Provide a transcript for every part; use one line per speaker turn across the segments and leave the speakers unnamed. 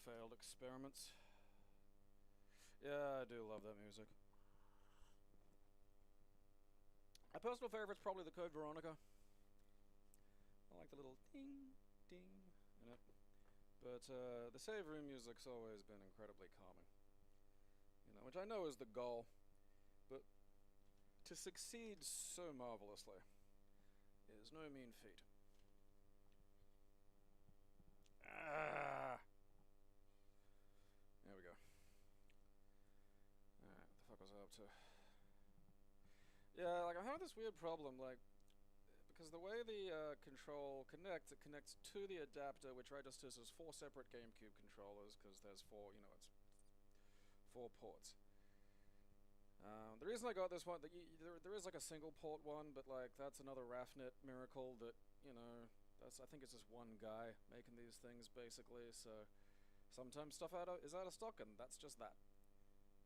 failed experiments. Yeah, I do love that music. My personal favorite's probably the Code Veronica. I like the little ding, ding in it. But the save room music's always been incredibly calming. You know, which I know is the goal, but to succeed so marvelously is no mean feat. Ah, there we go. Alright, what the fuck was I up to? Yeah, like I'm having this weird problem, like, because the way the control connects, it connects to the adapter, which registers as four separate Gamecube controllers, because there's four, you know, it's four ports. The reason I got this one, there is like a single port one, but like that's another RAFnet miracle that, you know, I think it's just one guy making these things basically, so sometimes stuff is out of stock, and that's just that.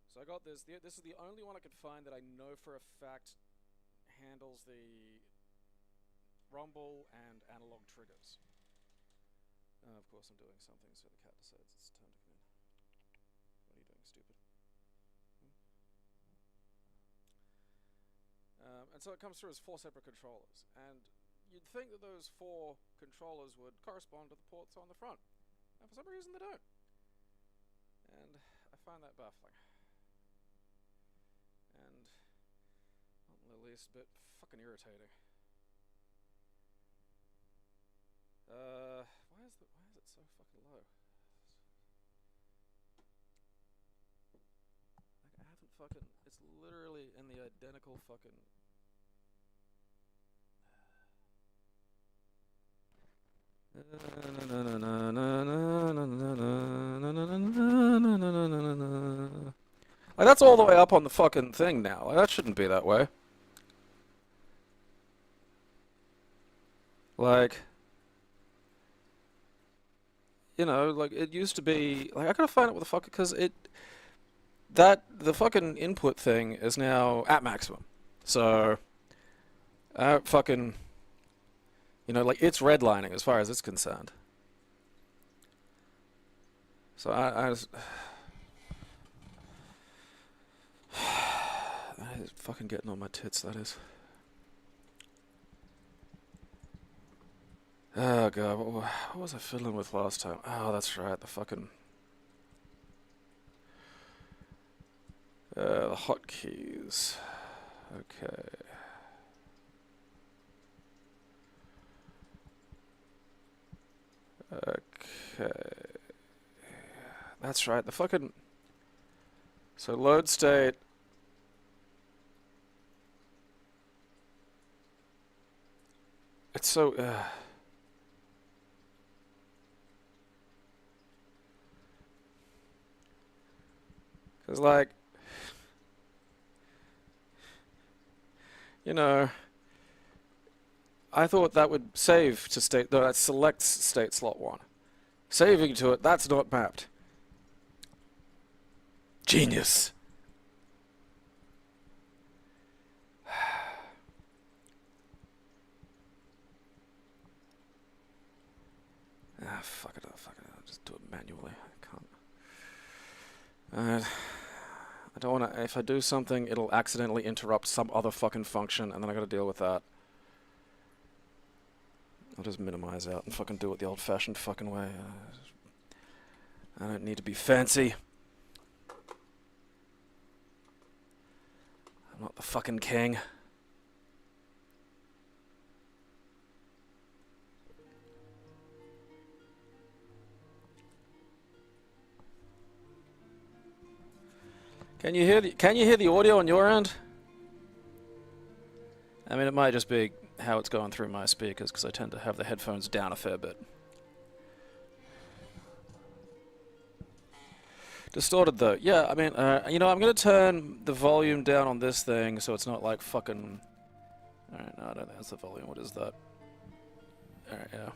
So I got this, this is the only one I could find that I know for a fact handles the rumble and analog triggers. Of course I'm doing something, so the cat decides it's time to come in. What are you doing, stupid? And so it comes through as four separate controllers, and you'd think that those four controllers would correspond to the ports on the front, and for some reason they don't. And I find that baffling. And not in the least bit fucking irritating. Why is it so fucking low? Like I haven't fucking, it's literally in the identical fucking. Like that's all the way up on the fucking thing now. Like that shouldn't be that way. Like, you know, like it used to be. Like I gotta find out what the fuck, because the fucking input thing is now at maximum. So, fucking, you know, like it's redlining as far as it's concerned. So I just, that is fucking getting on my tits. That is. Oh god, what was I fiddling with last time? Oh, that's right, the fucking the hotkeys. Okay. Okay. That's right, the fucking. So load state. It's so. Because, like. You know. I thought that would save to state. No, that selects state slot 1. Saving to it, that's not mapped. Genius. Fuck it up, I'll just do it manually. I can't. I don't wanna, if I do something, it'll accidentally interrupt some other fucking function, and then I gotta deal with that. I'll just minimize out and fucking do it the old-fashioned fucking way. I don't need to be fancy. I'm not the fucking king. Can you hear the audio on your end? I mean, it might just be how it's going through my speakers, because I tend to have the headphones down a fair bit. Distorted though. Yeah, I mean, you know, I'm gonna turn the volume down on this thing so it's not like fucking. Alright, no, I don't think that's the volume. What is that? Alright, yeah.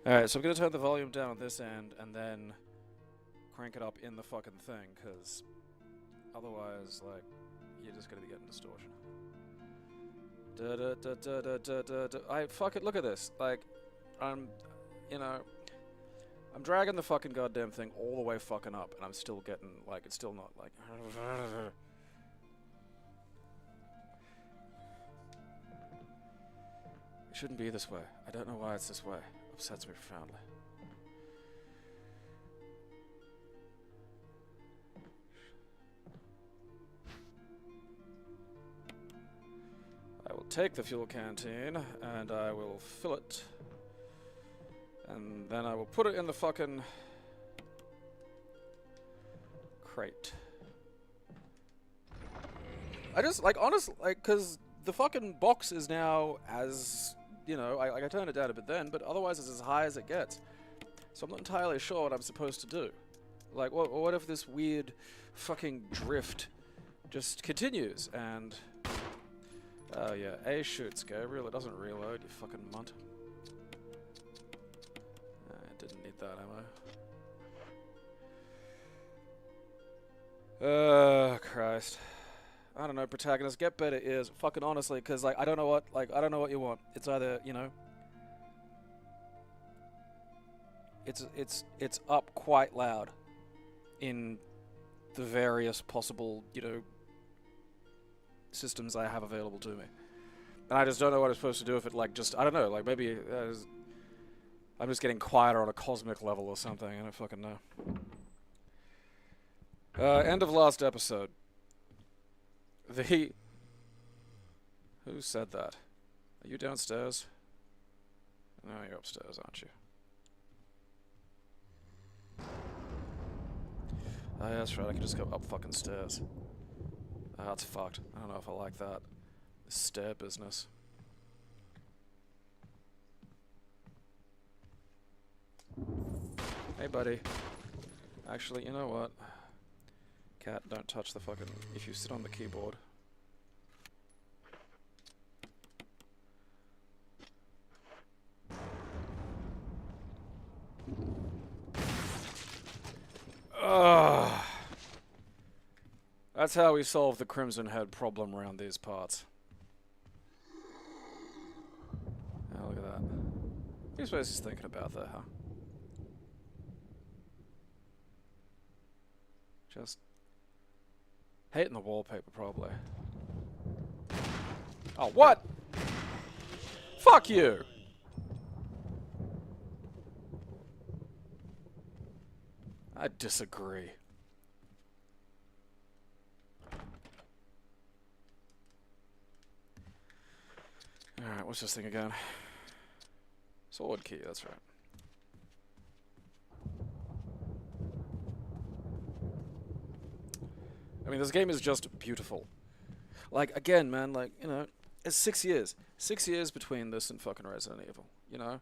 Alright, so I'm gonna turn the volume down on this end and then crank it up in the fucking thing, because otherwise, like, you're just gonna be getting distortion. Fuck it, look at this. Like, you know, I'm dragging the fucking goddamn thing all the way fucking up, and I'm still getting, like, it's still not, like... It shouldn't be this way. I don't know why it's this way. Upsets me profoundly. I will take the fuel canteen, and I will fill it. And then I will put it in the fucking crate. I just, like, honestly, like, because the fucking box is now as, you know, I turned it down a bit then, but otherwise it's as high as it gets. So I'm not entirely sure what I'm supposed to do. Like, what if this weird fucking drift just continues, and... Oh yeah, A shoots, Gabriel, it doesn't reload, you fucking munt. I didn't need that ammo. Christ. I don't know, protagonist, get better ears, fucking honestly, because, like, I don't know what you want. It's either, you know... It's up quite loud in the various possible, you know, systems I have available to me. And I just don't know what I'm supposed to do if it, like, just, I don't know, like, maybe I'm just getting quieter on a cosmic level or something, I don't fucking know. End of last episode. Who said that? Are you downstairs? No, you're upstairs, aren't you? Oh yeah, that's right, I can just go up fucking stairs. Oh, that's fucked. I don't know if I like that. This stair business. Hey, buddy. Actually, you know what? Cat, don't touch the fucking... If you sit on the keyboard... Ugh. That's how we solve the Crimson Head problem around these parts. Oh, look at that. What do you suppose he's thinking about there, huh? Just hating the wallpaper, probably. Oh, what? Fuck you! I disagree. Alright, what's this thing again? Sword key, that's right. I mean, this game is just beautiful. Like, again, man, like, you know, it's 6 years. 6 years between this and fucking Resident Evil, you know?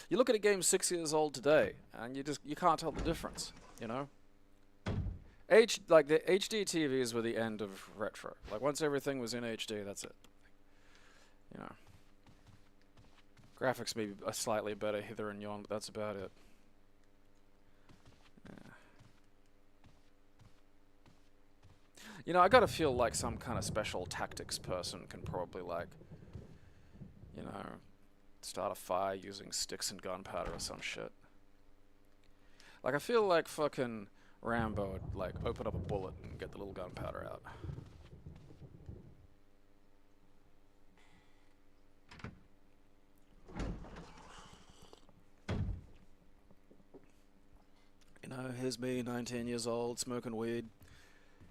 You look at a game 6 years old today, and you can't tell the difference, you know? Like, the HD TVs were the end of retro. Like, once everything was in HD, that's it. You know. Graphics maybe are slightly better hither and yon, but that's about it. Yeah. You know, I gotta feel like some kind of special tactics person can probably, like, you know, start a fire using sticks and gunpowder or some shit. Like, I feel like fucking Rambo would, like, open up a bullet and get the little gunpowder out. You know, here's me, 19 years old, smoking weed,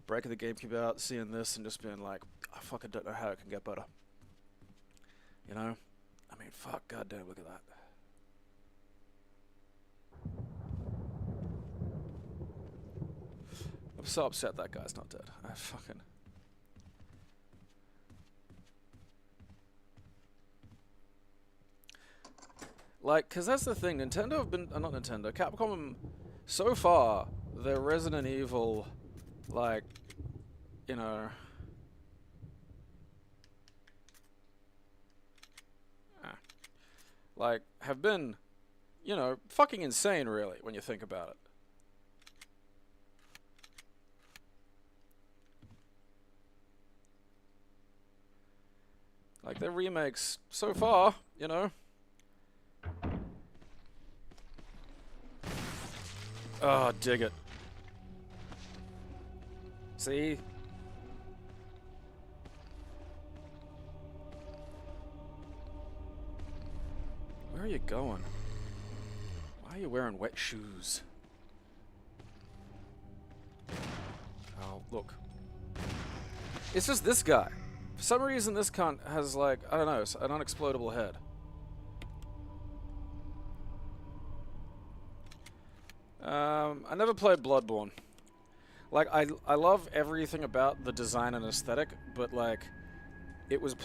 breaking the Gamecube out, seeing this, and just being like, I fucking don't know how it can get better. You know? I mean, fuck, goddamn, look at that. I'm so upset that guy's not dead. I fucking... Like, cause that's the thing, Nintendo have been, not Nintendo, Capcom, so far, their Resident Evil, like, you know... like, have been, you know, fucking insane, really, when you think about it. Like, their remakes, so far, you know... Oh, dig it. See? Where are you going? Why are you wearing wet shoes? Oh, look. It's just this guy. For some reason, this cunt has, like, I don't know, an unexplodable head. I never played Bloodborne. Like, I love everything about the design and aesthetic, but, like, it was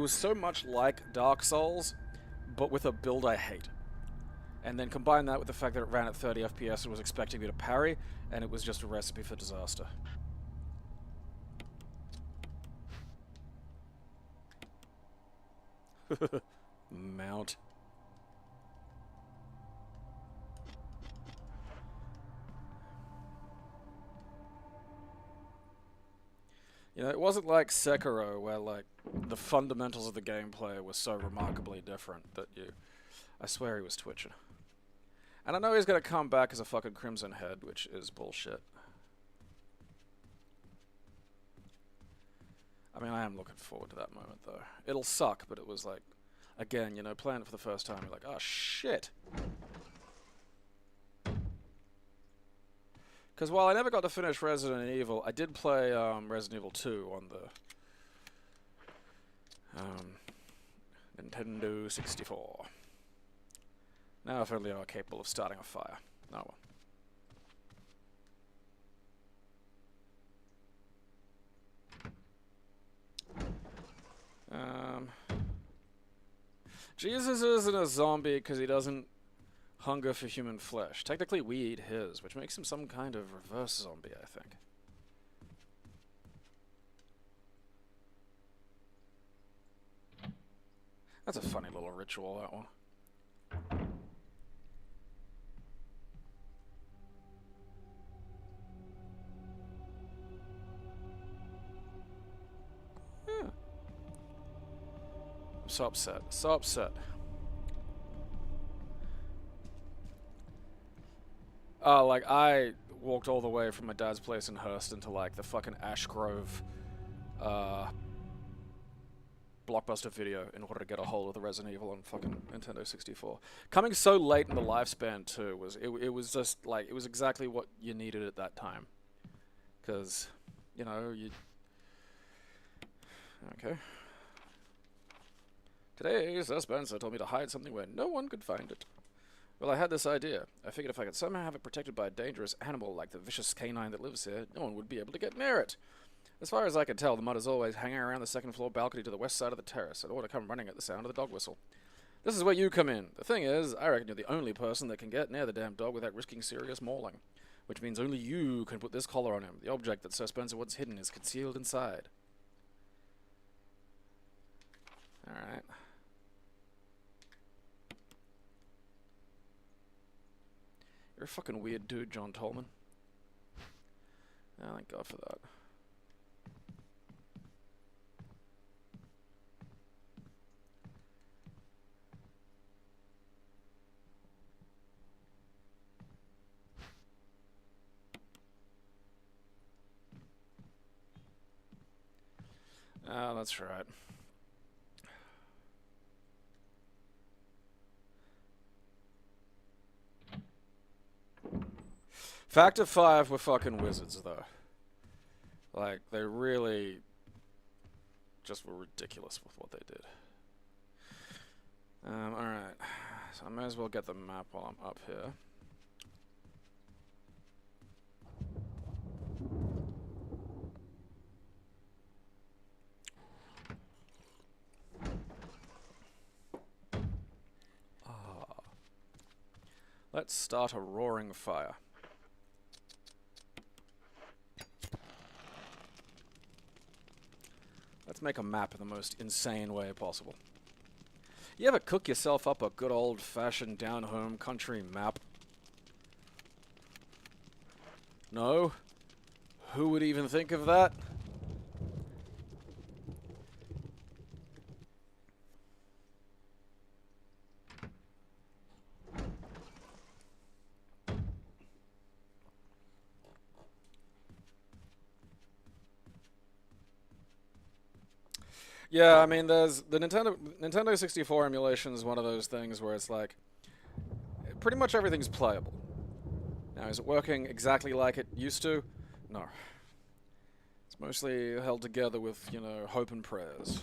so much like Dark Souls, but with a build I hate. And then combine that with the fact that it ran at 30 FPS and was expecting me to parry, and it was just a recipe for disaster. Mount. You know, it wasn't like Sekiro, where, like, the fundamentals of the gameplay were so remarkably different that I swear he was twitching. And I know he's gonna come back as a fucking Crimson Head, which is bullshit. I mean, I am looking forward to that moment, though. It'll suck, but it was like, again, you know, playing it for the first time, you're like, oh, shit! Because while I never got to finish Resident Evil, I did play Resident Evil 2 on the Nintendo 64. Now if only I were capable of starting a fire. Oh well. Jesus isn't a zombie because he doesn't hunger for human flesh. Technically, we eat his, which makes him some kind of reverse zombie, I think. That's a funny little ritual, that one. Yeah. I'm so upset. So upset. Like, I walked all the way from my dad's place in Hurston to, like, the fucking Ash Grove, Blockbuster Video in order to get a hold of the Resident Evil on fucking Nintendo 64. Coming so late in the lifespan, too, it was just, like, it was exactly what you needed at that time. Because, you know, Okay. Today, Sir Spencer told me to hide something where no one could find it. Well, I had this idea. I figured if I could somehow have it protected by a dangerous animal like the vicious canine that lives here, no one would be able to get near it. As far as I can tell, the mud is always hanging around the second floor balcony to the west side of the terrace, and ought to come running at the sound of the dog whistle. This is where you come in. The thing is, I reckon you're the only person that can get near the damn dog without risking serious mauling. Which means only you can put this collar on him. The object that Sir Spencer wants hidden is concealed inside. Alright. You're a fucking weird dude, John Tolman. Oh, thank God for that. Oh, that's right. Factor 5 were fucking wizards, though. Like, they really just were ridiculous with what they did. Alright. So I may as well get the map while I'm up here. Let's start a roaring fire. Let's make a map in the most insane way possible. You ever cook yourself up a good old-fashioned down-home country map? No? Who would even think of that? Yeah, I mean, there's the Nintendo 64 emulation is one of those things where it's like pretty much everything's playable. Now, is it working exactly like it used to? No. It's mostly held together with, you know, hope and prayers.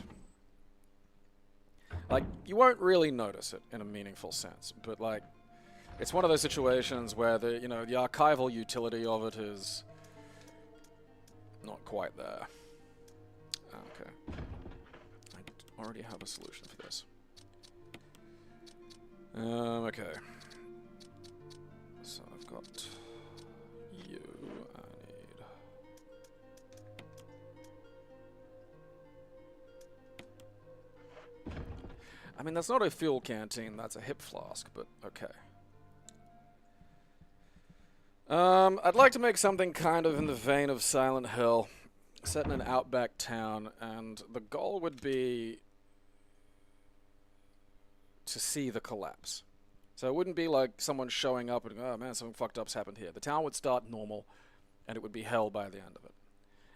Like, you won't really notice it in a meaningful sense, but like, it's one of those situations where the, you know, the archival utility of it is not quite there. Okay. I already have a solution for this. Okay. So I've got you. I mean, that's not a fuel canteen, that's a hip flask, but okay. I'd like to make something kind of in the vein of Silent Hill, set in an outback town, and the goal would be to see the collapse. So it wouldn't be like someone showing up and, oh man, something fucked up's happened here. The town would start normal, and it would be hell by the end of it.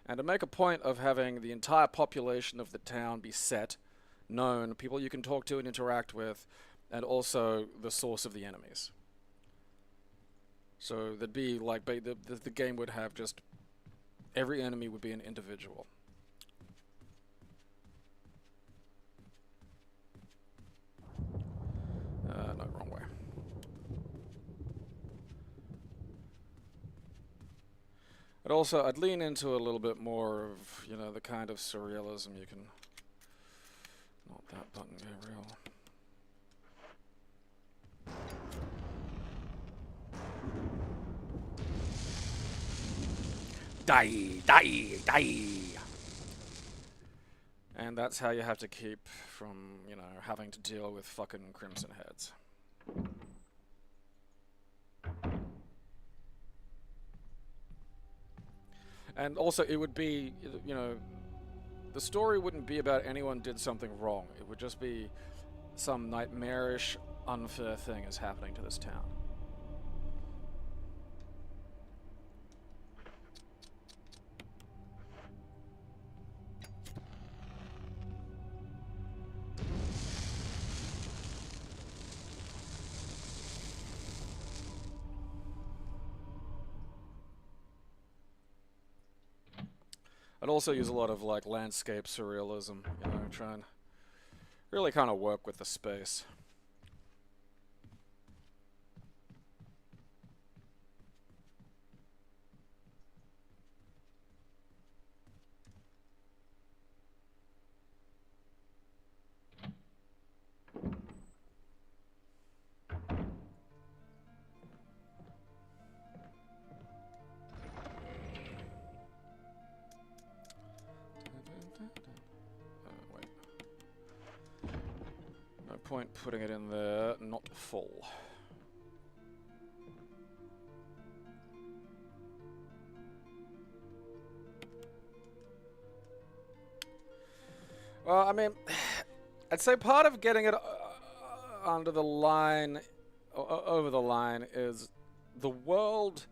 And to make a point of having the entire population of the town be set, known, people you can talk to and interact with, and also the source of the enemies. So there'd be like, the game would have just, every enemy would be an individual. No, wrong way. But also, I'd lean into a little bit more of, you know, the kind of surrealism you can... Not that button, Gabriel. Die, die, die! And that's how you have to keep from, you know, having to deal with fucking Crimson Heads. And also, it would be, you know, the story wouldn't be about anyone did something wrong. It would just be some nightmarish, unfair thing is happening to this town. I'd also use a lot of like landscape surrealism, you know, try and really kind of work with the space. Point putting it in there, not full. Well, I mean, I'd say part of getting it under the line, over the line, is the world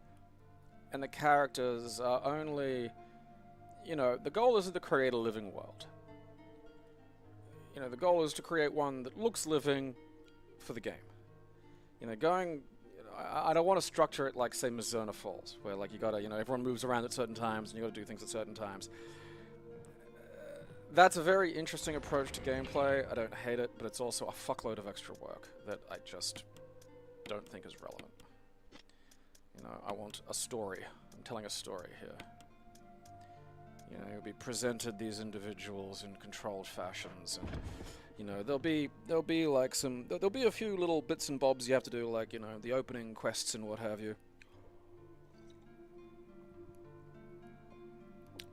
and the characters are only, you know, the goal is to create a living world. You know, the goal is to create one that looks living for the game. You know, going... You know, I don't want to structure it like, say, Mizerna Falls, where, like, you gotta, you know, everyone moves around at certain times, and you gotta do things at certain times. That's a very interesting approach to gameplay. I don't hate it, but it's also a fuckload of extra work that I just don't think is relevant. You know, I want a story. I'm telling a story here. You know, you'll be presented these individuals in controlled fashions, and you know there'll be like there'll be a few little bits and bobs you have to do, like, you know, the opening quests and what have you,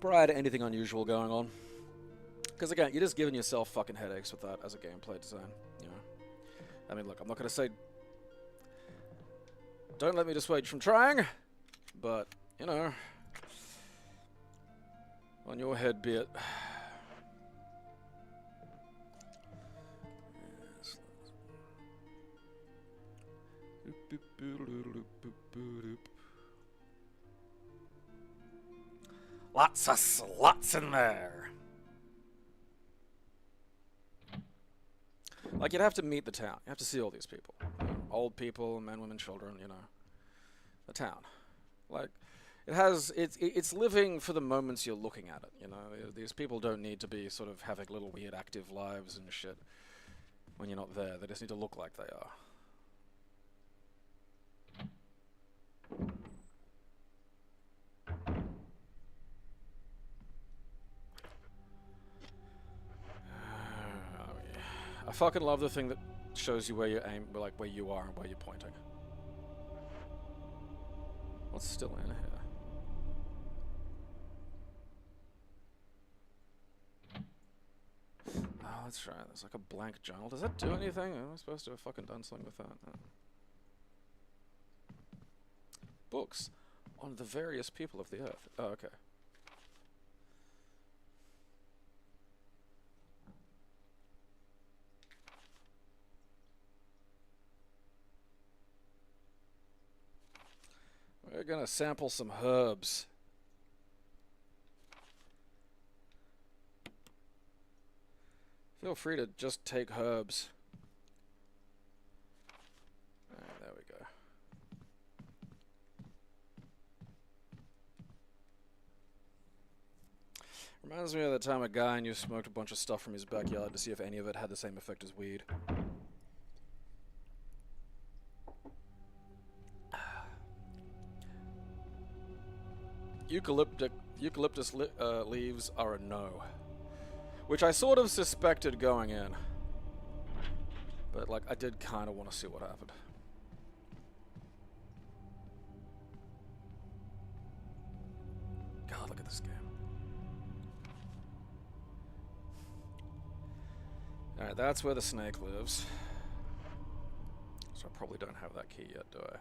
prior to anything unusual going on. Because again, you're just giving yourself fucking headaches with that as a gameplay design. You know, I mean, look, I'm not gonna say don't let me dissuade you from trying, but you know. On your head be it. Lots of slots in there. Like, you'd have to meet the town. You have to see all these people. You know, old people, men, women, children, you know. The town. Like, it's living for the moments you're looking at it, you know. These people don't need to be sort of having little weird active lives and shit when you're not there. They just need to look like they are. I fucking love the thing that shows you where you aim, like where you are and where you're pointing. What's still in here? Oh, that's right. There's like a blank journal. Does that do anything? Am I supposed to have fucking done something with that? No. Books on the various people of the earth. Oh, okay. We're gonna sample some herbs. Feel free to just take herbs. Alright, there we go. Reminds me of the time a guy I knew smoked a bunch of stuff from his backyard to see if any of it had the same effect as weed. Eucalyptus leaves are a no. Which I sort of suspected going in. But, like, I did kind of want to see what happened. God, look at this game. Alright, that's where the snake lives. So I probably don't have that key yet, do I?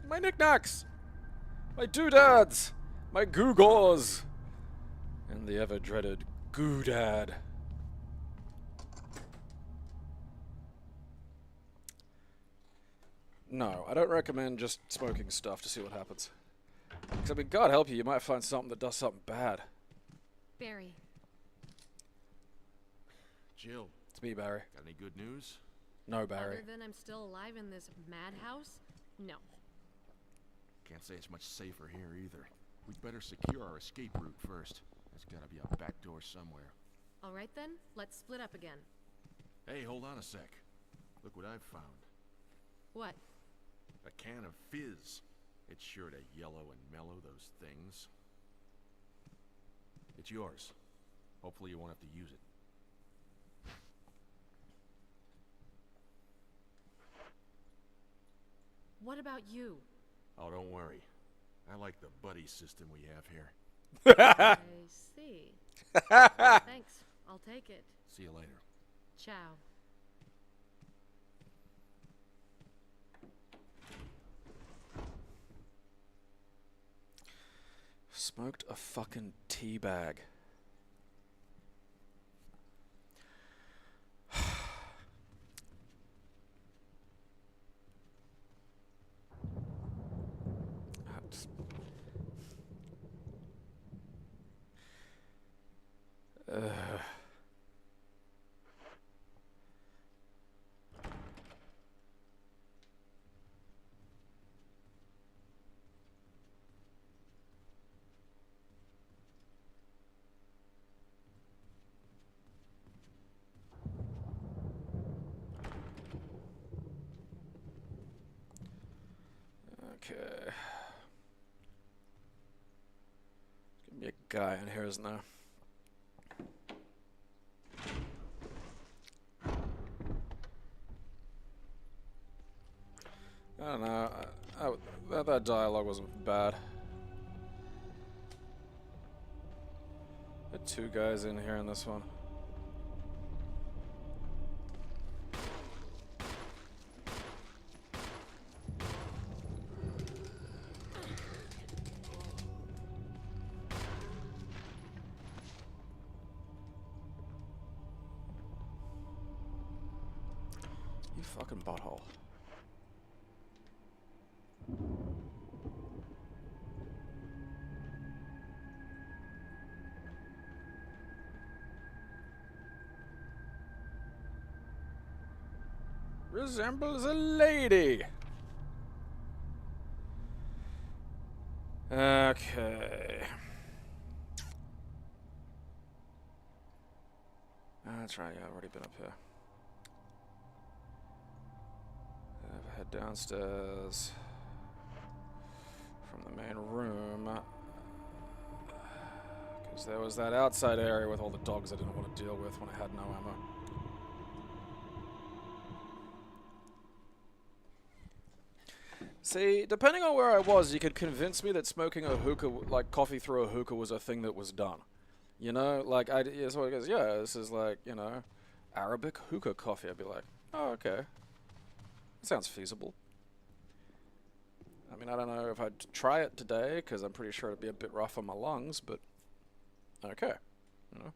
My knickknacks! My doodads! My googors! And the ever-dreaded goodad. No, I don't recommend just smoking stuff to see what happens. Because, I mean, God help you, you might find something that does something bad.
Barry.
Jill.
It's me, Barry.
Got any good news?
No, Barry.
Other than I'm still alive in this madhouse? No.
Can't say it's much safer here either. We'd better secure our escape route first. There's gotta be a back door somewhere.
Alright then, let's split up again.
Hey, hold on a sec. Look what I've found.
What?
A can of fizz. It's sure to yellow and mellow those things. It's yours. Hopefully you won't have to use it.
What about you?
Oh, don't worry. I like the buddy system we have here.
I see. Thanks. I'll take it.
See you later.
Ciao.
Smoked a fucking tea bag. Okay. There's gonna be a guy in here, isn't there? I don't know. That dialogue wasn't bad. There are two guys in here in this one. You fucking butthole. resembles a lady. Okay. That's right, yeah, I've already been up here. Head downstairs from the main room. Because there was that outside area with all the dogs I didn't want to deal with when I had no ammo. See, depending on where I was, you could convince me that smoking a hookah, like coffee through a hookah, was a thing that was done. You know, like, so it goes, yeah, this is like, you know, Arabic hookah coffee. I'd be like, oh, okay. Sounds feasible. I mean, I don't know if I'd try it today, because I'm pretty sure it'd be a bit rough on my lungs, but okay, you know.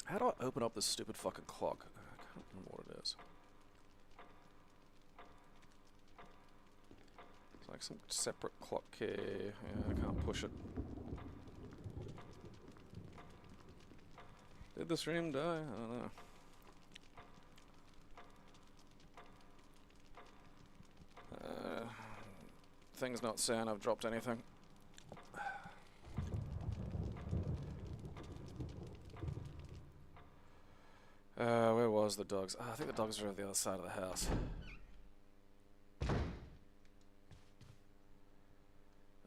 How do I open up this stupid fucking clock? I can't remember what it is. It's like some separate clock key. Yeah, I can't push it. Did the stream die? I don't know. Thing's not saying I've dropped anything. Where was the dogs? I think the dogs are on the other side of the house.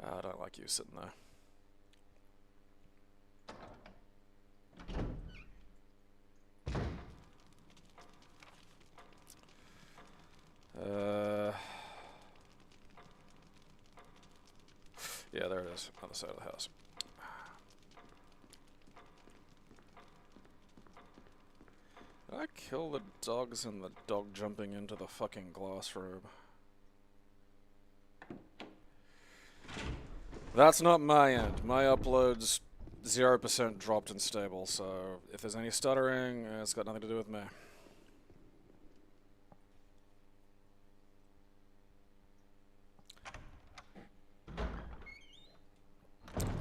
I don't like you sitting there. Yeah, there it is, other side of the house. Did I kill the dogs and the dog jumping into the fucking glass room? That's not my end. My upload's 0% dropped and stable, so if there's any stuttering, it's got nothing to do with me.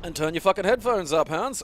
And turn your fucking headphones up, Hans.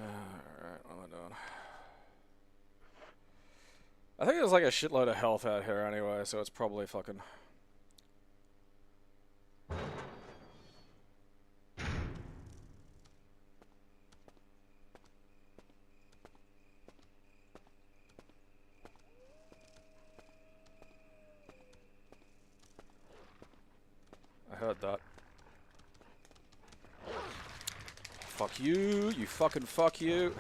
Alright, what am I doing? I think there's like a shitload of health out here anyway, so it's probably fucking... I heard that. Fuck you, you fucking fuck you.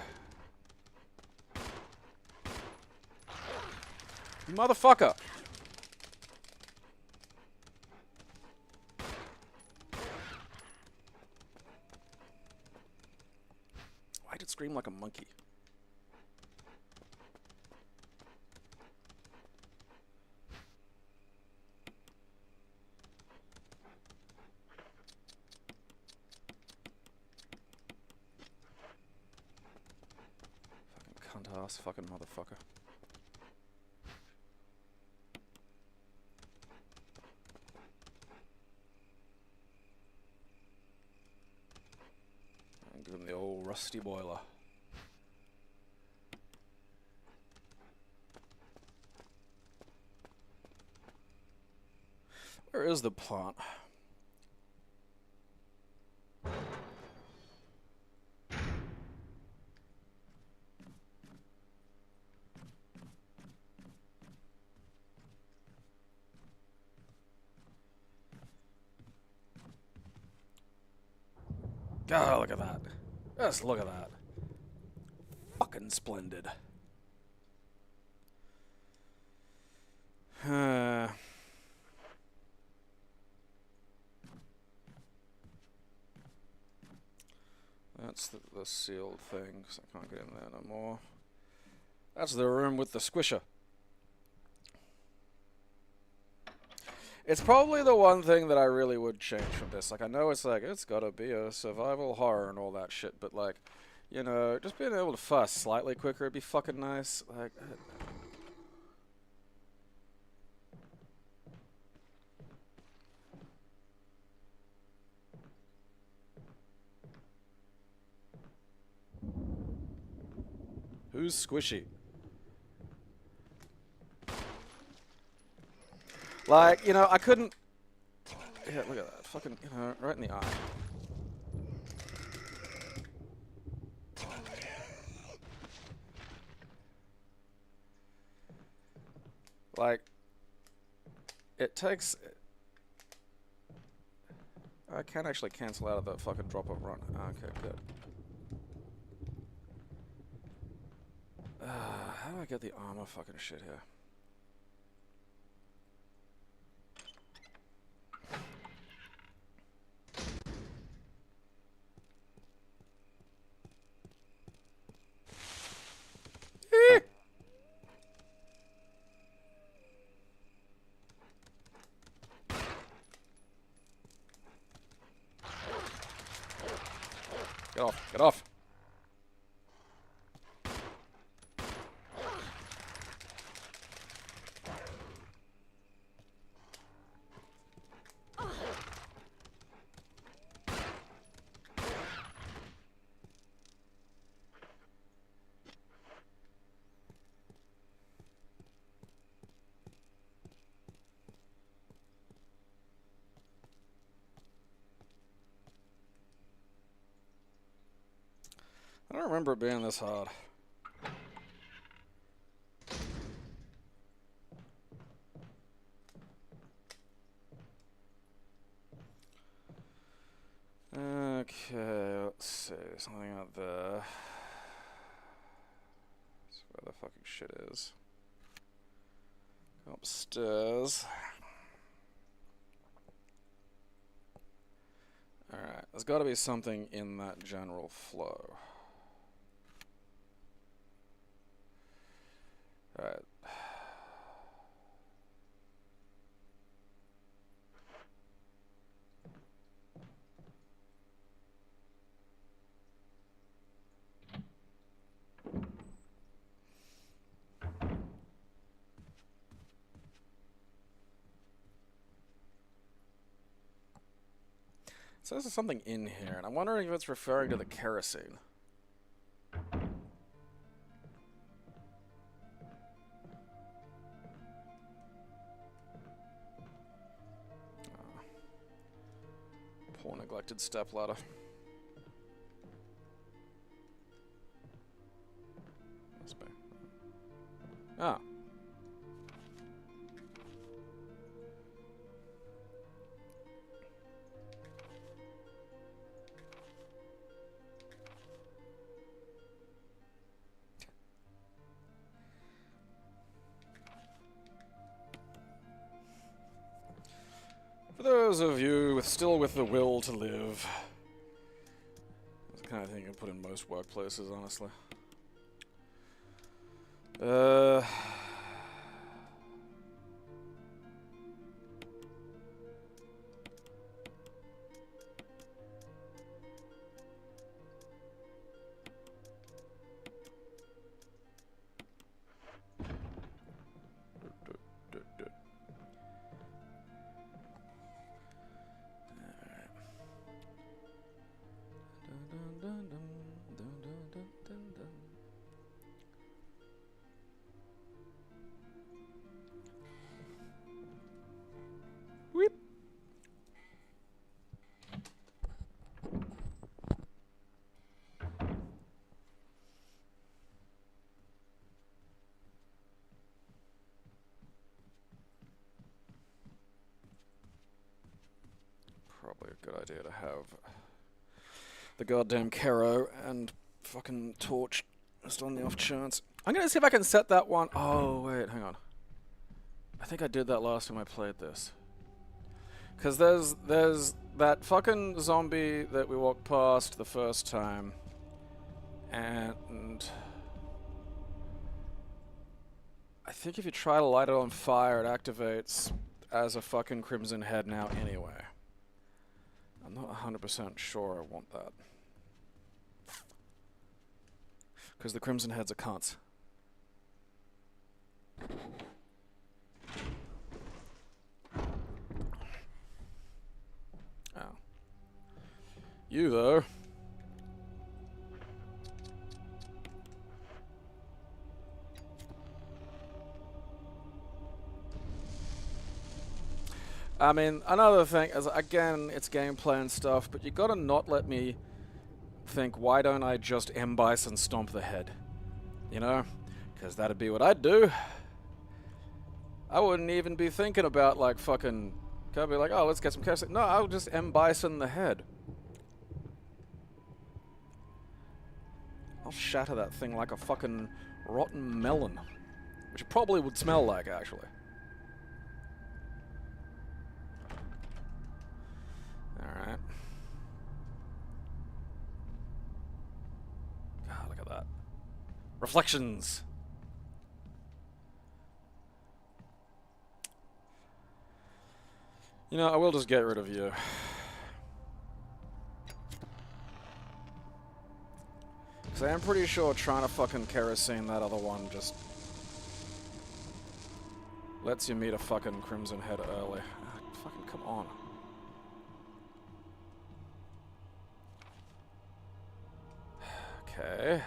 You motherfucker! Why did it scream like a monkey? Fucking cunt ass fucking motherfucker. Give him the old rusty boiler. Where is the plant? God, look at that. Just look at that. Fucking splendid. That's the sealed thing, because I can't get in there no more. That's the room with the squisher. It's probably the one thing that I really would change from this. Like, I know it's like, it's gotta be a survival horror and all that shit, but like, you know, just being able to fuss slightly quicker would be fucking nice. Like, who's squishy? Like, you know, I couldn't... Yeah, look at that. Fucking, you know, right in the eye. Like, it takes... I can actually cancel out of the fucking drop of run. Okay, good. How do I get the armor fucking shit here? Get off, get off. I don't remember it being this hard. Okay, let's see. Something out there. That's where the fucking shit is. Go upstairs. Alright, there's got to be something in that general flow. Alright. So there's something in here, and I'm wondering if it's referring to the kerosene. Poor neglected stepladder. Must be. Ah. For those of you still with the will to live, that's the kind of thing you can put in most workplaces, honestly. Whip. Probably a good idea to have the goddamn Caro and fucking torch just on the off chance. I'm gonna see if I can set that one. Oh, wait, hang on. I think I did that last time I played this. Because there's that fucking zombie that we walked past the first time, and I think if you try to light it on fire, it activates as a fucking crimson head now anyway. I'm not 100% sure I want that. Because the crimson heads are cunts. Oh. You, though. I mean, another thing is, again, it's gameplay and stuff, but you gotta not let me think, why don't I just M-Bison stomp the head? You know? Because that'd be what I'd do. I wouldn't even be thinking about, like, fucking... I'd be like, oh, let's get some cash. No, I'll just M-Bison the head. I'll shatter that thing like a fucking rotten melon. Which it probably would smell like, actually. Alright. God, look at that. Reflections! You know, I will just get rid of you. Because I am pretty sure trying to fucking kerosene that other one just lets you meet a fucking crimson head early. Ah, fucking come on. Okay.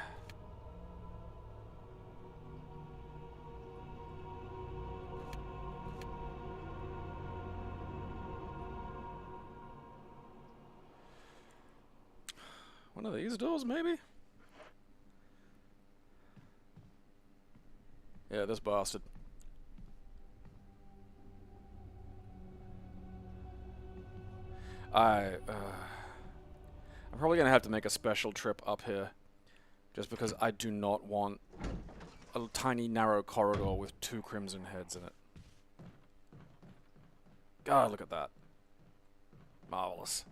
One of these doors, maybe? Yeah, this bastard. I'm probably gonna have to make a special trip up here. Just because I do not want a tiny, narrow corridor with 2 crimson heads in it. God, look at that. Marvelous.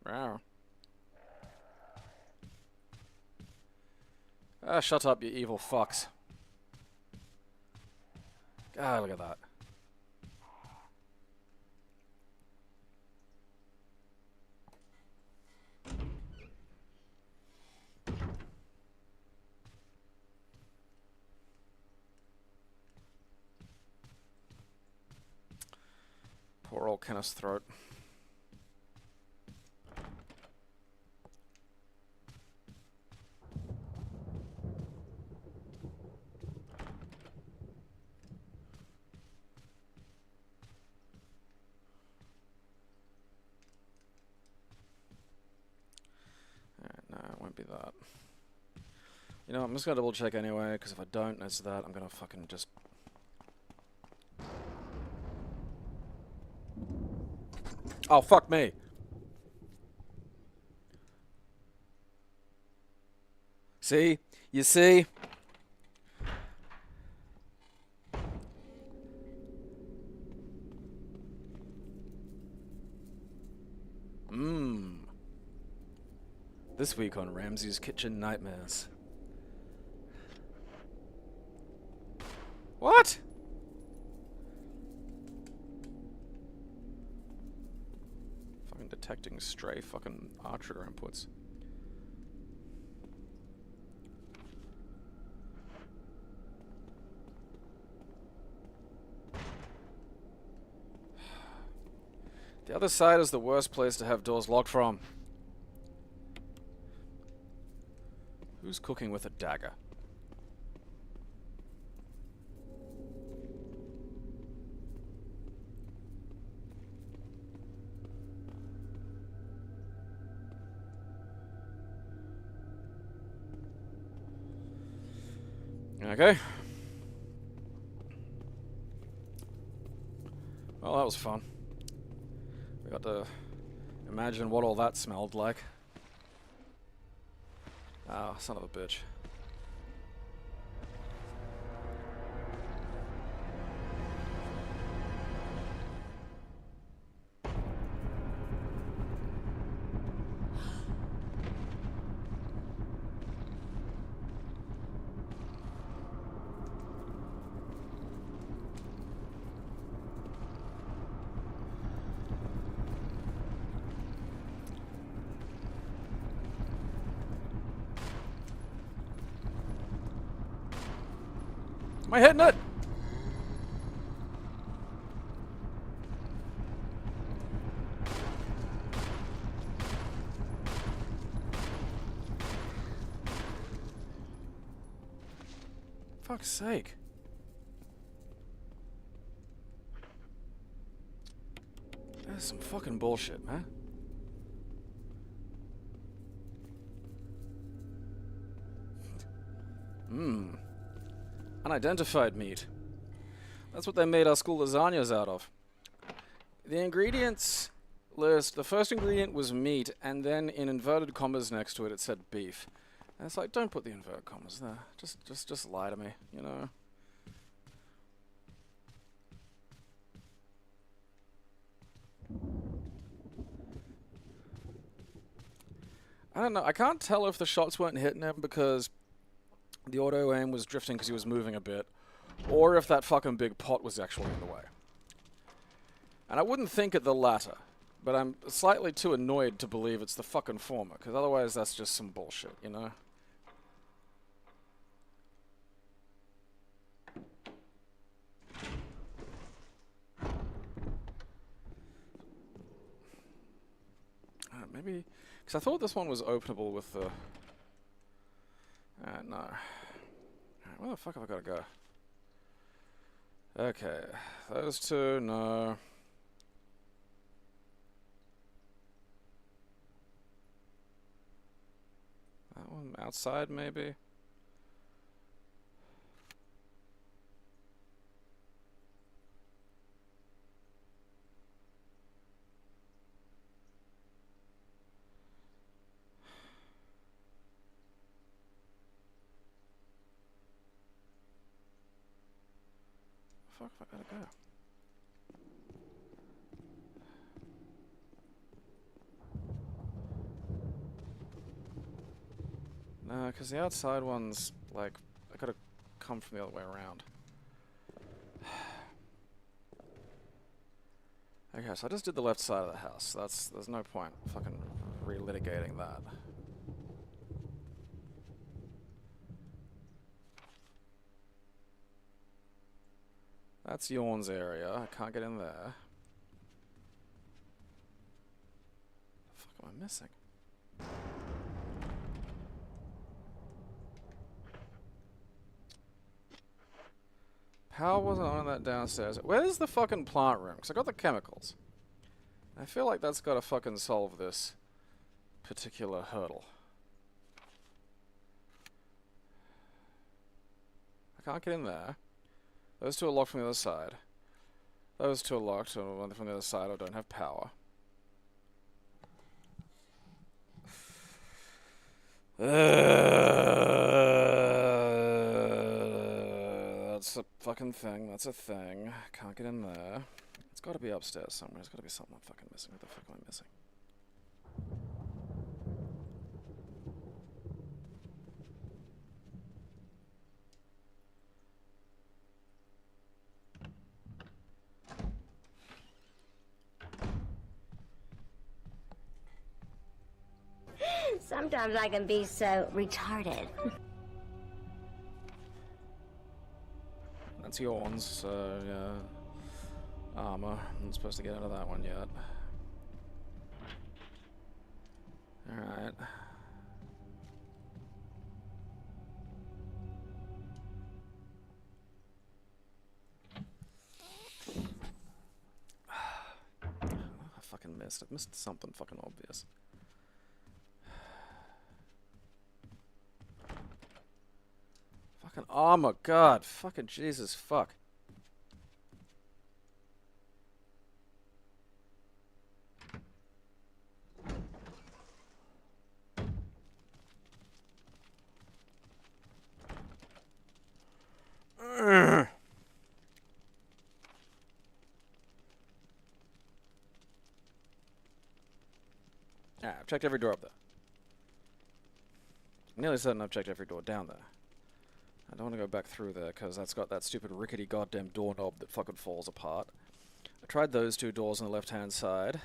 Wow. Ah, shut up, you evil fucks. God, look at that. Poor old Kenneth's throat. No, it won't be that. You know, I'm just gonna double check anyway, because if I don't, it's that. I'm gonna fucking just... Oh, fuck me! See? You see? This week on Ramsey's Kitchen Nightmares. What? Fucking detecting stray fucking R-trigger inputs. The other side is the worst place to have doors locked from. Who's cooking with a dagger? Okay. Well, that was fun. We got to imagine what all that smelled like. Ah, son of a bitch. Am I hitting it? Fuck's sake. That's some fucking bullshit, man. Unidentified meat. That's what they made our school lasagnas out of. The ingredients list, the first ingredient was meat, and then in inverted commas next to it, it said beef. And it's like, don't put the inverted commas there. Just lie to me, you know? I don't know. I can't tell if the shots weren't hitting him because the auto aim was drifting because he was moving a bit, or if that fucking big pot was actually in the way. And I wouldn't think it the latter, but I'm slightly too annoyed to believe it's the fucking former, because otherwise that's just some bullshit, you know? Maybe, because I thought this one was openable with the... no. Alright, where the fuck have I got to go? Okay, those two, no. That one outside, maybe? Fuck, I gotta go. No, because the outside one's, like, I gotta come from the other way around. Okay, so I just did the left side of the house. There's no point fucking relitigating that. That's Yawn's area. I can't get in there. The fuck am I missing? Power wasn't on that downstairs. Where's the fucking plant room? Because I got the chemicals. I feel like that's got to fucking solve this particular hurdle. I can't get in there. Those two are locked from the other side. Those two are locked from the other side. I don't have power. That's a fucking thing. That's a thing. Can't get in there. It's got to be upstairs somewhere. There's got to be something I'm fucking missing. What the fuck am I missing?
Sometimes I can be so retarded.
That's Yawn's, so yeah. Armor. I'm not supposed to get into that one yet. Alright. I fucking missed. I missed something fucking obvious. Fucking armor, God, fucking Jesus, fuck. I've checked every door up there. I'm nearly certain I've checked every door down there. I don't want to go back through there, because that's got that stupid rickety goddamn doorknob that fucking falls apart. I tried those two doors on the left-hand side.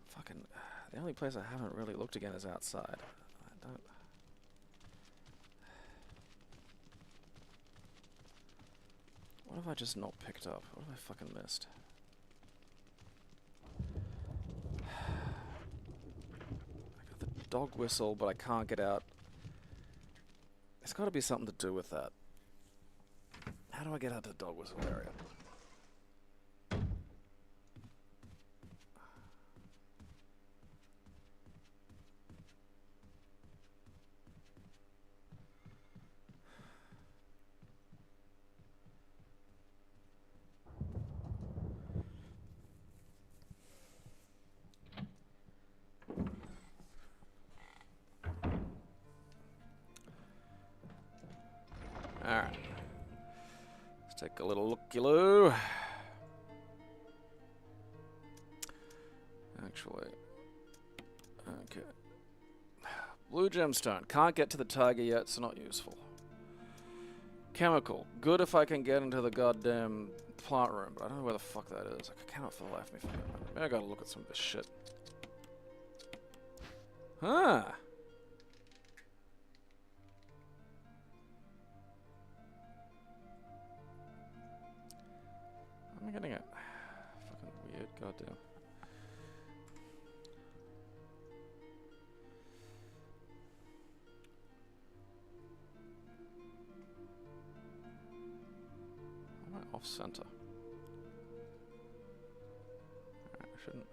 Fucking... the only place I haven't really looked again is outside. I don't... What have I just not picked up? What have I fucking missed? I got the dog whistle, but I can't get out. There's got to be something to do with that. How do I get out to the dog whistle area? Alright. Let's take a little looky-loo. Actually. Okay. Blue gemstone. Can't get to the tiger yet, so not useful. Chemical. Good if I can get into the goddamn plant room, but I don't know where the fuck that is. I cannot for the life of me fucking remember. Maybe I gotta look at some of this shit. Huh. Am I getting it? Fucking weird, goddamn. Am I off center? Alright, I shouldn't.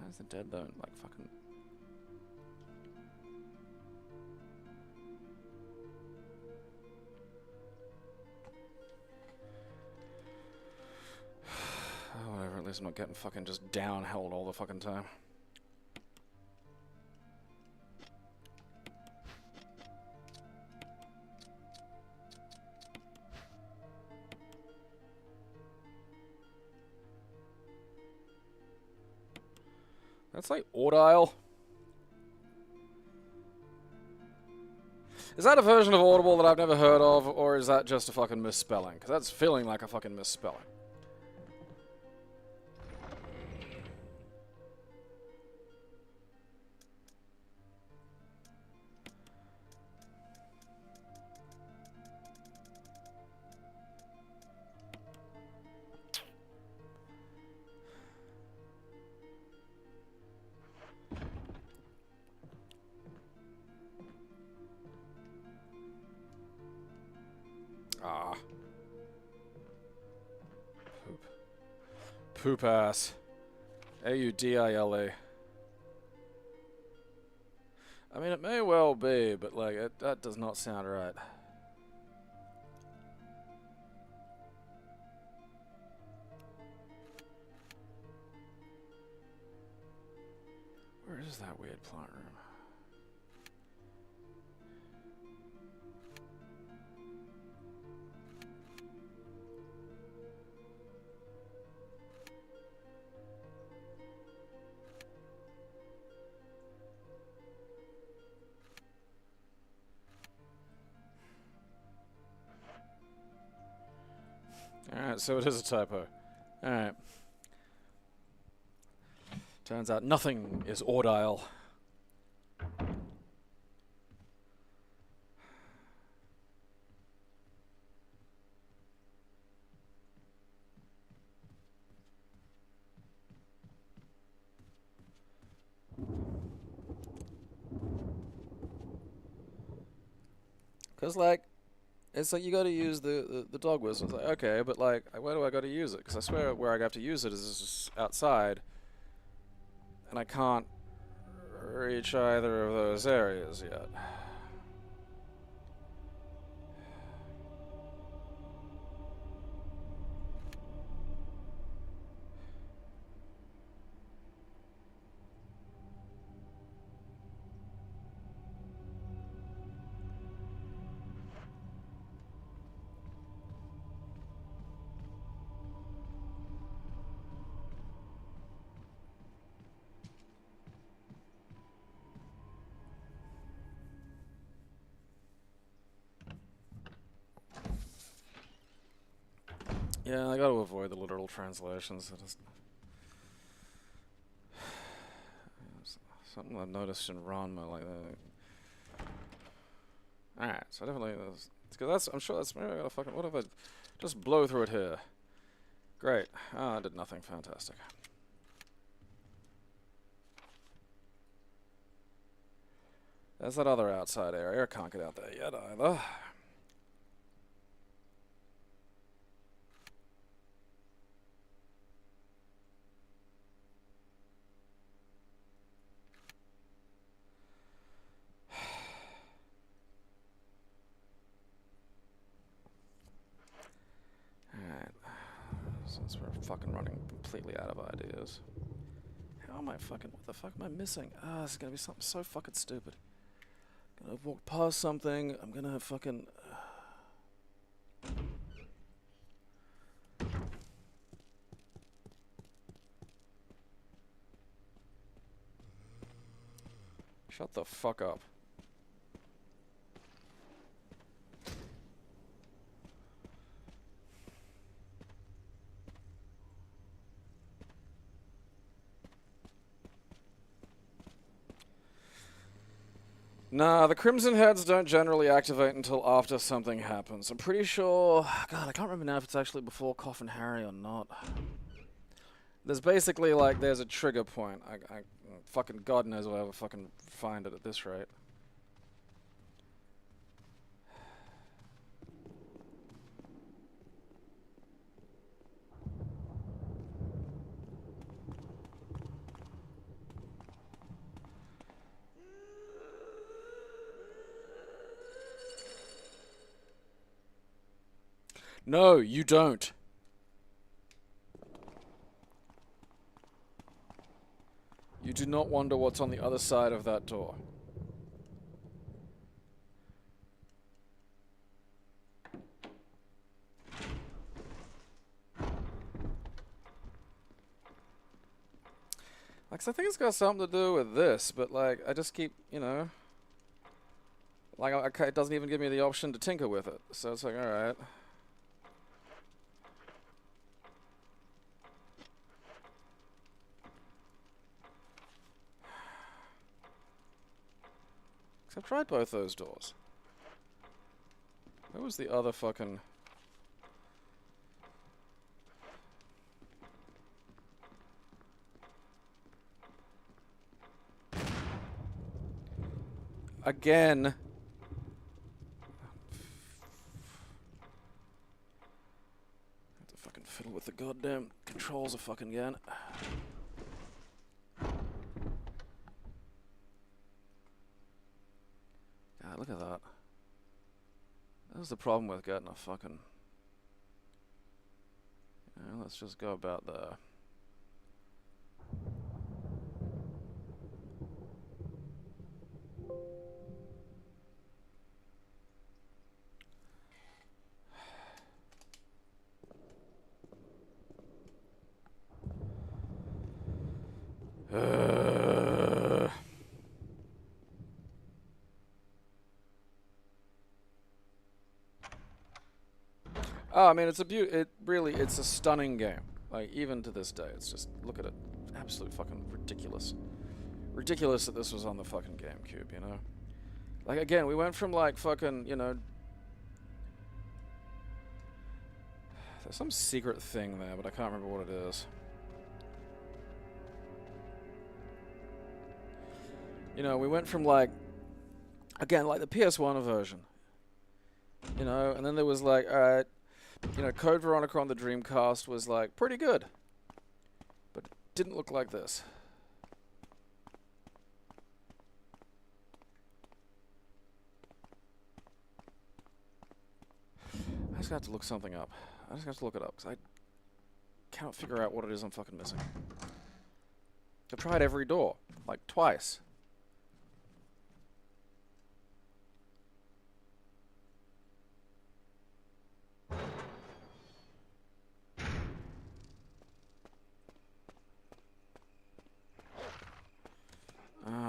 How's the dead though? Like fucking. Oh, whatever, at least I'm not getting fucking just down-held all the fucking time. That's like Audible. Is that a version of Audible that I've never heard of, or is that just a fucking misspelling? Because that's feeling like a fucking misspelling. Ah. Poop. Poop ass. A-U-D-I-L-E. I mean, it may well be, but like, that does not sound right. Where is that weird plant room? Alright, so it is a typo. Alright. Turns out nothing is Audible. Because, like, it's like you got to use the dog whistle. It's like, okay, but like, where do I got to use it? Because I swear where I have to use it is just outside, and I can't reach either of those areas yet. Yeah, I gotta avoid the literal translations. Something I've noticed in Ranma like that. Alright, so definitely I'm sure that's maybe I gotta fucking what if I just blow through it here? Great. I did nothing. Fantastic. There's that other outside area. I can't get out there yet either. Since we're fucking running completely out of ideas. How am I fucking... What the fuck am I missing? This is gonna be something so fucking stupid. Gonna walk past something. I'm gonna fucking... Shut the fuck up. Nah, the Crimson Heads don't generally activate until after something happens. I'm pretty sure... God, I can't remember now if it's actually before Coffin Harry or not. There's basically, like, there's a trigger point. I fucking God knows if I'll ever fucking find it at this rate. No, you don't. You do not wonder what's on the other side of that door. Like, 'cause I think it's got something to do with this, but, like, I just keep, you know... Like, it doesn't even give me the option to tinker with it. So it's like, alright. I've tried both those doors. Where was the other fucking... Again. Have to fucking fiddle with the goddamn controls a fucking again. God, look at that. That was the problem with getting a fucking... Yeah, let's just go about there. Oh, I mean, it's a stunning game. Like, even to this day, it's just, look at it. Absolute fucking ridiculous. Ridiculous that this was on the fucking Gamecube, you know? Like, again, we went from, like, fucking, you know... There's some secret thing there, but I can't remember what it is. You know, we went from, like... Again, like the PS1 version. You know, and then there was, like, alright... You know, Code Veronica on the Dreamcast was, like, pretty good. But it didn't look like this. just have to look something up. I just have to look it up, because I can't figure out what it is I'm fucking missing. I've tried every door, like twice.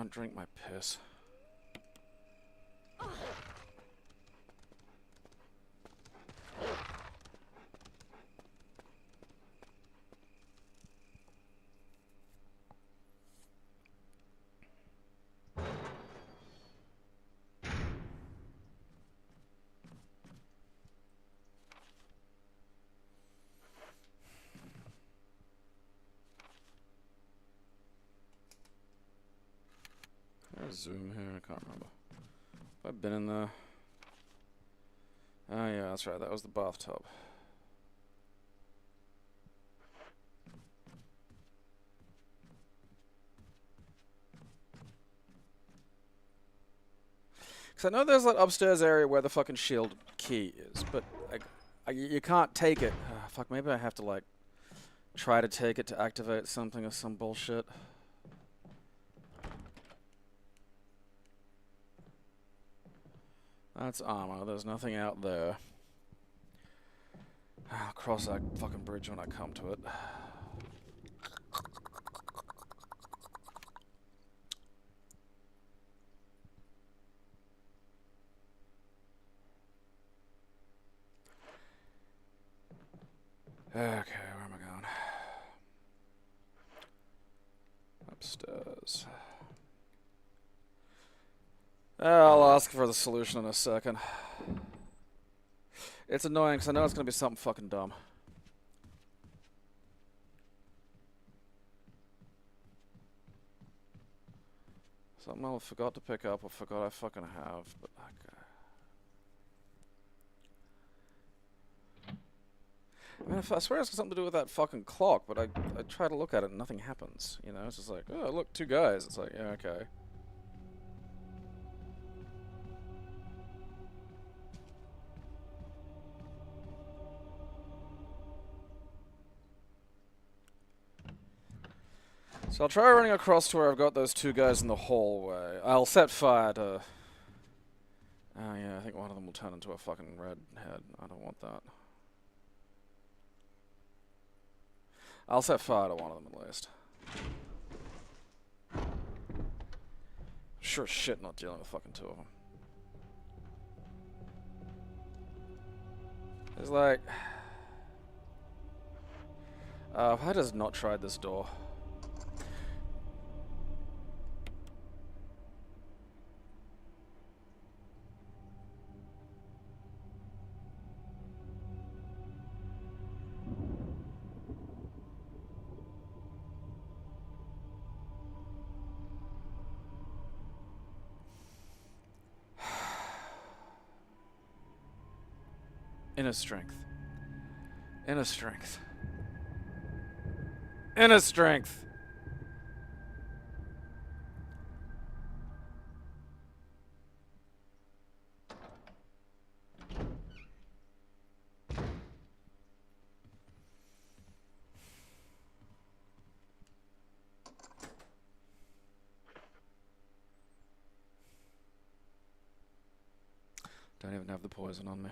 Drink my piss. Zoom here, I can't remember. Have I been in there? Oh yeah, that's right, that was the bathtub. Because I know there's that upstairs area where the fucking shield key is, but you can't take it. Fuck, maybe I have to like try to take it to activate something or some bullshit. That's armor. There's nothing out there. I'll cross that fucking bridge when I come to it. Okay, where am I going? Upstairs. I'll ask for the solution in a second. It's annoying because I know it's going to be something fucking dumb. Something I forgot to pick up or forgot I fucking have, but okay. I mean, I swear it's got something to do with that fucking clock, but I try to look at it and nothing happens. You know, it's just like, oh, look, 2 guys. It's like, yeah, okay. So I'll try running across to where I've got those 2 guys in the hallway. I'll set fire to... Oh yeah, I think one of them will turn into a fucking red head. I don't want that. I'll set fire to one of them at least. Sure as shit not dealing with fucking 2 of them. It's like... if I just not tried this door... Inner strength. Inner strength. Inner strength! Don't even have the poison on me.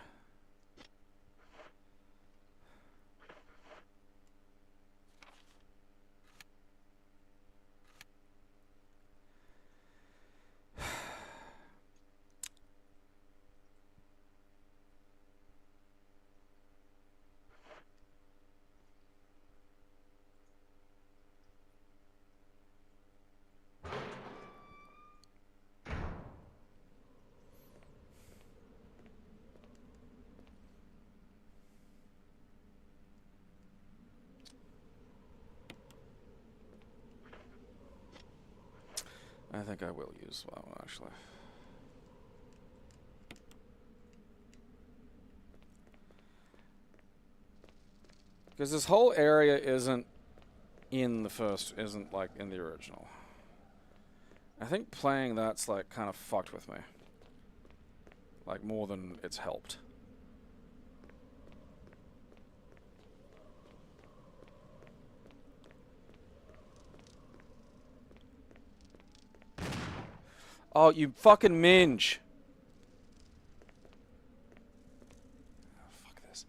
I think I will use that one, actually. Because this whole area isn't like in the original. I think playing that's like kind of fucked with me. Like more than it's helped. Oh, you fucking minge. Oh, fuck this.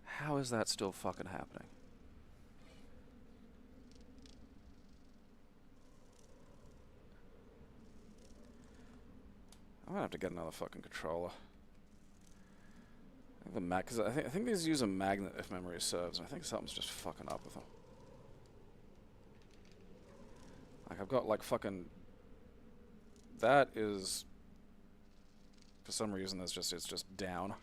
How is that still fucking happening? I'm gonna have to get another fucking controller. I think the because I think these use a magnet if memory serves, and I think something's just fucking up with them. Like I've got like fucking. That is. For some reason, it's just down.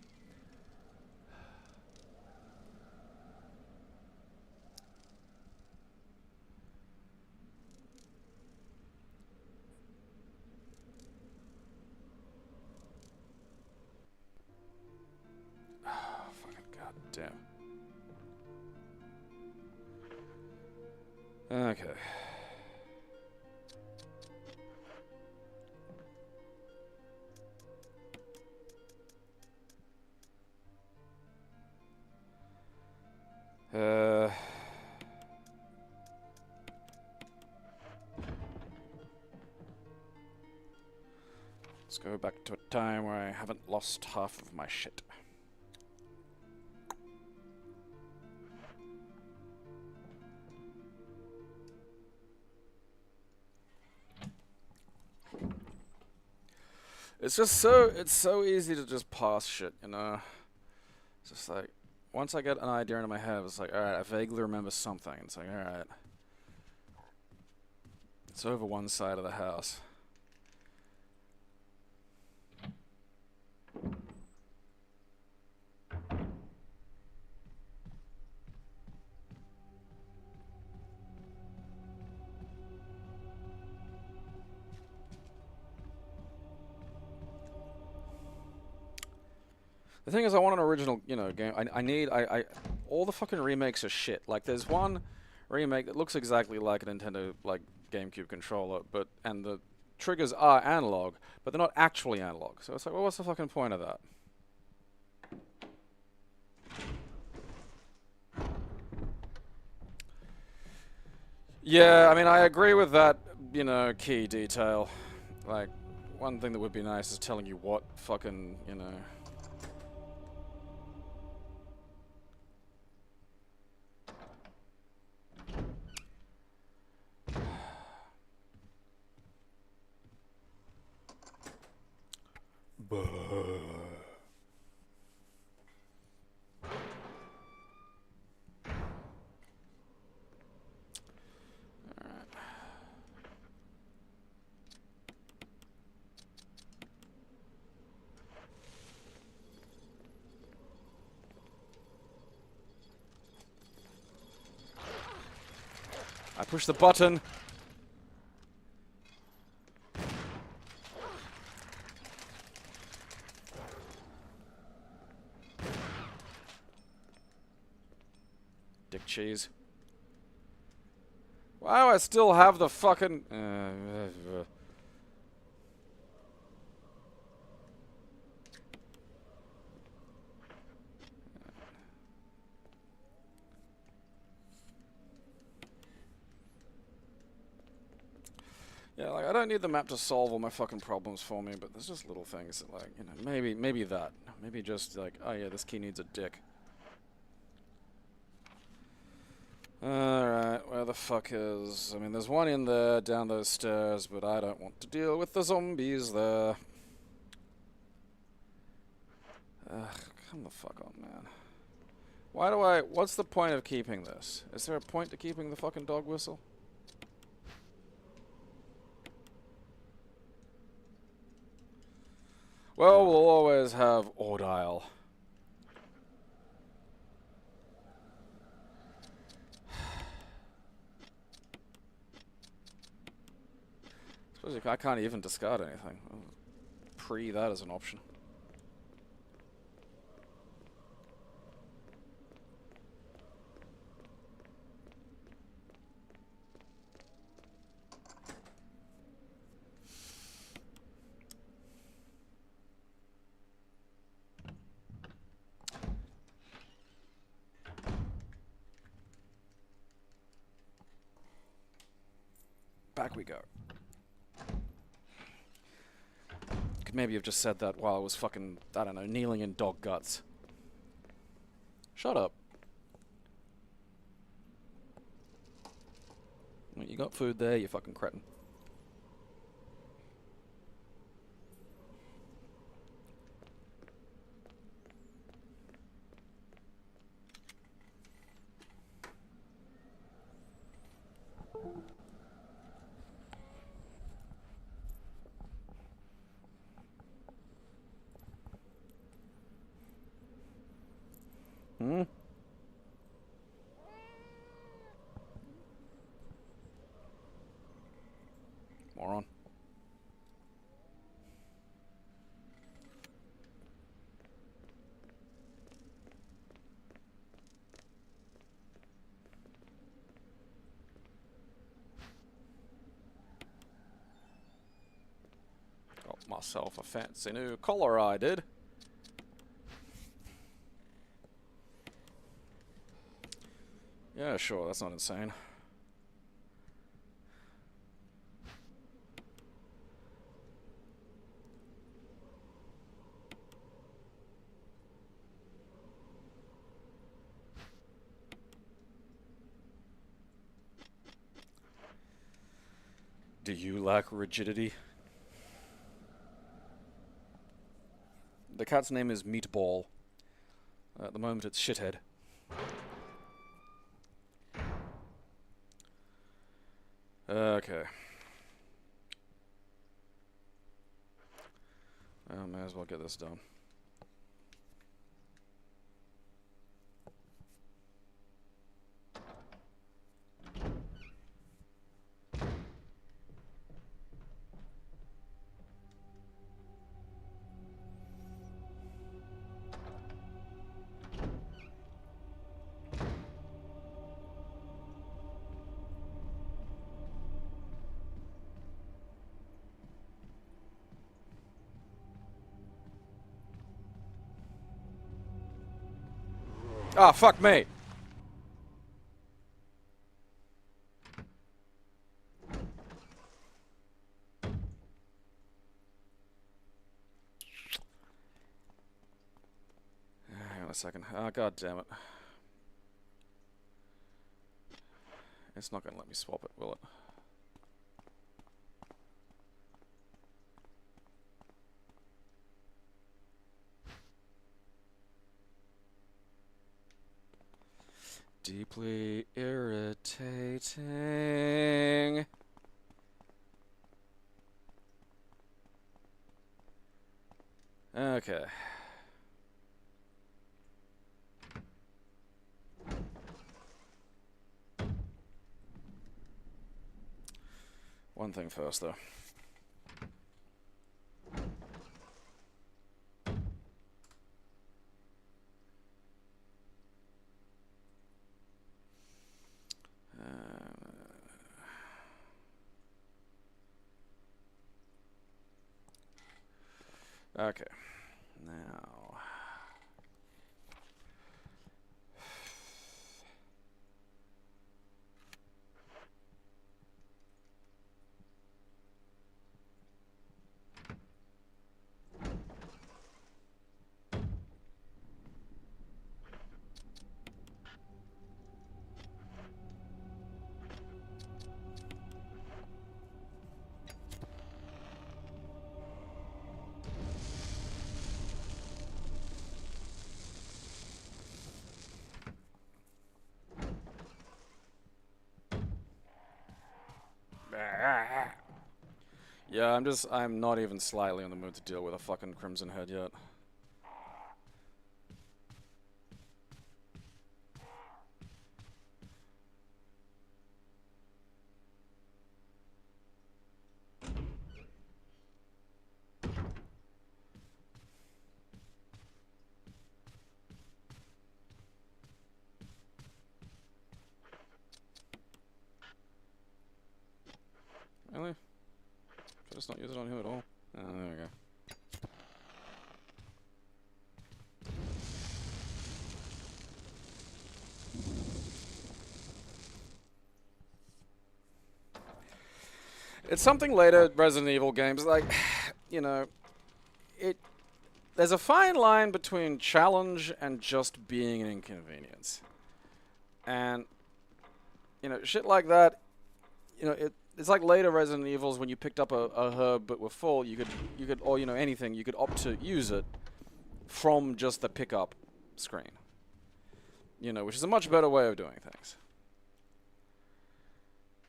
Damn. Okay. Let's go back to a time where I haven't lost half of my shit. It's so easy to just pass shit, you know? It's just like, once I get an idea into my head, it's like, alright, I vaguely remember something. It's like, alright. It's over one side of the house. The thing is, I want an original, you know, game. I all the fucking remakes are shit. Like, there's one remake that looks exactly like a Nintendo, like, GameCube controller, and the triggers are analog, but they're not actually analog. So it's like, well, what's the fucking point of that? Yeah, I mean, I agree with that, you know, key detail. Like, one thing that would be nice is telling you what fucking, you know... I push the button. Dick cheese. Why do I still have the fucking... Yeah, like, I don't need the map to solve all my fucking problems for me, but there's just little things that, like, you know, maybe that. Maybe just, like, oh yeah, this key needs a dick. Alright, where the fuck is... I mean, there's one in there, down those stairs, but I don't want to deal with the zombies there. Ugh, come the fuck on, man. Why do I... What's the point of keeping this? Is there a point to keeping the fucking dog whistle? Well, we'll always have Ordial. Suppose I can't even discard anything. Pre that as an option. Back we go. Could maybe have just said that while I was fucking, I don't know, kneeling in dog guts. Shut up. You got food there, you fucking cretin. Hmm? Moron. Got myself a fancy new collar, I did. Yeah, sure, that's not insane. Do you lack rigidity? The cat's name is Meatball. At the moment it's Shithead. Okay. I may as well get this done. Ah, fuck me! Hang on a second. Ah, god damn it. It's not gonna let me swap it, will it? Deeply irritating. Okay. One thing first, though. Okay. Now. Yeah, I'm not even slightly in the mood to deal with a fucking Crimson Head yet. Really? Should I just not use it on him at all? Oh, there we go. It's something later Resident Evil games, like, you know, there's a fine line between challenge and just being an inconvenience. And, you know, shit like that, you know, it's like later Resident Evils when you picked up a herb but were full, you could, or, you know, anything, you could opt to use it from just the pickup screen. You know, which is a much better way of doing things.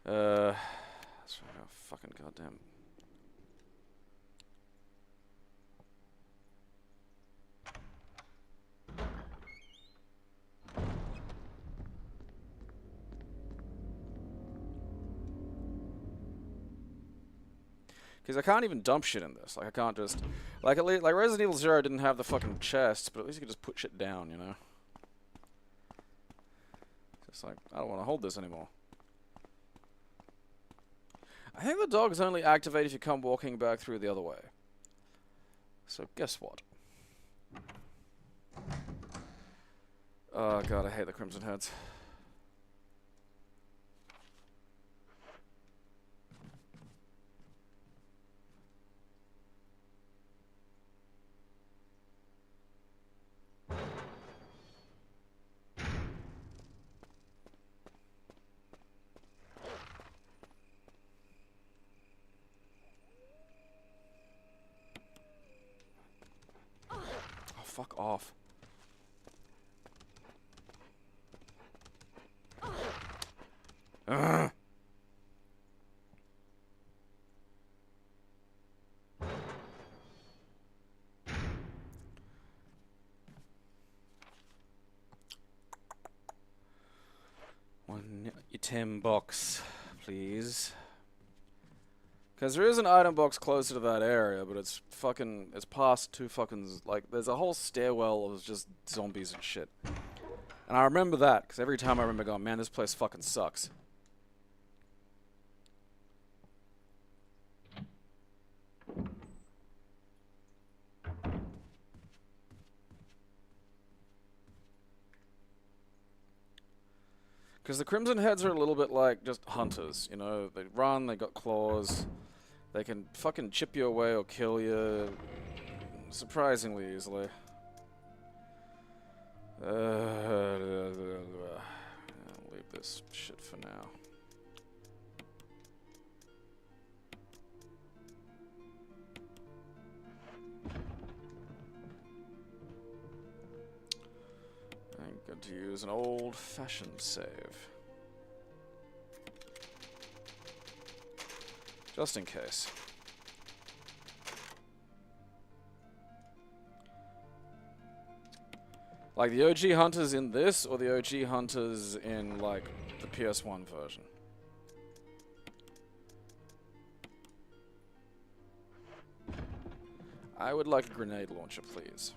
That's right, oh, fucking goddamn. Because I can't even dump shit in this. Like, I can't just... Like, at least, like Resident Evil 0 didn't have the fucking chests, but at least you could just put shit down, you know? Just like, I don't want to hold this anymore. I think the dogs only activate if you come walking back through the other way. So, guess what? Oh, God, I hate the Crimson Heads. Fuck off. Ugh. One item box, please. Because there is an item box closer to that area, but it's fucking... It's past two fucking... Like, there's a whole stairwell of just zombies and shit. And I remember that, because every time I remember going, man, this place fucking sucks. Because the Crimson Heads are a little bit like just hunters, you know? They run, they got claws, they can fucking chip you away or kill you surprisingly easily. I'll leave this shit for now. I'm going to use an old-fashioned save. Just in case. Like the OG hunters in this, or the OG hunters in, like, the PS1 version? I would like a grenade launcher, please.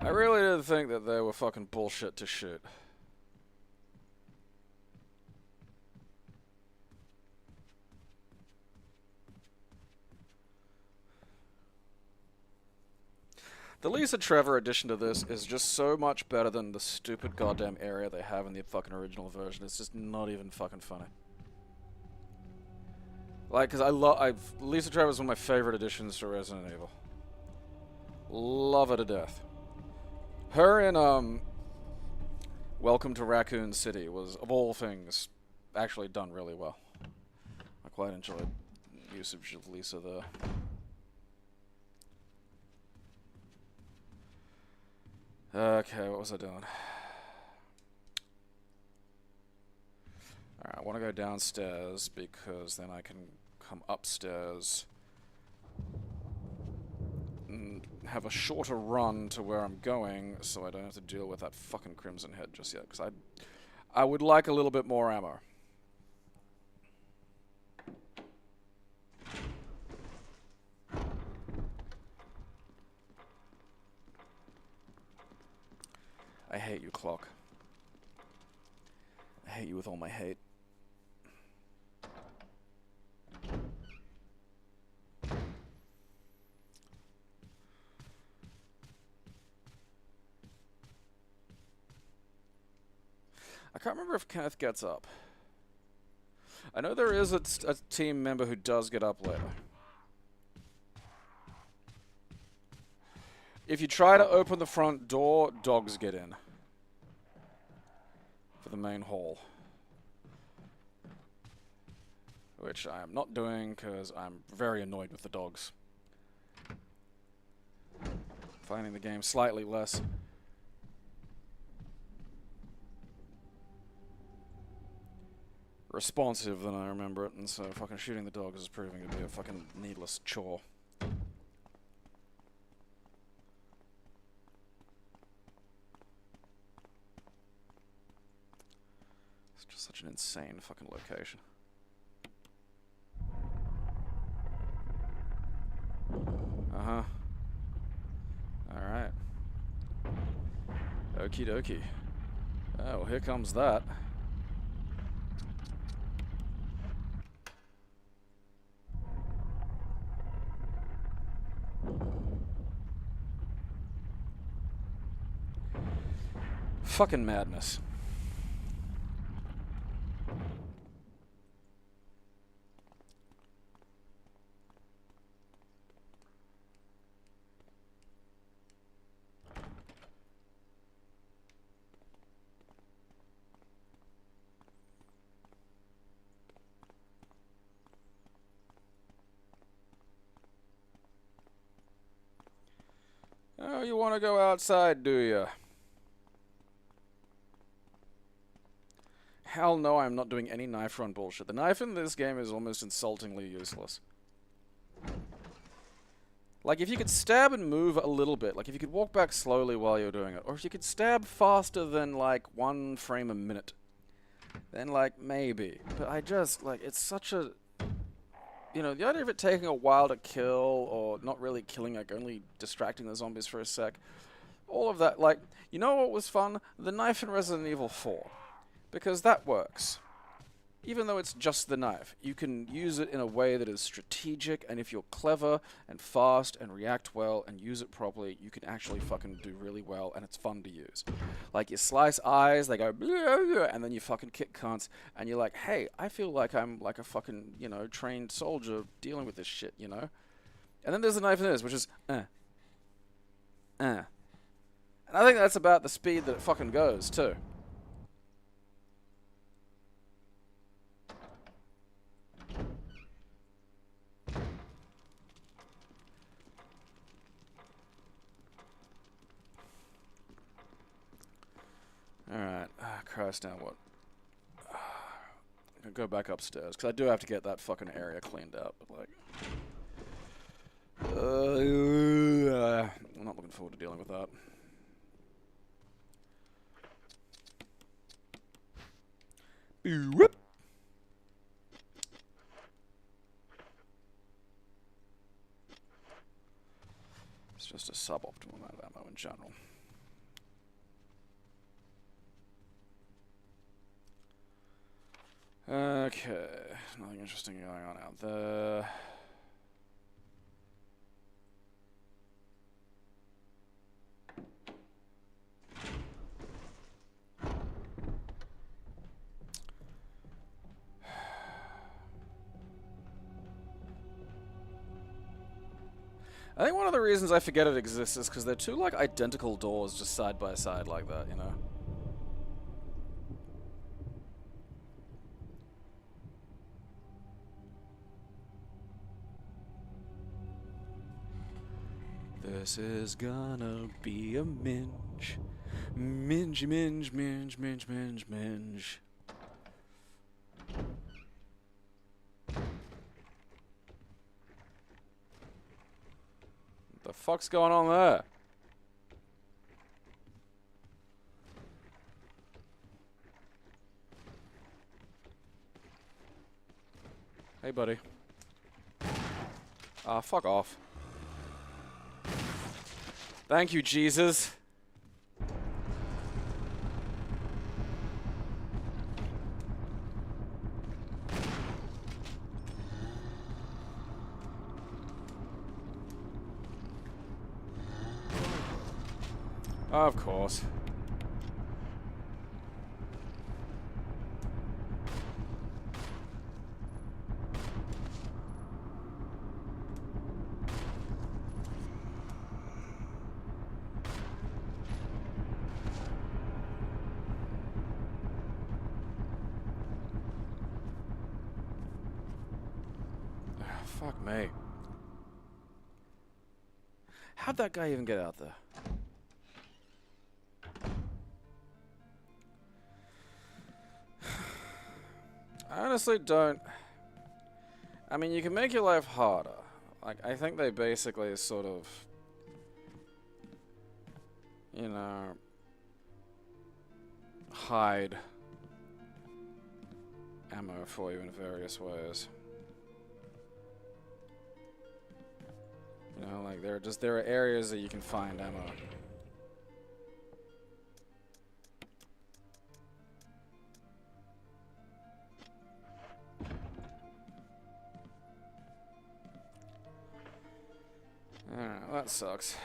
I really did think that they were fucking bullshit to shoot. The Lisa Trevor addition to this is just so much better than the stupid goddamn area they have in the fucking original version. It's just not even fucking funny. Like, cause Lisa Trevor is one of my favorite additions to Resident Evil. Love her to death. Her in Welcome to Raccoon City was, of all things, actually done really well. I quite enjoyed usage of Lisa there. Okay, what was I doing? Alright, I want to go downstairs because then I can come upstairs and have a shorter run to where I'm going so I don't have to deal with that fucking Crimson Head just yet, because I would like a little bit more ammo. hate you, clock. I hate you with all my hate. I can't remember if Kenneth gets up. I know there is a team member who does get up later. If you try to open the front door, dogs get in. For the main hall. Which I am not doing because I'm very annoyed with the dogs. Finding the game slightly less responsive than I remember it, and so fucking shooting the dogs is proving to be a fucking needless chore. It's just such an insane fucking location. Uh-huh. Alright. Okie dokie. Oh, well, here comes that. Fucking madness. Oh, you want to go outside, do you? Hell no, I'm not doing any knife run bullshit. The knife in this game is almost insultingly useless. Like, if you could stab and move a little bit, like if you could walk back slowly while you're doing it, or if you could stab faster than, like, 1 frame a minute, then, like, maybe. But I just, like, it's such a... You know, the idea of it taking a while to kill, or not really killing, like, only distracting the zombies for a sec, all of that, like, you know what was fun? The knife in Resident Evil 4. Because that works. Even though it's just the knife, you can use it in a way that is strategic, and if you're clever and fast and react well and use it properly, you can actually fucking do really well, and it's fun to use. Like, you slice eyes, they go, and then you fucking kick cunts, and you're like, hey, I feel like I'm like a fucking, you know, trained soldier dealing with this shit, you know? And then there's the knife in this, which is, And I think that's about the speed that it fucking goes, too. Alright, Christ, now what? I'm gonna go back upstairs, because I do have to get that fucking area cleaned up, but like... I'm not looking forward to dealing with that. Whoop! It's just a suboptimal amount of ammo in general. Okay, nothing interesting going on out there. I think one of the reasons I forget it exists is because they're two, like, identical doors just side by side like that, you know? This is gonna be a minge. Minge, minge, minge, minge, minge, minge. What the fuck's going on there? Hey, buddy. Fuck off. Thank you, Jesus. Of course. Fuck me. How'd that guy even get out there? I honestly don't... I mean, you can make your life harder. Like, I think they basically sort of... You know... hide ammo for you in various ways. You know, like there are areas that you can find ammo. Alright, well, that sucks.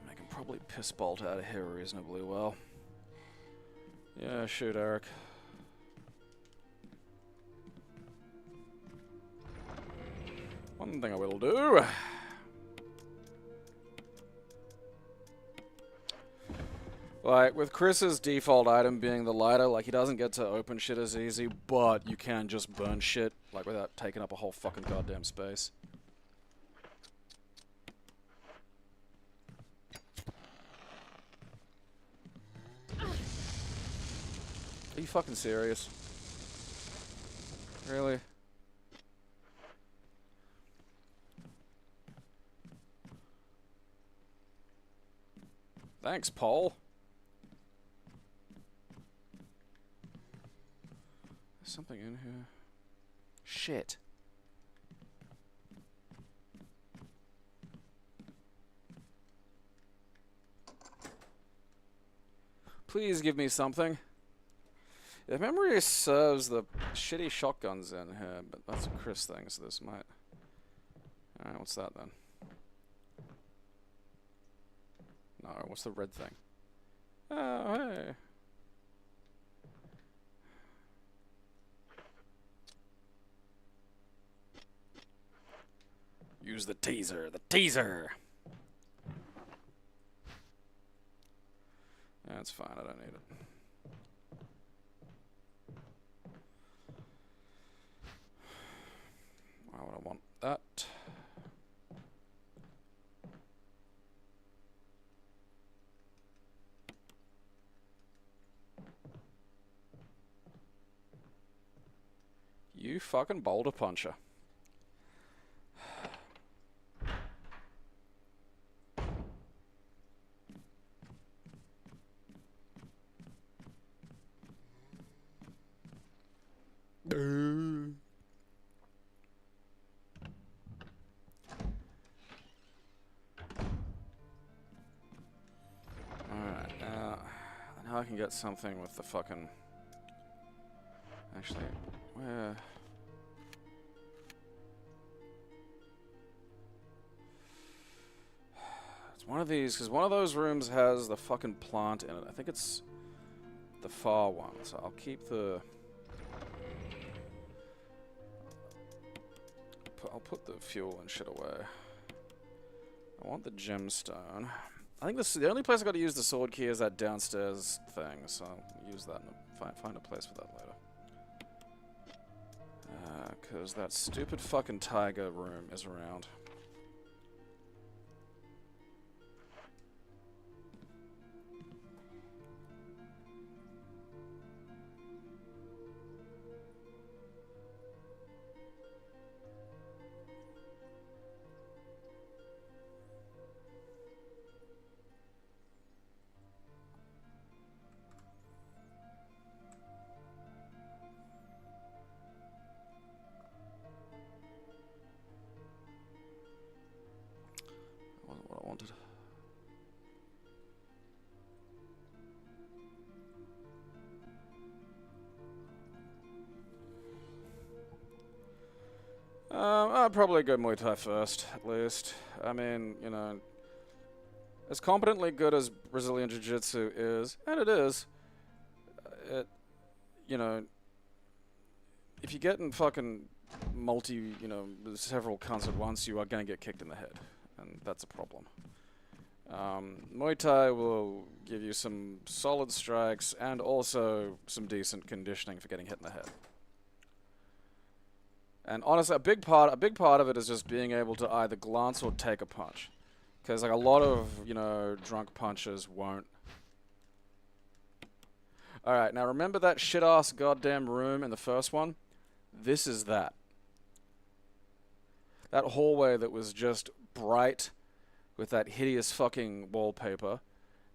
I can probably piss bolt out of here reasonably well. Yeah, shoot, Eric. One thing I will do. Like, with Chris's default item being the lighter, like, he doesn't get to open shit as easy, but you can just burn shit, like, without taking up a whole fucking goddamn space. Are you fucking serious? Really? Thanks, Paul. There's something in here. Shit. Please give me something. If memory serves, the shitty shotguns in here, but that's a Chris thing, so this might... Alright, what's that then? No, what's the red thing? Oh, hey. Use the taser, the taser! That's fine, I don't need it. Why would I want that? You fucking boulder puncher. Alright, now I can get something with the fucking... Actually, where... It's one of these, because one of those rooms has the fucking plant in it. I think it's the far one, so I'll keep the... I'll put the fuel and shit away. I want the gemstone. I think this the only place I got to use the sword key is that downstairs thing, so I'll use that and find a place for that later. Because that stupid fucking tiger room is around. I'd probably go Muay Thai first, at least. I mean, you know, as competently good as Brazilian Jiu-Jitsu is, and it is, it, you know, if you get in fucking several cunts at once, you are going to get kicked in the head, and that's a problem. Muay Thai will give you some solid strikes and also some decent conditioning for getting hit in the head. And honestly, a big part of it is just being able to either glance or take a punch, because like a lot of drunk punchers won't. All right, now remember that shit ass goddamn room in the first one? This is that. That hallway that was just bright with that hideous fucking wallpaper,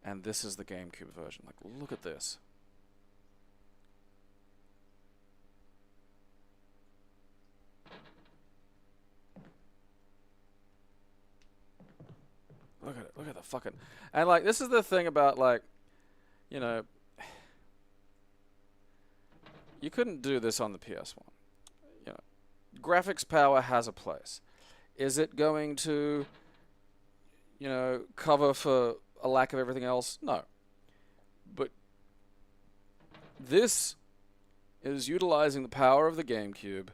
and this is the GameCube version. Like, look at this. Look at it. Look at the fucking... And, like, this is the thing about, like, you know... You couldn't do this on the PS1. You know, graphics power has a place. Is it going to, cover for a lack of everything else? No. But this is utilizing the power of the GameCube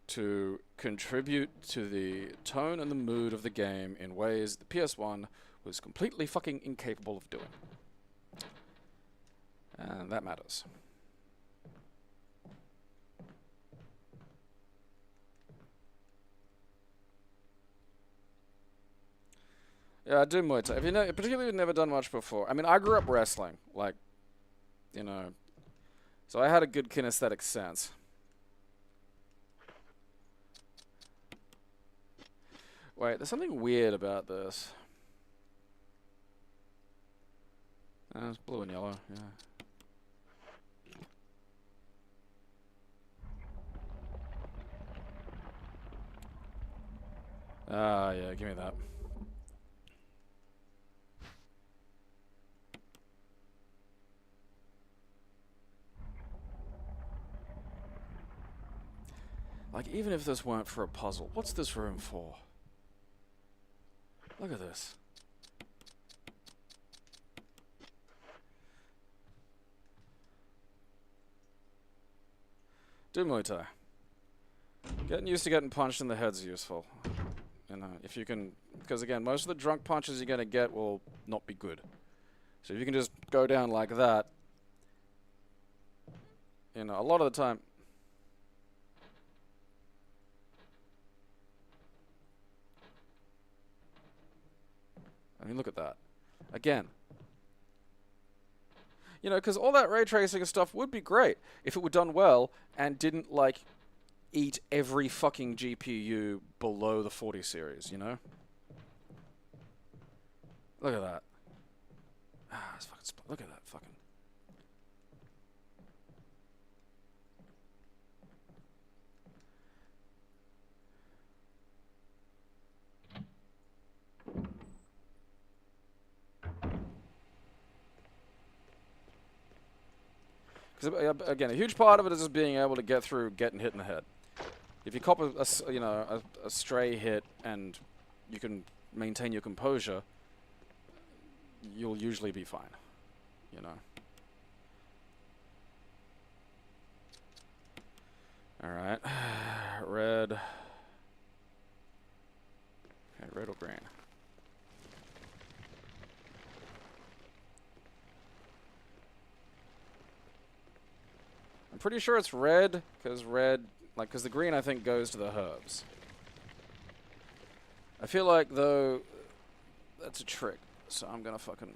to contribute to the tone and the mood of the game in ways the PS1 was completely fucking incapable of doing. And that matters. Yeah, I do Muay Thai. If you know, particularly if you've never done much before. I mean, I grew up wrestling, like, so I had a good kinesthetic sense. Wait, there's something weird about this. It's blue and yellow, yeah. Yeah, give me that. Like, even if this weren't for a puzzle, what's this room for? Look at this. Do Muay Thai. Getting used to getting punched in the head's useful. If you can... Because, again, most of the drunk punches you're going to get will not be good. So if you can just go down like that, a lot of the time... I mean, look at that. Again. Because all that ray tracing and stuff would be great if it were done well and didn't, like, eat every fucking GPU below the 40 series, Look at that. It's fucking look at that fucking... Because, again, a huge part of it is just being able to get through getting hit in the head. If you cop a stray hit and you can maintain your composure, you'll usually be fine, Alright. Red. Okay, red or green? I'm pretty sure it's red, because the green, I think, goes to the herbs. I feel like, though, that's a trick, so I'm gonna fucking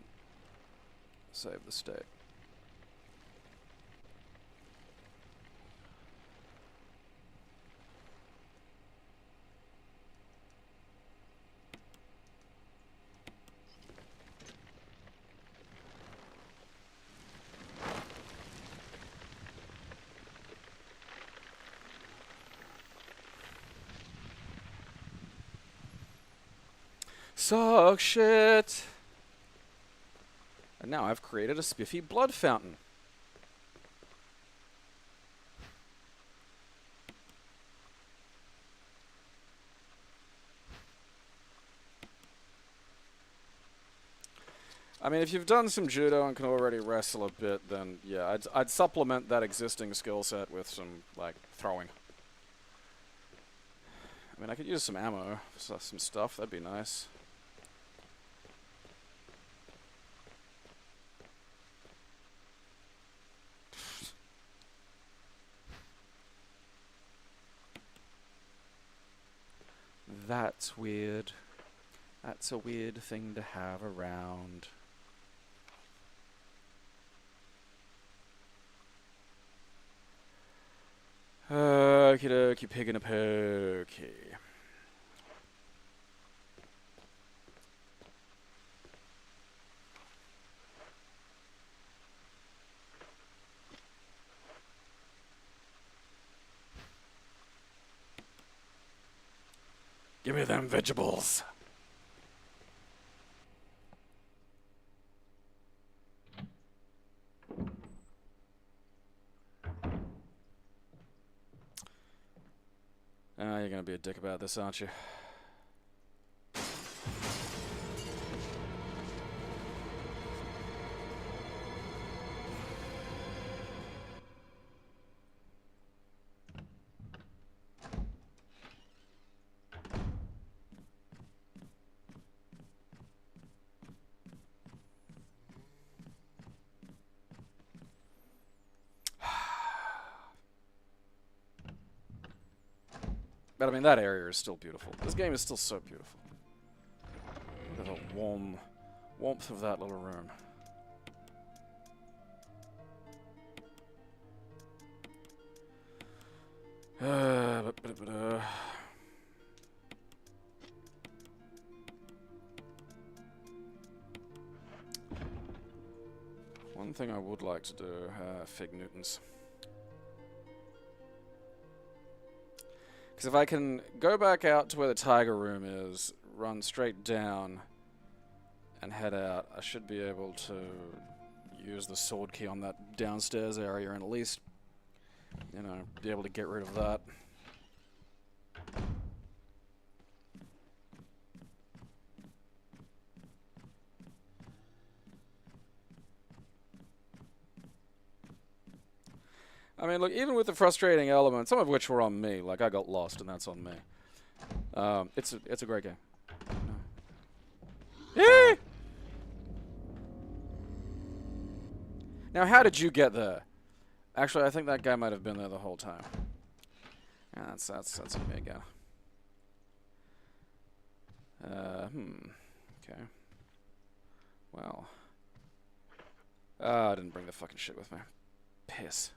save the state. Suck shit! And now I've created a spiffy blood fountain. I mean, if you've done some judo and can already wrestle a bit, then yeah, I'd supplement that existing skill set with some, like, throwing. I mean, I could use some ammo, some stuff, that'd be nice. That's weird. That's a weird thing to have around. Okie dokie, pig in a pokey. Give me them vegetables. You're gonna be a dick about this, aren't you? But I mean, that area is still beautiful. This game is still so beautiful. The warmth of that little room. One thing I would like to do, Fig Newtons. Because if I can go back out to where the tiger room is, run straight down, and head out, I should be able to use the sword key on that downstairs area and at least, you know, be able to get rid of that. I mean, look, even with the frustrating elements, some of which were on me, like I got lost, and that's on me. It's a great game. Yeah. Now, how did you get there? Actually, I think that guy might have been there the whole time. Yeah, that's on me again. Okay. Well. I didn't bring the fucking shit with me. Piss.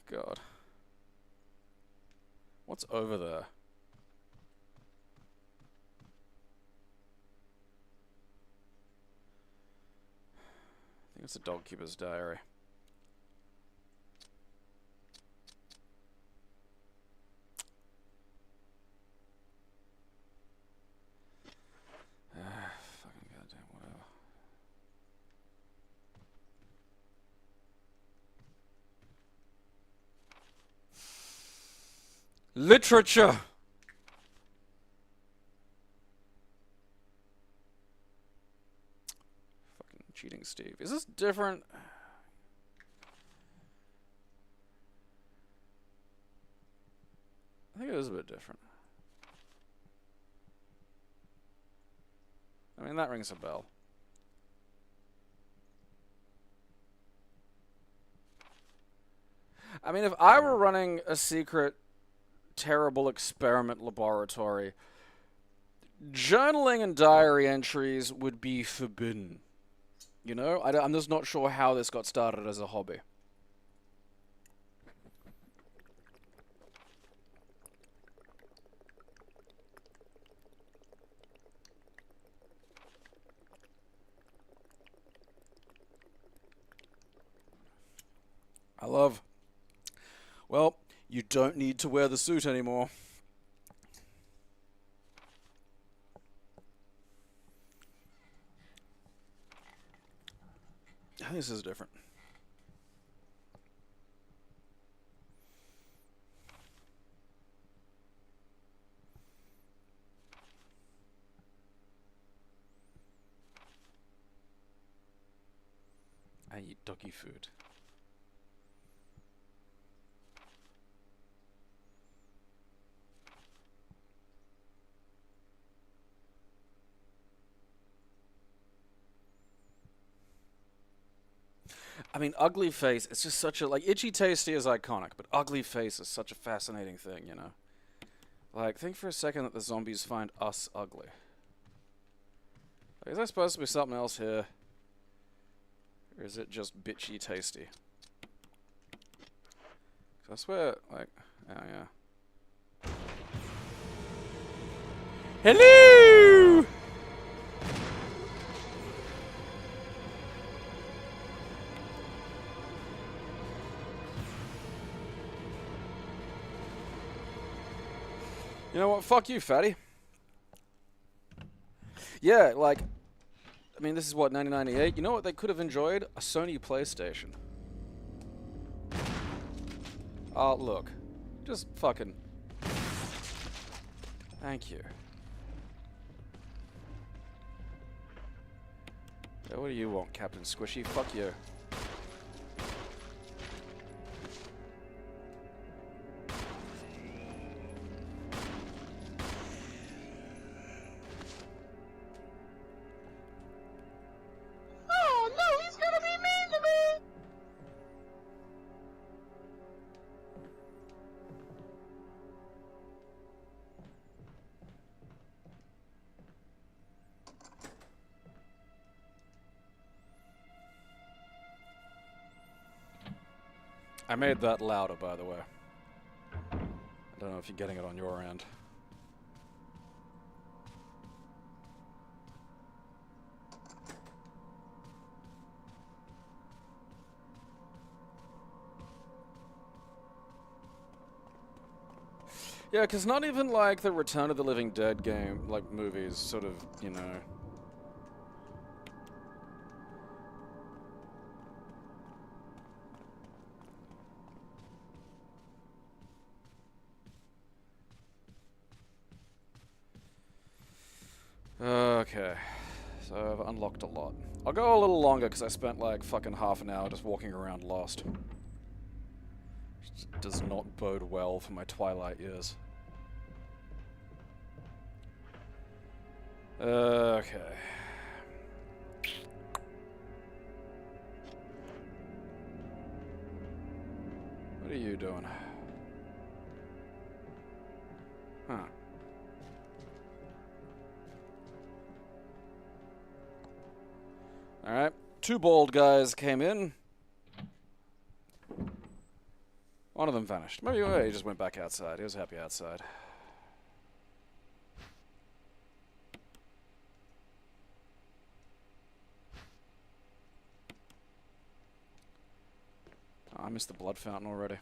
God. What's over there? I think it's a dog keeper's diary. Fucking goddamn whatever. Literature! Fucking cheating Steve. Is this different? I think it is a bit different. I mean, that rings a bell. I mean, if I were running a secret terrible experiment laboratory, journaling and diary entries would be forbidden. You know, I'm just not sure how this got started as a hobby. I love. Well, you don't need to wear the suit anymore. This is different. I eat doggy food. I mean, ugly face, it's just such a, like, Itchy Tasty is iconic, but ugly face is such a fascinating thing, you know? Like, think for a second that the zombies find us ugly. Like, is there supposed to be something else here? Or is it just bitchy tasty? 'Cause I swear, like, oh yeah. Hello! You know what? Fuck you, fatty. Yeah, like, I mean, this is what, 1998? You know what they could have enjoyed? A Sony PlayStation. Oh, look. Just fucking... Thank you. Yeah, what do you want, Captain Squishy? Fuck you. I made that louder, by the way. I don't know if you're getting it on your end. Yeah, because not even, like, the Return of the Living Dead game, like, movies, sort of, you know... Okay, so I've unlocked a lot. I'll go a little longer because I spent like fucking half an hour just walking around lost. Which does not bode well for my Twilight years. Okay. What are you doing? Huh. Alright, 2 bald guys came in. One of them vanished. Maybe he just went back outside. He was happy outside. Oh, I missed the blood fountain already.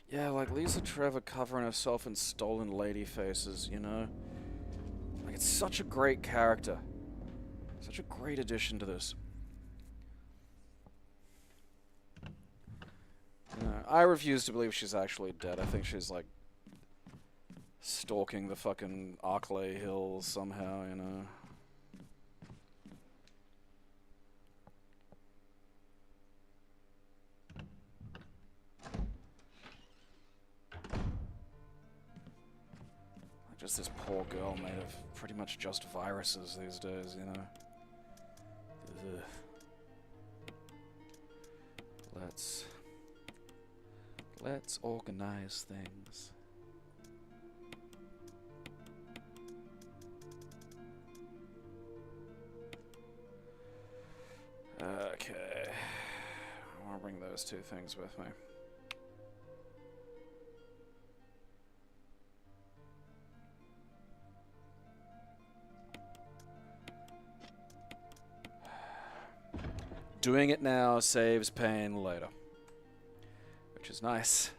Yeah, like Lisa Trevor covering herself in stolen lady faces, you know? Like, it's such a great character. Such a great addition to this. You know, I refuse to believe she's actually dead. I think she's, like, stalking the fucking Arklay Hills somehow, you know? Just this poor girl made of pretty much just viruses these days, you know? Ugh. Let's organize things. Okay. I want to bring those 2 things with me. doing it now saves pain later. Which is nice.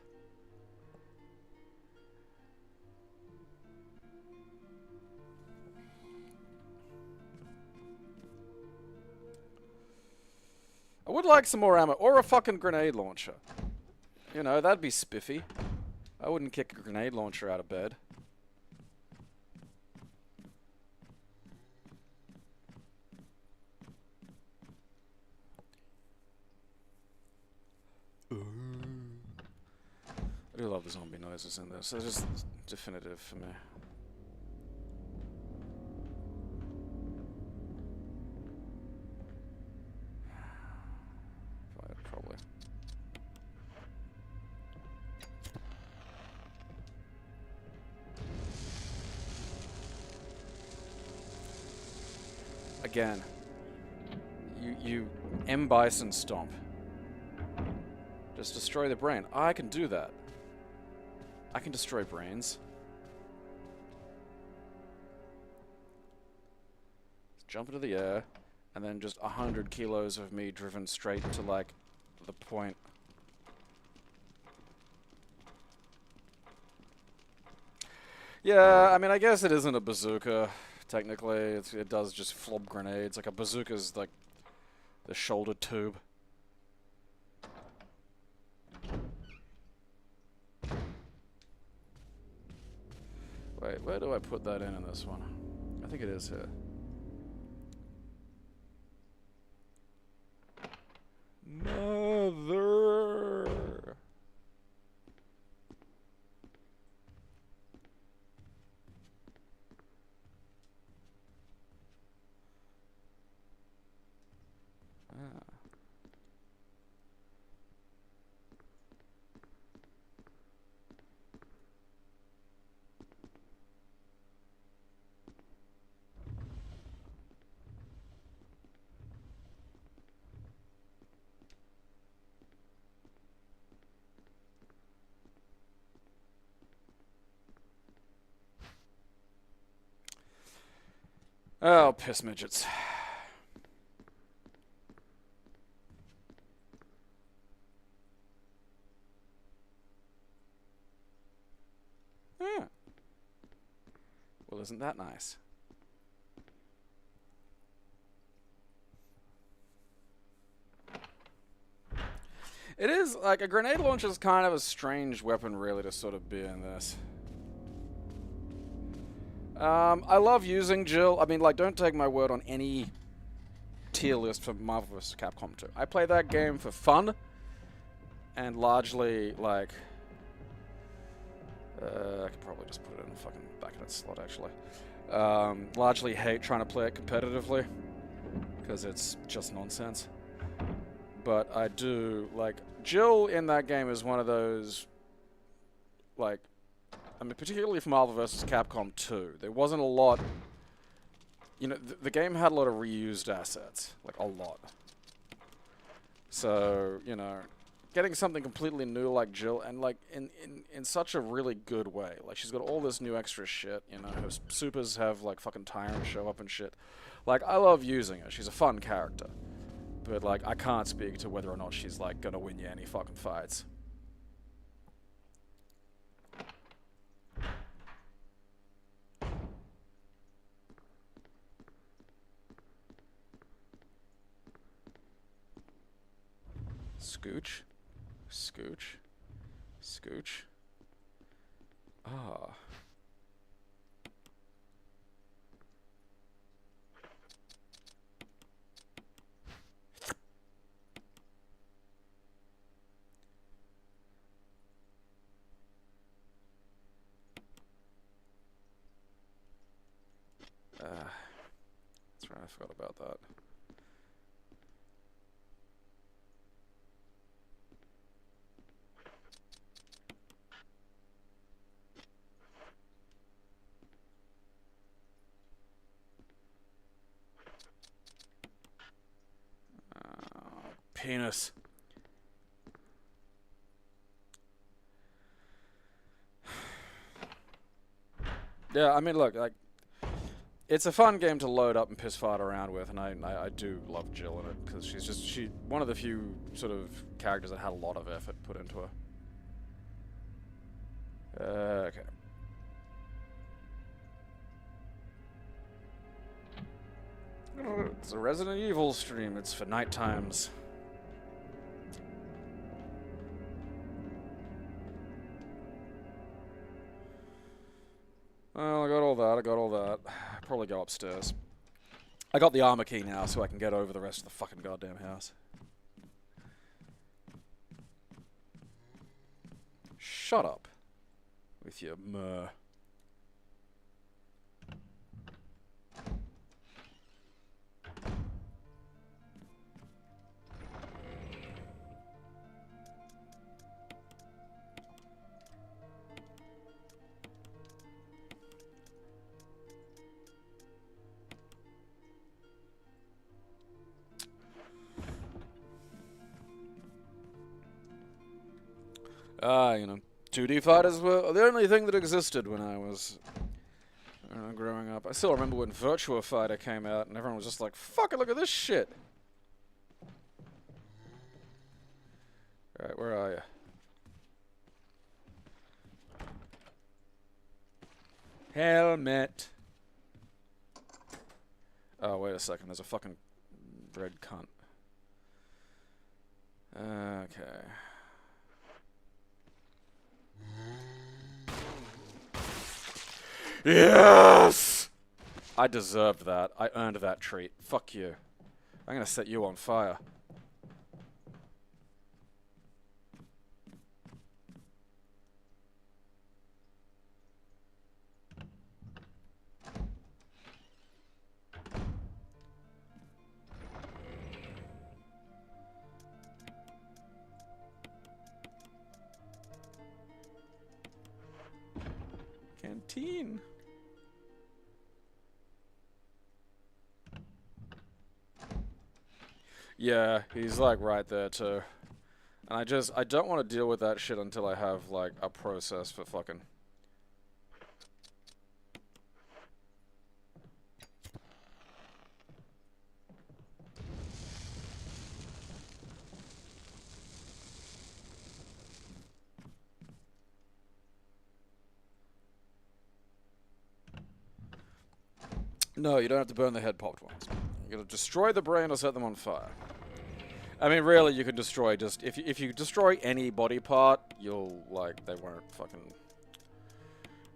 I would like some more ammo, or a fucking grenade launcher. You know, that'd be spiffy. I wouldn't kick a grenade launcher out of bed. I do love the zombie noises in this. They're just definitive for me. Probably. Again, you M. Bison stomp. Just destroy the brain. I can do that. I can destroy brains. Jump into the air, and then just 100 kilos of me driven straight to, like, the point. Yeah, I mean, I guess it isn't a bazooka, technically. It does just flob grenades. Like, a bazooka's, like, the shoulder tube. Wait, where do I put that in this one? I think it is here. Mother! Ah. Oh, piss midgets. Yeah. Well, isn't that nice? It is, like, a grenade launcher is kind of a strange weapon, really, to sort of be in this. I love using Jill. I mean, like, don't take my word on any tier list for Marvel vs. Capcom 2. I play that game for fun, and largely, like... I could probably just put it in the fucking back of that slot, actually. Largely hate trying to play it competitively, because it's just nonsense. But I do, like... Jill in that game is one of those, like... I mean, particularly for Marvel vs. Capcom 2, there wasn't a lot... You know, the game had a lot of reused assets. Like, a lot. So, you know, getting something completely new like Jill, and, like, in such a really good way. Like, she's got all this new extra shit, you know, her supers have, like, fucking Tyrant show up and shit. Like, I love using her. She's a fun character. But, like, I can't speak to whether or not she's, like, gonna win you any fucking fights. Scooch. Scooch. Scooch. Ah. That's right, I forgot about that. Penis. Yeah, I mean, look, like, it's a fun game to load up and piss fart around with, and I do love Jill in it because she's one of the few sort of characters that had a lot of effort put into her. Okay. Oh, it's a Resident Evil stream. It's for night times. Well, I got all that. Probably go upstairs. I got the armor key now, so I can get over the rest of the fucking goddamn house. Shut up. With your myrrh. You know, 2D fighters were the only thing that existed when I was growing up. I still remember when Virtua Fighter came out and everyone was just like, fuck it, look at this shit. Alright, where are you? Helmet. Oh, wait a second, there's a fucking red cunt. Okay. Yes! I deserved that. I earned that treat. Fuck you. I'm gonna set you on fire. Canteen. Yeah, he's like right there too. And I don't want to deal with that shit until I have like a process for fucking. No, you don't have to burn the head popped ones. You gotta destroy the brain or set them on fire. I mean, really, you can destroy just if you destroy any body part, you'll like they won't fucking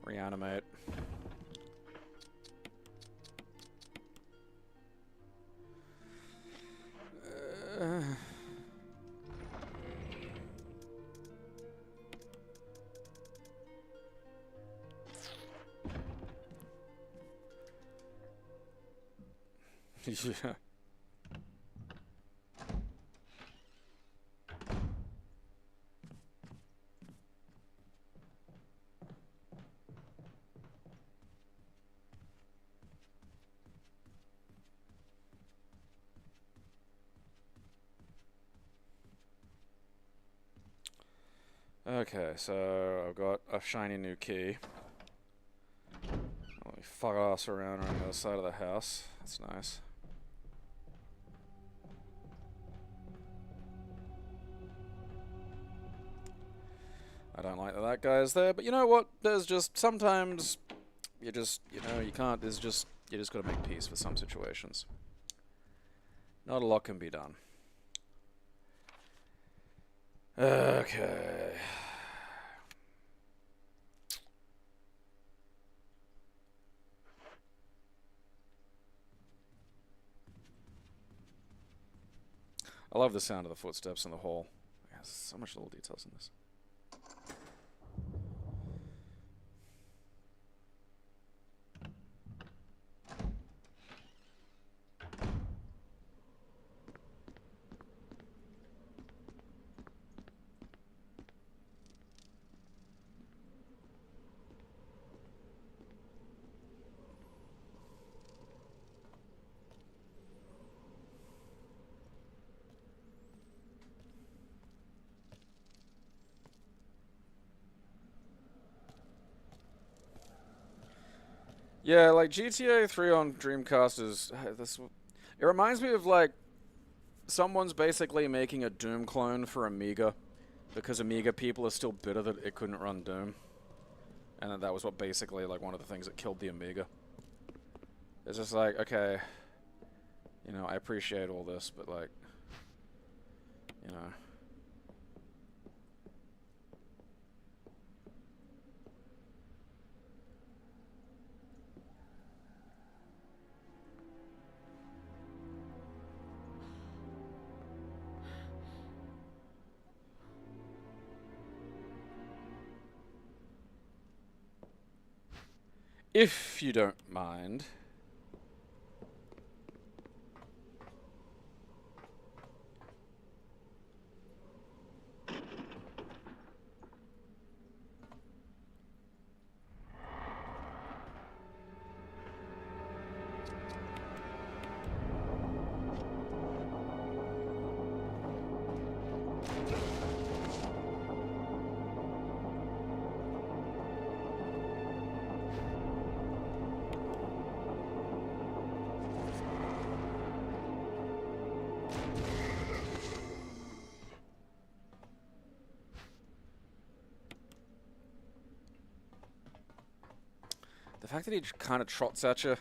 reanimate. Yeah. Okay, so I've got a shiny new key. Let me fuck ass around on the other side of the house. That's nice. I don't like that that guy is there, but you know what? There's just sometimes you just you can't. There's just you just gotta make peace with some situations. Not a lot can be done. Okay. I love the sound of the footsteps in the hall. There's so much little details in this. Yeah, like GTA 3 on Dreamcast is this. It reminds me of like someone's basically making a Doom clone for Amiga because Amiga people are still bitter that it couldn't run Doom, and that was what basically like one of the things that killed the Amiga. It's just like, okay, you know, I appreciate all this, but like, you know. If you don't mind. The fact that he kind of trots at you.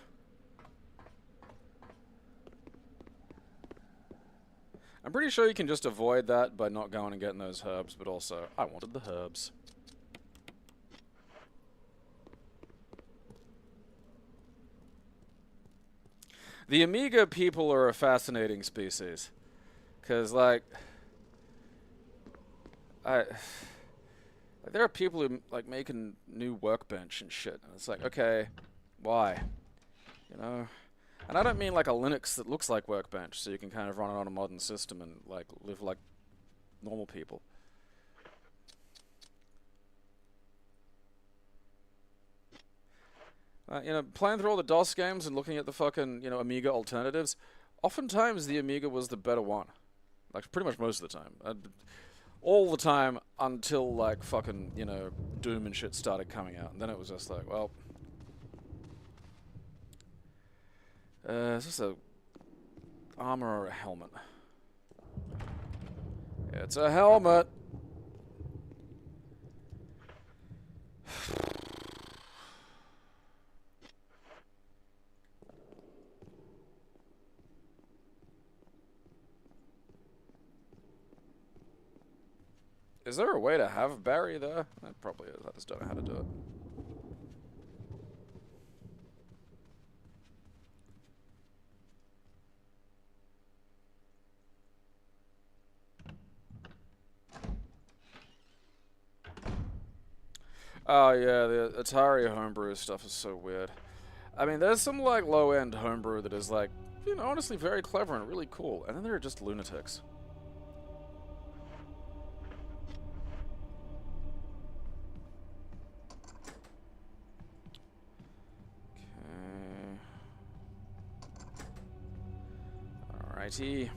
I'm pretty sure you can just avoid that by not going and getting those herbs, but also, I wanted the herbs. The Amiga people are a fascinating species. Because, like, there are people who, like, making new workbench and shit. And it's like, okay, why? You know? And I don't mean, like, a Linux that looks like Workbench, so you can kind of run it on a modern system and, like, live like normal people. You know, playing through all the DOS games and looking at the fucking, you know, Amiga alternatives, oftentimes the Amiga was the better one. Like, pretty much most of the time. All the time until, like, fucking, you know, Doom and shit started coming out. And then it was just like, well... is this a armor or a helmet? It's a helmet! Is there a way to have Barry there? That probably is. I just don't know how to do it. Oh yeah, the Atari homebrew stuff is so weird. I mean, there's some like low-end homebrew that is like, you know, honestly very clever and really cool, and then there are just lunatics. Okay. Alrighty.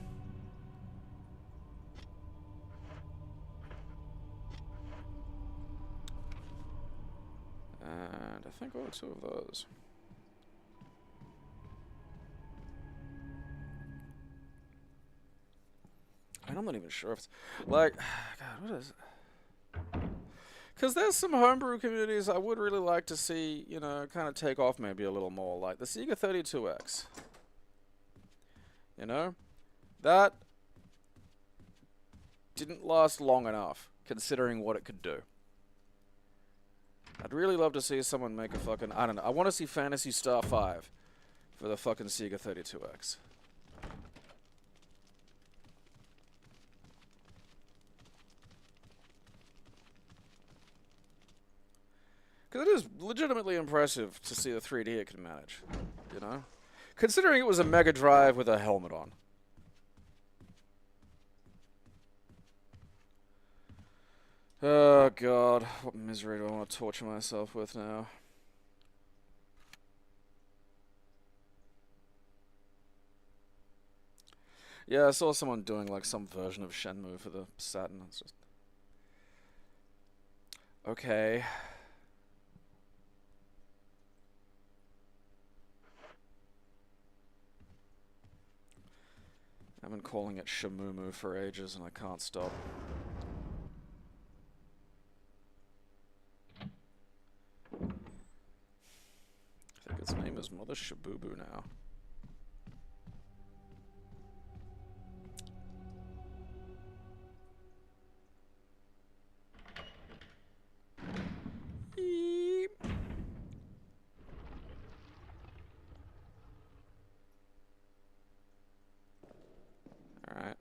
And I think we'll have two of those. And I'm not even sure if it's... Like, God, what is it? Because there's some homebrew communities I would really like to see, you know, kind of take off maybe a little more. Like the Sega 32X. You know? That didn't last long enough, considering what it could do. I'd really love to see someone make a fucking... I don't know. I want to see Phantasy Star 5 for the fucking Sega 32X. Because it is legitimately impressive to see the 3D it can manage, you know? Considering it was a Mega Drive with a helmet on. Oh god, what misery do I want to torture myself with now? Yeah, I saw someone doing like some version of Shenmue for the Saturn. It's just... Okay. I've been calling it Shamumu for ages and I can't stop. I think its name is Mother Shabubu now. Beep. Alright.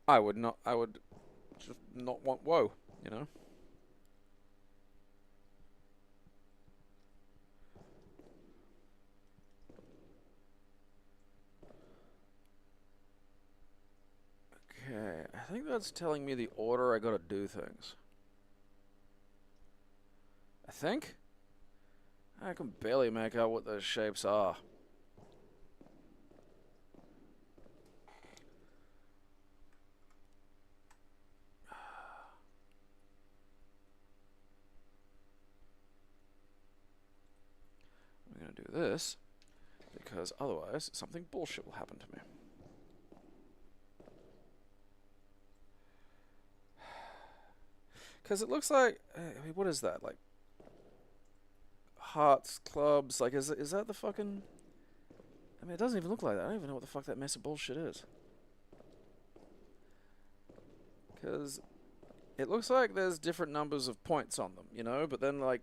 I would just not want woe, you know? Okay, I think that's telling me the order I gotta do things. I think? I can barely make out what those shapes are. I'm gonna do this, because otherwise something bullshit will happen to me. Because it looks like, I mean, what is that? Like, hearts, clubs, like, is that the fucking... I mean, it doesn't even look like that. I don't even know what the fuck that mess of bullshit is. Because it looks like there's different numbers of points on them, you know? But then, like,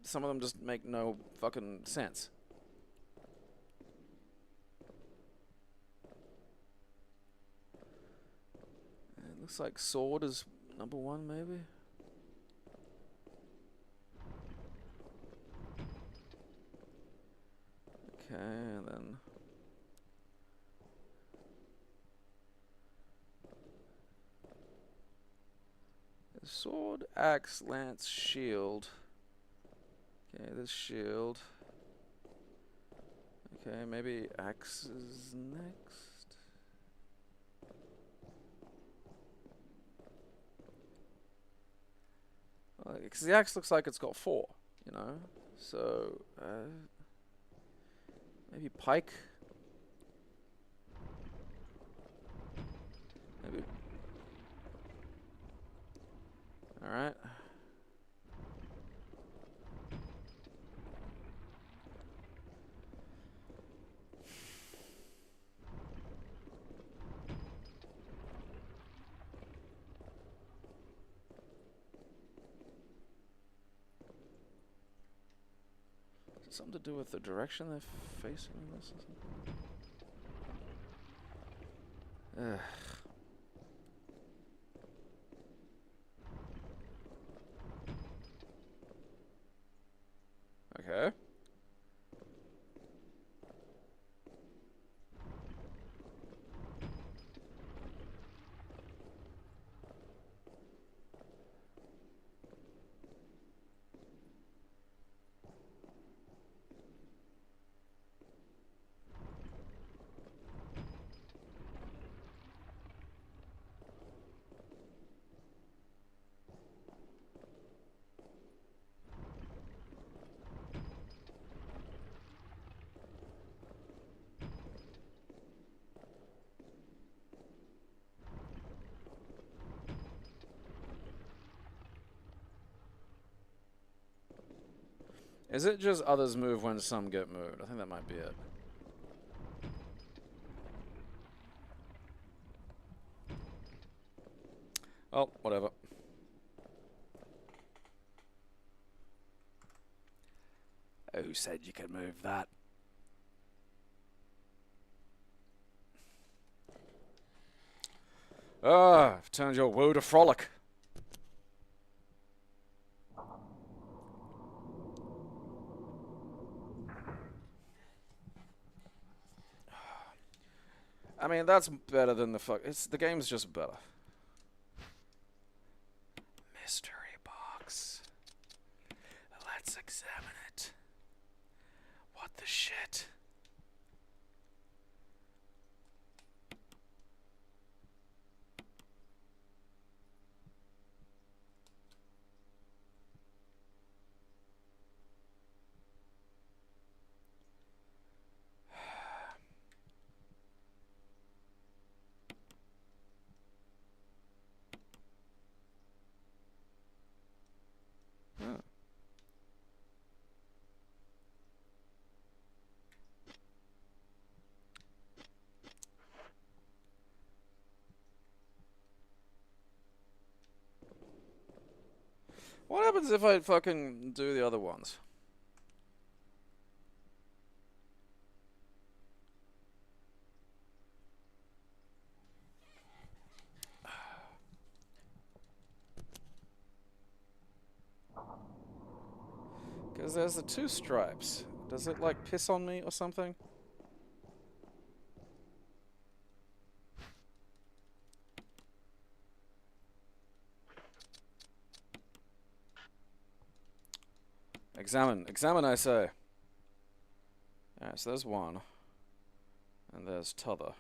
some of them just make no fucking sense. It looks like sword is number 1, maybe? Okay, and then... sword, axe, lance, shield. Okay, this shield. Okay, maybe axe is next. Because the axe looks like it's got 4, you know? So, maybe pike? Maybe. Alright. Something to do with the direction they're facing in this or something? Ugh. Okay. Is it just others move when some get moved? I think that might be it. Oh, whatever. Who said you could move that? Ah, I've turned your woe to frolic. I mean, that's better than the fuck. The game's just better. Mystery box. Let's examine it. What the shit? What happens if I fucking do the other ones? Because there's the 2 stripes. Does it, like, piss on me or something? Examine. Examine, I say. Alright, so there's 1. And there's t'other.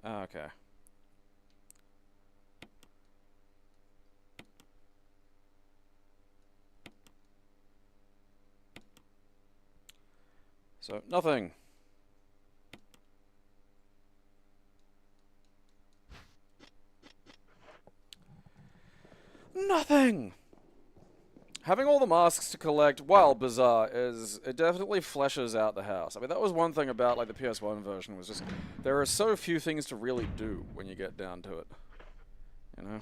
Oh, okay. So, nothing. Nothing! Having all the masks to collect, while bizarre, it definitely fleshes out the house. I mean, that was one thing about, like, the PS1 version, was just, there are so few things to really do when you get down to it. You know?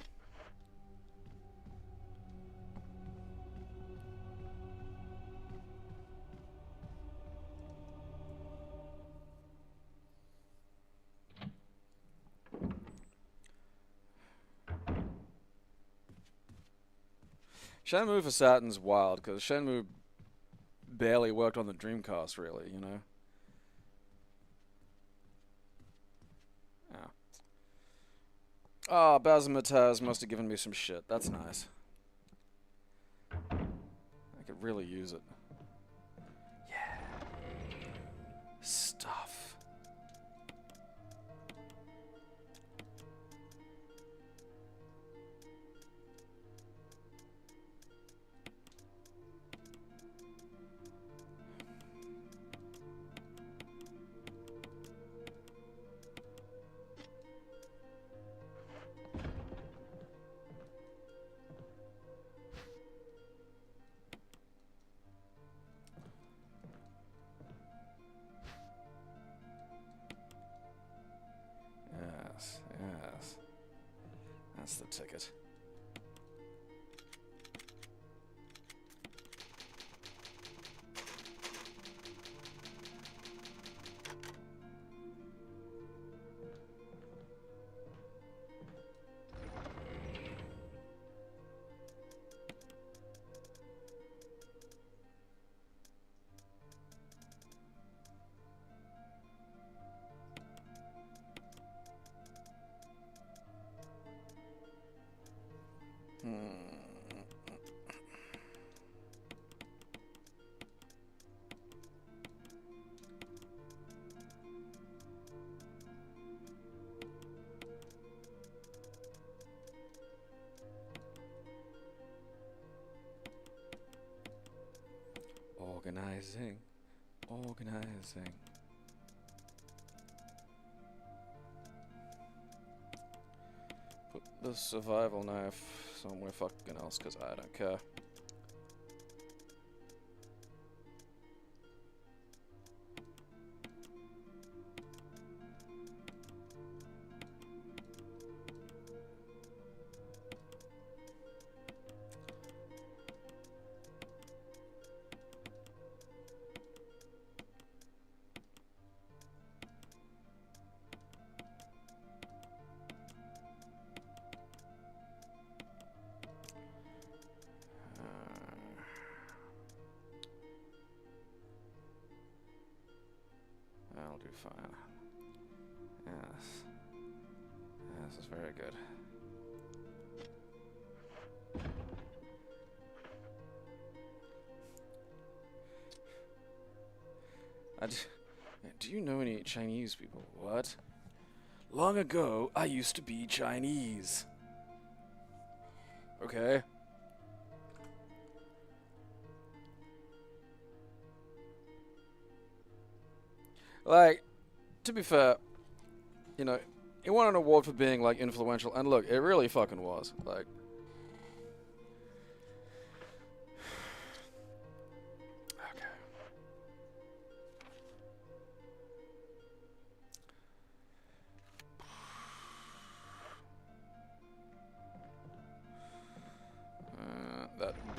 Shenmue for Saturn's wild, because Shenmue barely worked on the Dreamcast, really, you know? Ah, oh, Bazmataz must have given me some shit. That's nice. I could really use it. Yeah. Stuff. Yes. That's the ticket. Organizing. Put the survival knife somewhere fucking else, because I don't care. I'll do fine. Yes. This is very good. Do you know any Chinese people? What? Long ago, I used to be Chinese. Okay. Like, to be fair, you know, he won an award for being, like, influential, and look, it really fucking was. Like,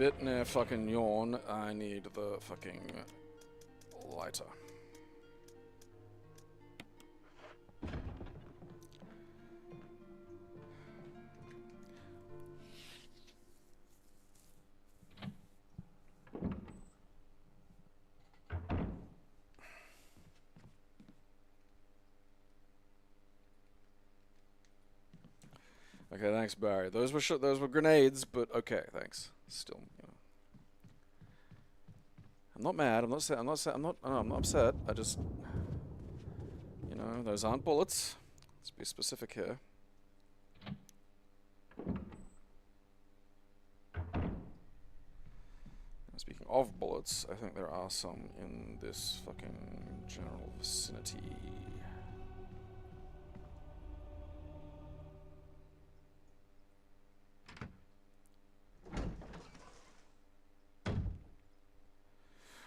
bit near fucking yawn, I need the fucking lighter. Okay, thanks, Barry. Those were grenades, but okay, thanks. Still, you know. I'm not mad. I'm not upset. I just, you know, those aren't bullets. Let's be specific here. Speaking of bullets, I think there are some in this fucking general vicinity.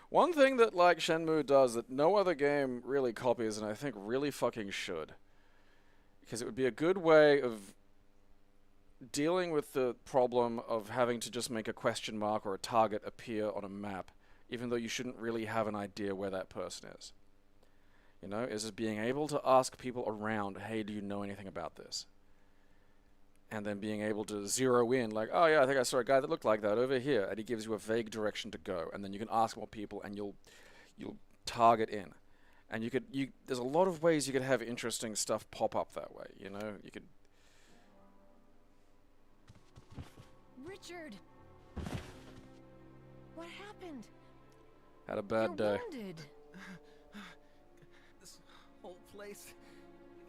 One thing that, like, Shenmue does that no other game really copies, and I think really fucking should, because it would be a good way of dealing with the problem of having to just make a question mark or a target appear on a map, even though you shouldn't really have an idea where that person is. You know, is just being able to ask people around, hey, do you know anything about this? And then being able to zero in, like, oh yeah, I think I saw a guy that looked like that over here, and he gives you a vague direction to go, and then you can ask more people, and you'll target in, and there's a lot of ways you could have interesting stuff pop up that way. You know, you could.
Richard, what happened?
Had a bad
You're
day.
wounded.
This whole place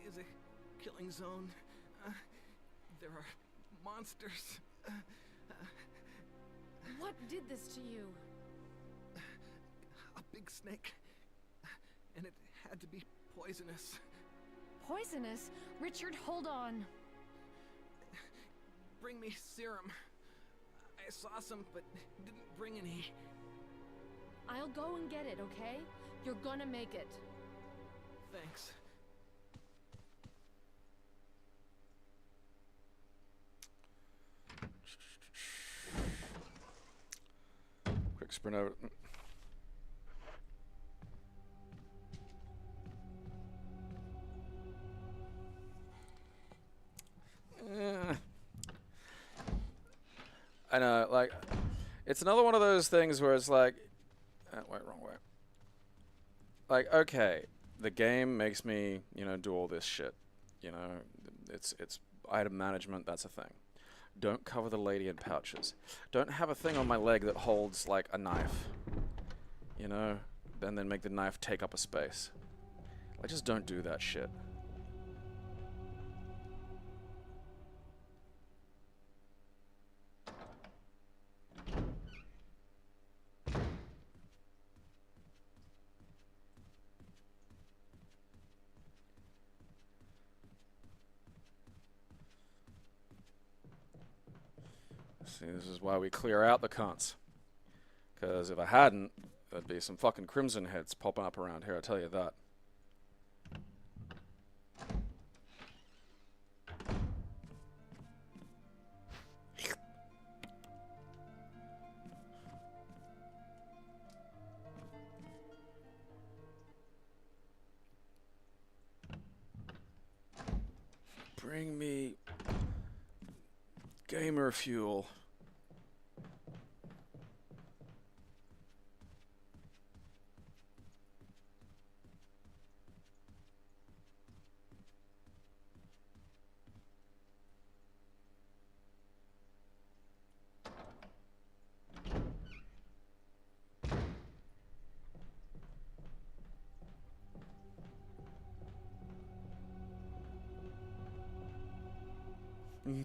is a killing zone. There are monsters.
What did this to you?
A big snake. And it had to be poisonous.
Poisonous? Richard, hold on.
Bring me serum. I saw some, but didn't bring any.
I'll go and get it, okay? You're gonna make it.
Thanks.
Quick sprint over. I know, like, it's another one of those things where it's like, wait, wrong way. Like, okay, the game makes me, you know, do all this shit. You know, it's item management, that's a thing. Don't cover the lady in pouches. Don't have a thing on my leg that holds, like, a knife. You know? And then make the knife take up a space. Like, just don't do that shit. See, this is why we clear out the cunts. Because if I hadn't, there'd be some fucking crimson heads popping up around here, I tell you that. Bring me gamer fuel.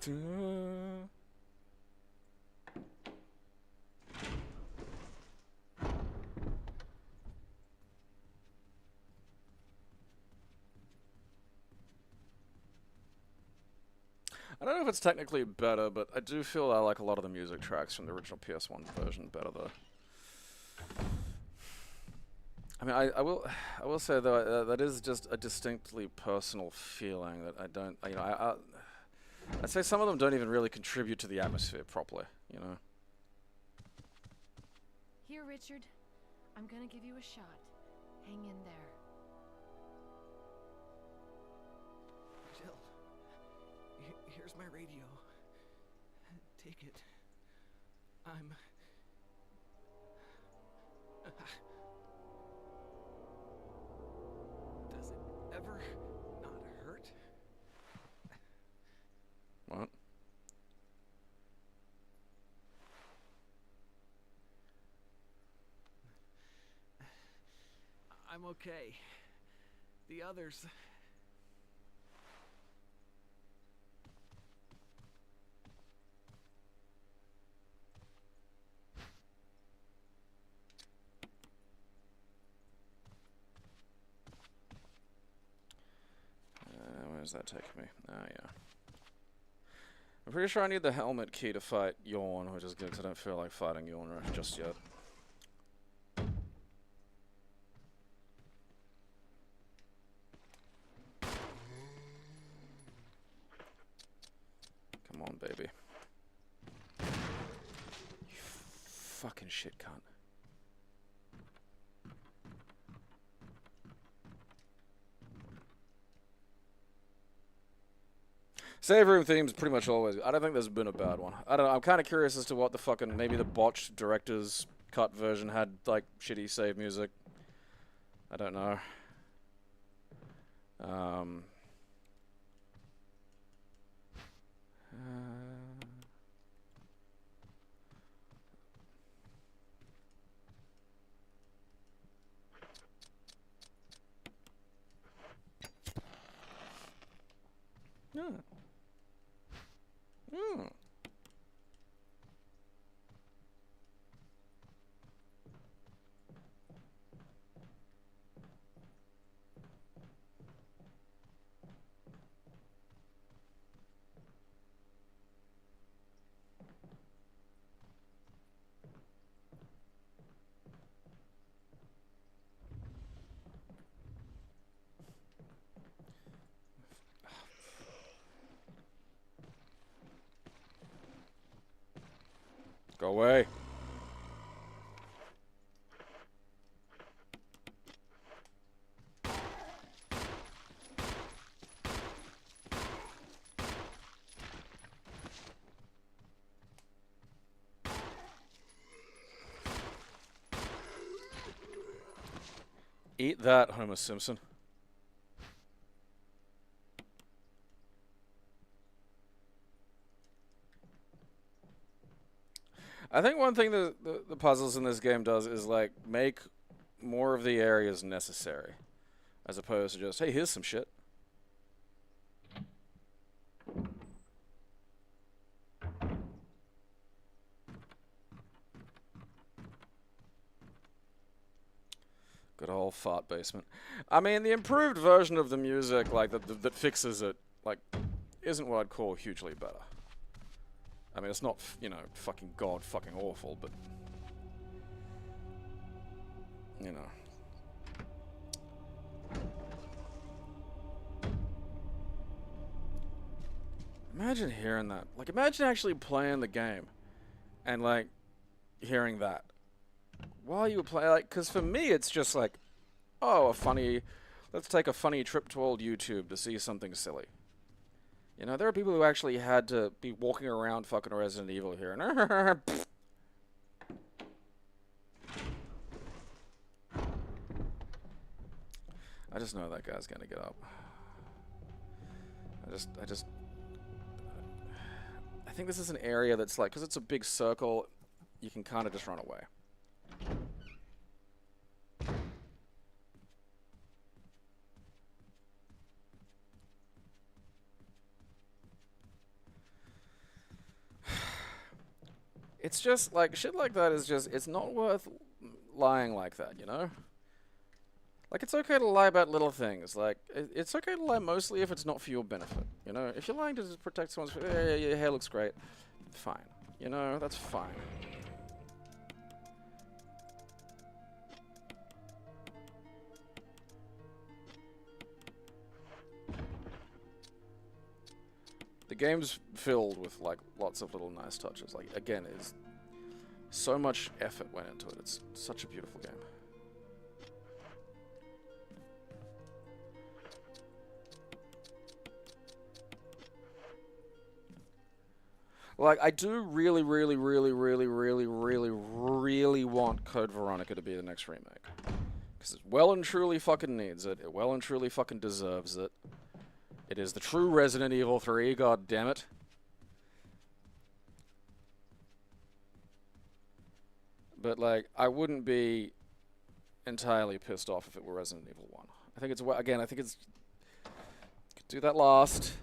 I don't know if it's technically better, but I do feel I like a lot of the music tracks from the original PS1 version better, though. I mean, I will say though that is just a distinctly personal feeling that I don't, you know, I'd say some of them don't even really contribute to the atmosphere properly, you know.
Richard. I'm gonna give you a shot. Hang in there.
Jill, here's my radio. Take it. I'm... Does it ever not hurt?
What?
I'm okay. The others...
Where's that take me? Ah, yeah. I'm pretty sure I need the helmet key to fight Yawn, which is good because I don't feel like fighting Yawn just yet. Come on, baby. You fucking shit cunt. Save room themes pretty much always. I don't think there's been a bad one. I don't know. I'm kind of curious as to what the fucking maybe the botched director's cut version had like shitty save music. I don't know. Yeah. Go away. Eat that, Homer Simpson. I think one thing the puzzles in this game does is like make more of the areas necessary, as opposed to just, hey, here's some shit. Good old fart basement. I mean, the improved version of the music, like that fixes it, like, isn't what I'd call hugely better. I mean, it's not, you know, fucking god fucking awful, but, you know. Imagine hearing that. Like, imagine actually playing the game and, like, hearing that while you play, like, because for me, it's just like, oh, let's take a funny trip to old YouTube to see something silly. You know, there are people who actually had to be walking around fucking Resident Evil here. And I just know that guy's gonna get up. I think this is an area that's like, because it's a big circle, you can kind of just run away. It's just, like, shit like that is just, it's not worth lying like that, you know? Like, it's okay to lie about little things. Like, it's okay to lie mostly if it's not for your benefit, you know? If you're lying to just protect someone's... Yeah, your hair looks great. Fine. You know, that's fine. The game's filled with, like, lots of little nice touches. Like, again, it's So much effort went into it. It's such a beautiful game. Like, I do really, really, really, really, really, really, really want Code Veronica to be the next remake. Because it well and truly fucking needs it. It well and truly fucking deserves it. It is the true Resident Evil 3, god damn it. But, like, I wouldn't be entirely pissed off if it were Resident Evil 1. I think it's, again, I think it's... Could do that last.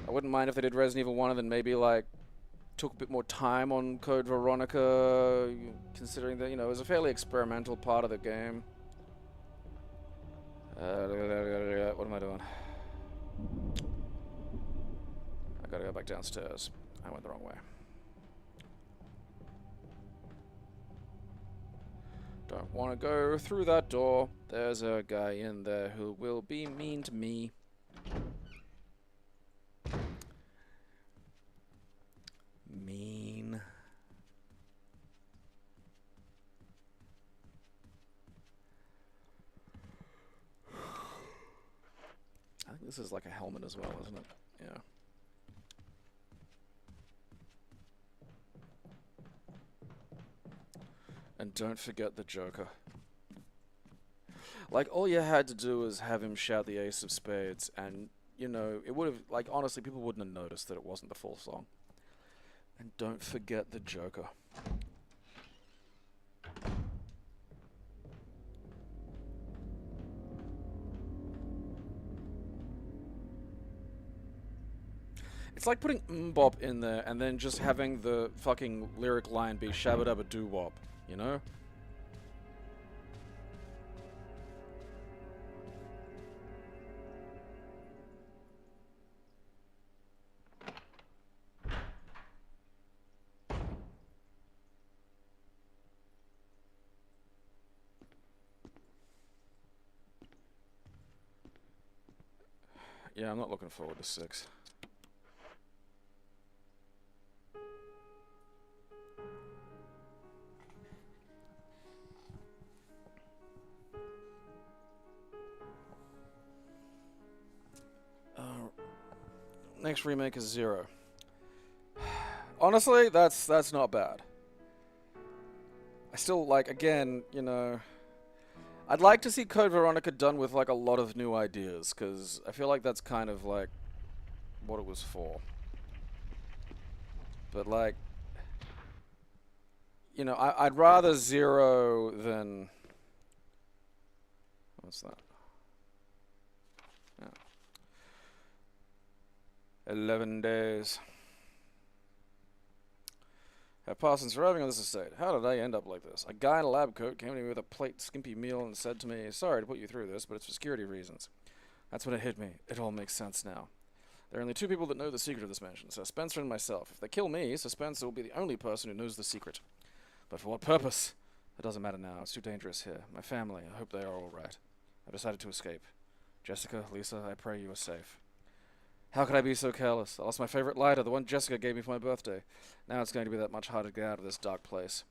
I wouldn't mind if they did Resident Evil 1 and then maybe, like, took a bit more time on Code Veronica, considering that, you know, it was a fairly experimental part of the game. What am I doing? I gotta go back downstairs. I went the wrong way. Don't want to go through that door. There's a guy in there who will be mean to me. Mean. I think this is like a helmet as well, isn't it? Yeah. And don't forget the Joker. Like, all you had to do was have him shout the Ace of Spades, and, you know, it would have, like, honestly, people wouldn't have noticed that it wasn't the full song. And don't forget the Joker. It's like putting Mbop in there and then just having the fucking lyric line be Shabba Dabba Doo Wop, you know? Yeah, I'm not looking forward to 6. Next remake is 0. Honestly, that's not bad. I still, like, again, you know, I'd like to see Code Veronica done with, like, a lot of new ideas, because I feel like that's kind of, like, what it was for. But, like, you know, I'd rather 0 than... What's that? Yeah. 11 days. Have passed since arriving on this estate. How did I end up like this? A guy in a lab coat came to me with a plate skimpy meal and said to me, "Sorry to put you through this, but it's for security reasons." That's when it hit me. It all makes sense now. There are only 2 people that know the secret of this mansion, Sir Spencer and myself. If they kill me, Sir Spencer will be the only person who knows the secret. But for what purpose? It doesn't matter now. It's too dangerous here. My family, I hope they are all right. I've decided to escape. Jessica, Lisa, I pray you are safe. How could I be so careless? I lost my favorite lighter, the one Jessica gave me for my birthday. Now it's going to be that much harder to get out of this dark place.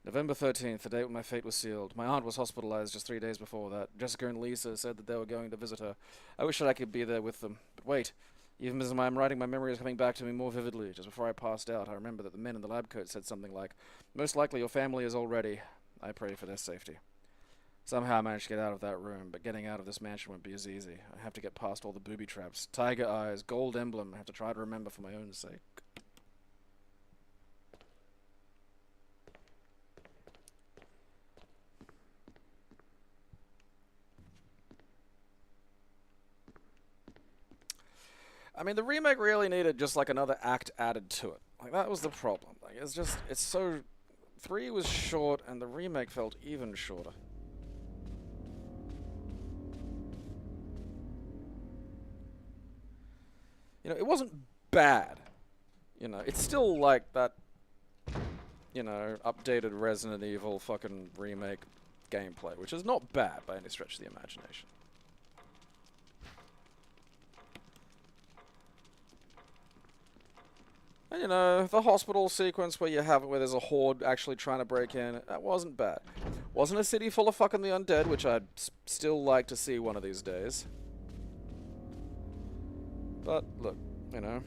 November 13th, the date when my fate was sealed. My aunt was hospitalized just 3 days before that. Jessica and Lisa said that they were going to visit her. I wish that I could be there with them. But wait, even as I'm writing, my memory is coming back to me more vividly. Just before I passed out, I remember that the men in the lab coat said something like, "Most likely your family is all ready. I pray for their safety." Somehow I managed to get out of that room, but getting out of this mansion won't be as easy. I have to get past all the booby traps, tiger eyes, gold emblem. I have to try to remember for my own sake. I mean, the remake really needed just like another act added to it. Like, that was the problem. Like, it's so... 3 was short, and the remake felt even shorter. You know, it wasn't bad. You know, it's still like that, you know, updated Resident Evil fucking remake gameplay, which is not bad by any stretch of the imagination. And you know, the hospital sequence where where there's a horde actually trying to break in, that wasn't bad. Wasn't a city full of fucking the undead, which I'd still like to see one of these days. But look, you know.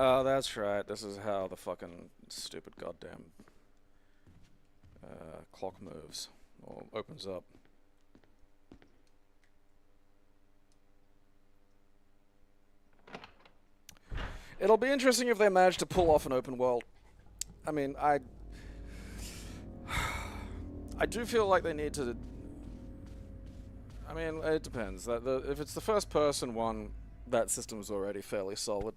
Oh, that's right. This is how the fucking stupid goddamn clock moves or opens up. It'll be interesting if they manage to pull off an open world. I mean, I do feel like they need to. I mean, it depends. If it's the first-person one, that system's already fairly solid.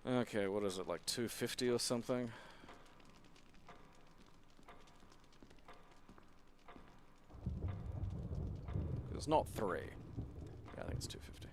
Okay, what is it, like 250 or something? It's not 3. Yeah, I think it's 250.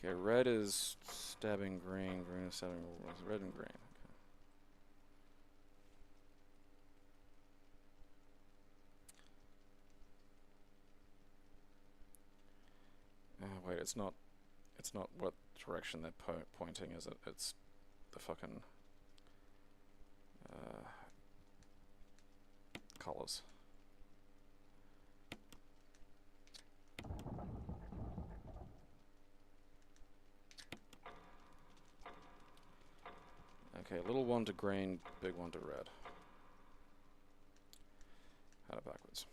Okay, red is stabbing green, green is stabbing red and green. Okay. Wait, it's not what direction they're pointing, is it? It's the fucking colors. Okay, little one to green, big one to red. Had it backwards.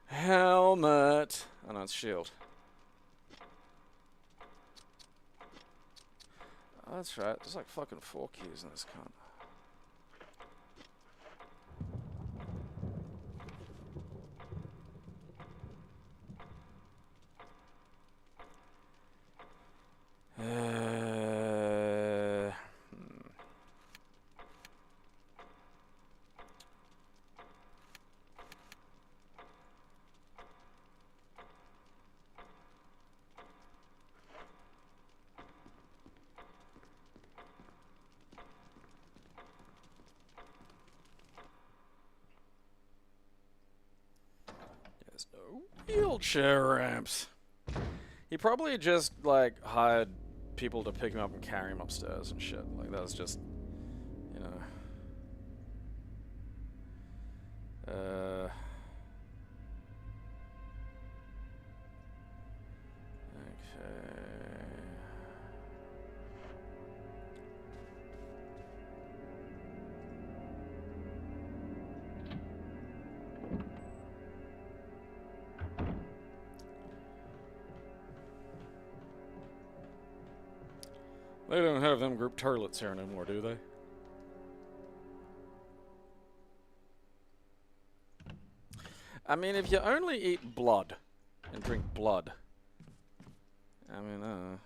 Helmet! Oh no, it's shield. Oh, that's right. There's like fucking 4 keys in this cunt. There's no wheelchair ramps. He probably just, like, hired people to pick him up and carry him upstairs and shit. Like, that was just, you know. Okay. They don't have them group toilets here anymore, do they? I mean, if you only eat blood and drink blood, I mean,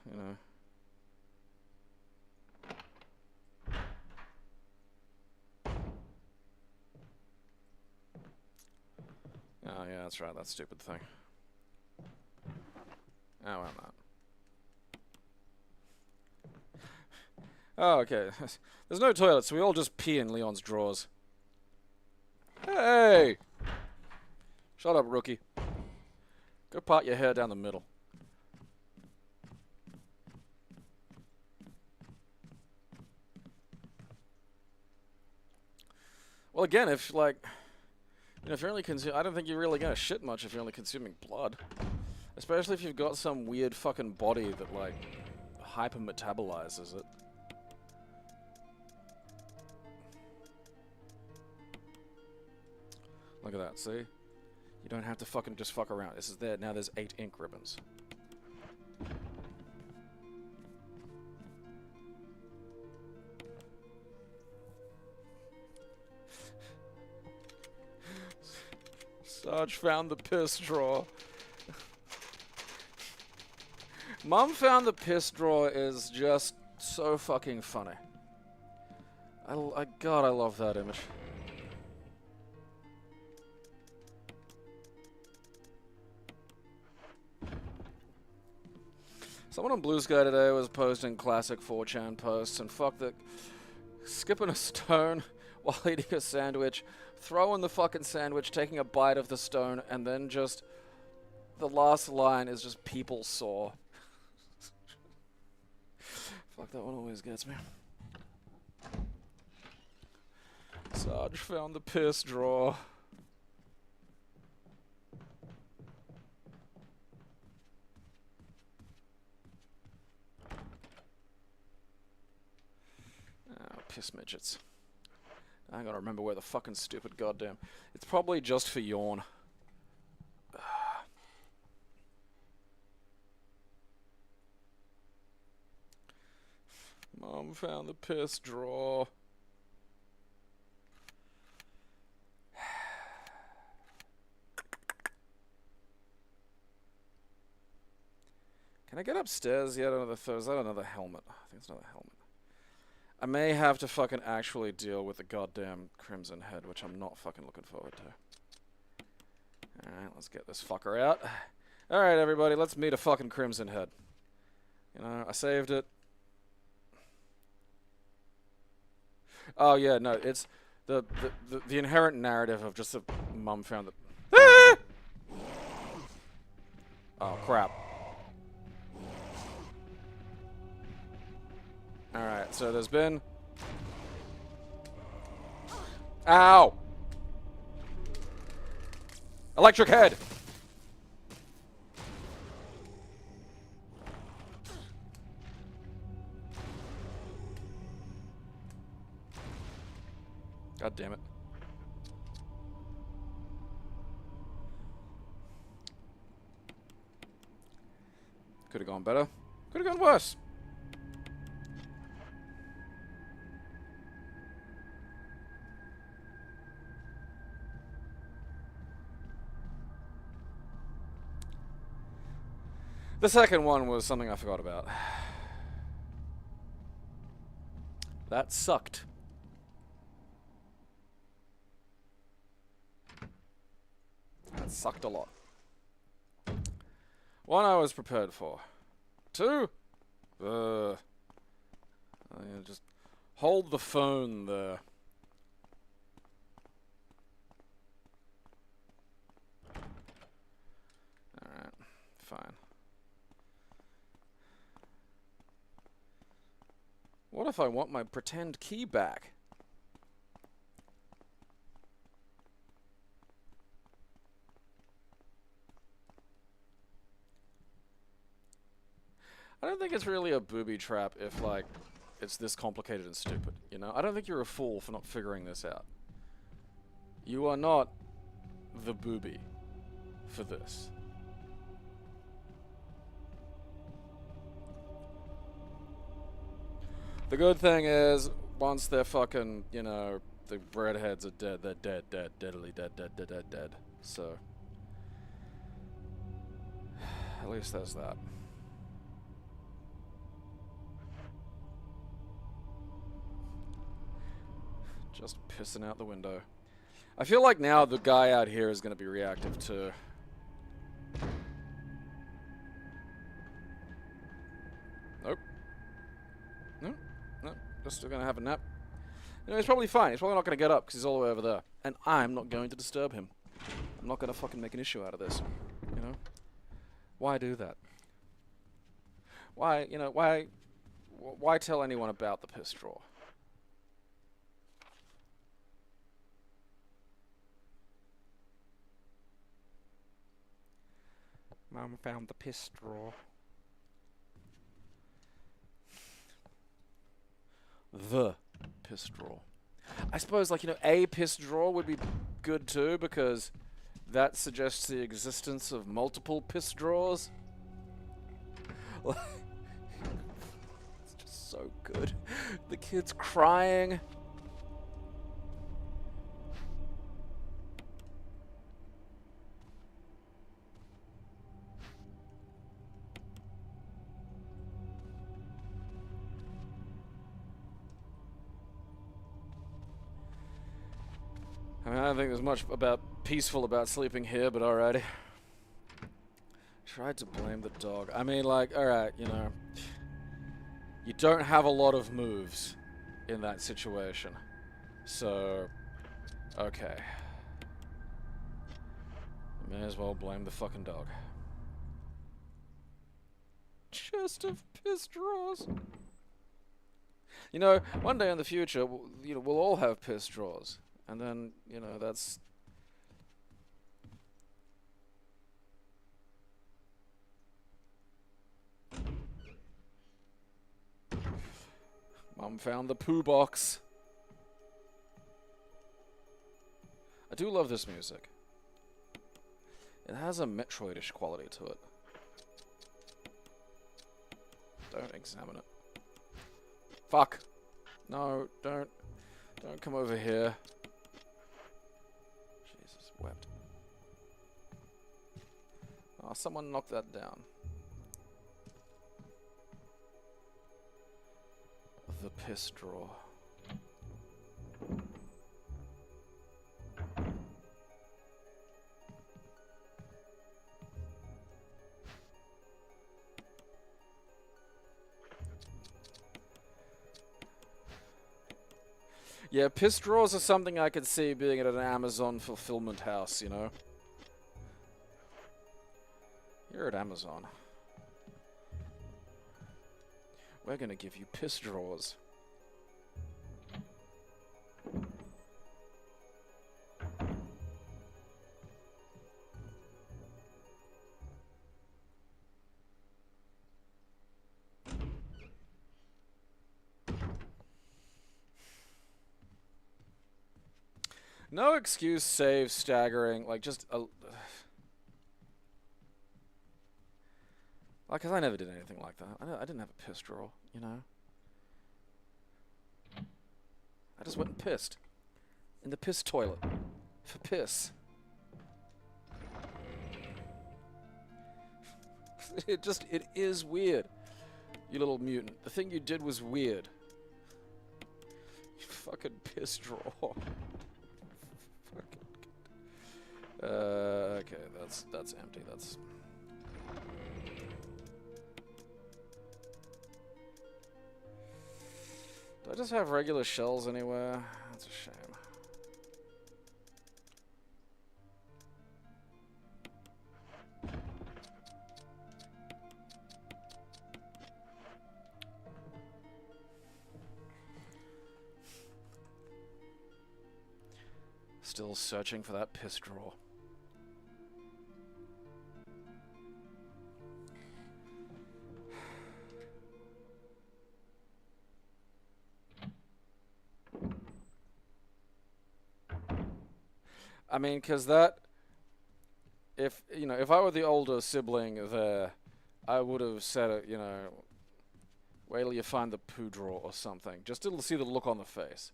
you know. Oh, yeah, that's right, that stupid thing. Oh, well, not. Oh, okay. There's no toilet, so we all just pee in Leon's drawers. Hey! Shut up, rookie. Go part your hair down the middle. Well, again, if, like, you know, if you're only I don't think you're really gonna shit much if you're only consuming blood. Especially if you've got some weird fucking body that, like, hyper-metabolizes it. Look at that, see? You don't have to fucking just fuck around. This is there. Now there's 8 ink ribbons. Sarge found the piss drawer. Mom found the piss drawer is just so fucking funny. God, I love that image. Someone on Blue Sky today was posting classic 4chan posts, and fuck the... skipping a stone while eating a sandwich, throwing the fucking sandwich, taking a bite of the stone, and then just... the last line is just people saw. Fuck, that one always gets me. Sarge found the piss drawer. Piss midgets. I gotta remember where the fucking stupid goddamn... It's probably just for yawn. Mom found the piss drawer. Can I get upstairs yet? Is that another helmet? I think it's another helmet. I may have to fucking actually deal with the goddamn Crimson Head, which I'm not fucking looking forward to. Alright, let's get this fucker out. Alright, everybody, let's meet a fucking Crimson Head. You know, I saved it. Oh, yeah, no, it's the inherent narrative of just the mum found the... Ah! Oh, crap. Alright, so there's been... Ow! Electric head! God damn it. Could have gone better. Could have gone worse. The second one was something I forgot about. That sucked. That sucked a lot. One I was prepared for. Two, just hold the phone there. Alright, fine. What if I want my pretend key back? I don't think it's really a booby trap if, like, it's this complicated and stupid, you know? I don't think you're a fool for not figuring this out. You are not the booby for this. The good thing is, once they're fucking, you know, the redheads are dead, they're dead, deadly, dead. So, at least there's that. Just pissing out the window. I feel like now the guy out here is going to be reactive too. Nope. No. Just going to have a nap. You know, he's probably fine. He's probably not going to get up because he's all the way over there. And I'm not going to disturb him. I'm not going to fucking make an issue out of this. You know? Why do that? Why, you know, why tell anyone about the piss drawer? Mom found the piss drawer. The piss drawer. I suppose, like, you know, a piss drawer would be good too, because that suggests the existence of multiple piss drawers. It's just so good. The kid's crying. I mean, I don't think there's much peaceful about sleeping here, but alrighty. Tried to blame the dog. I mean, like, alright, you know. You don't have a lot of moves in that situation. So, okay. May as well blame the fucking dog. Chest of piss drawers. You know, one day in the future, we'll all have piss drawers. And then, you know, that's... Mom found the poo box. I do love this music. It has a Metroid-ish quality to it. Don't examine it. Fuck! No, don't come over here. Jesus wept. Oh, someone knocked that down. The piss drawer. Yeah, piss drawers are something I could see being at an Amazon fulfillment house, you know? You're at Amazon. We're gonna give you piss drawers. No excuse, save, staggering, like, just a... Like, cause I never did anything like that. I didn't have a piss drawer, you know? I just went and pissed. In the piss toilet. For piss. It is weird. You little mutant. The thing you did was weird. You fucking piss drawer. Okay, that's empty. That's... Do I just have regular shells anywhere? That's a shame. Still searching for that piss drawer. I mean, because that... If, you know, if I were the older sibling there, I would have said, you know, wait till you find the poo drawer or something. Just to see the look on the face.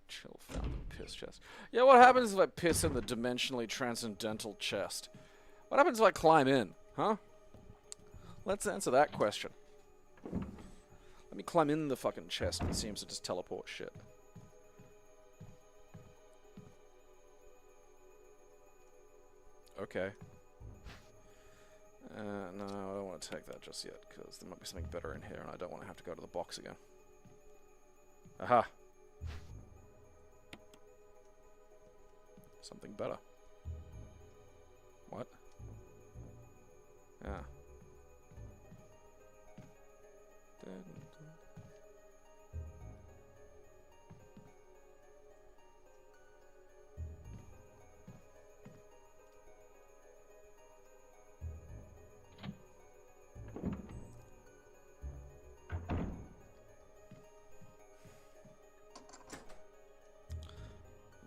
Chill found the piss chest. Yeah, what happens if I piss in the dimensionally transcendental chest? What happens if I climb in? Huh? Let's answer that question. Let me climb in the fucking chest and it seems to just teleport shit. Okay. No, I don't want to take that just yet, because there might be something better in here and I don't want to have to go to the box again. Aha! Something better. What? Yeah.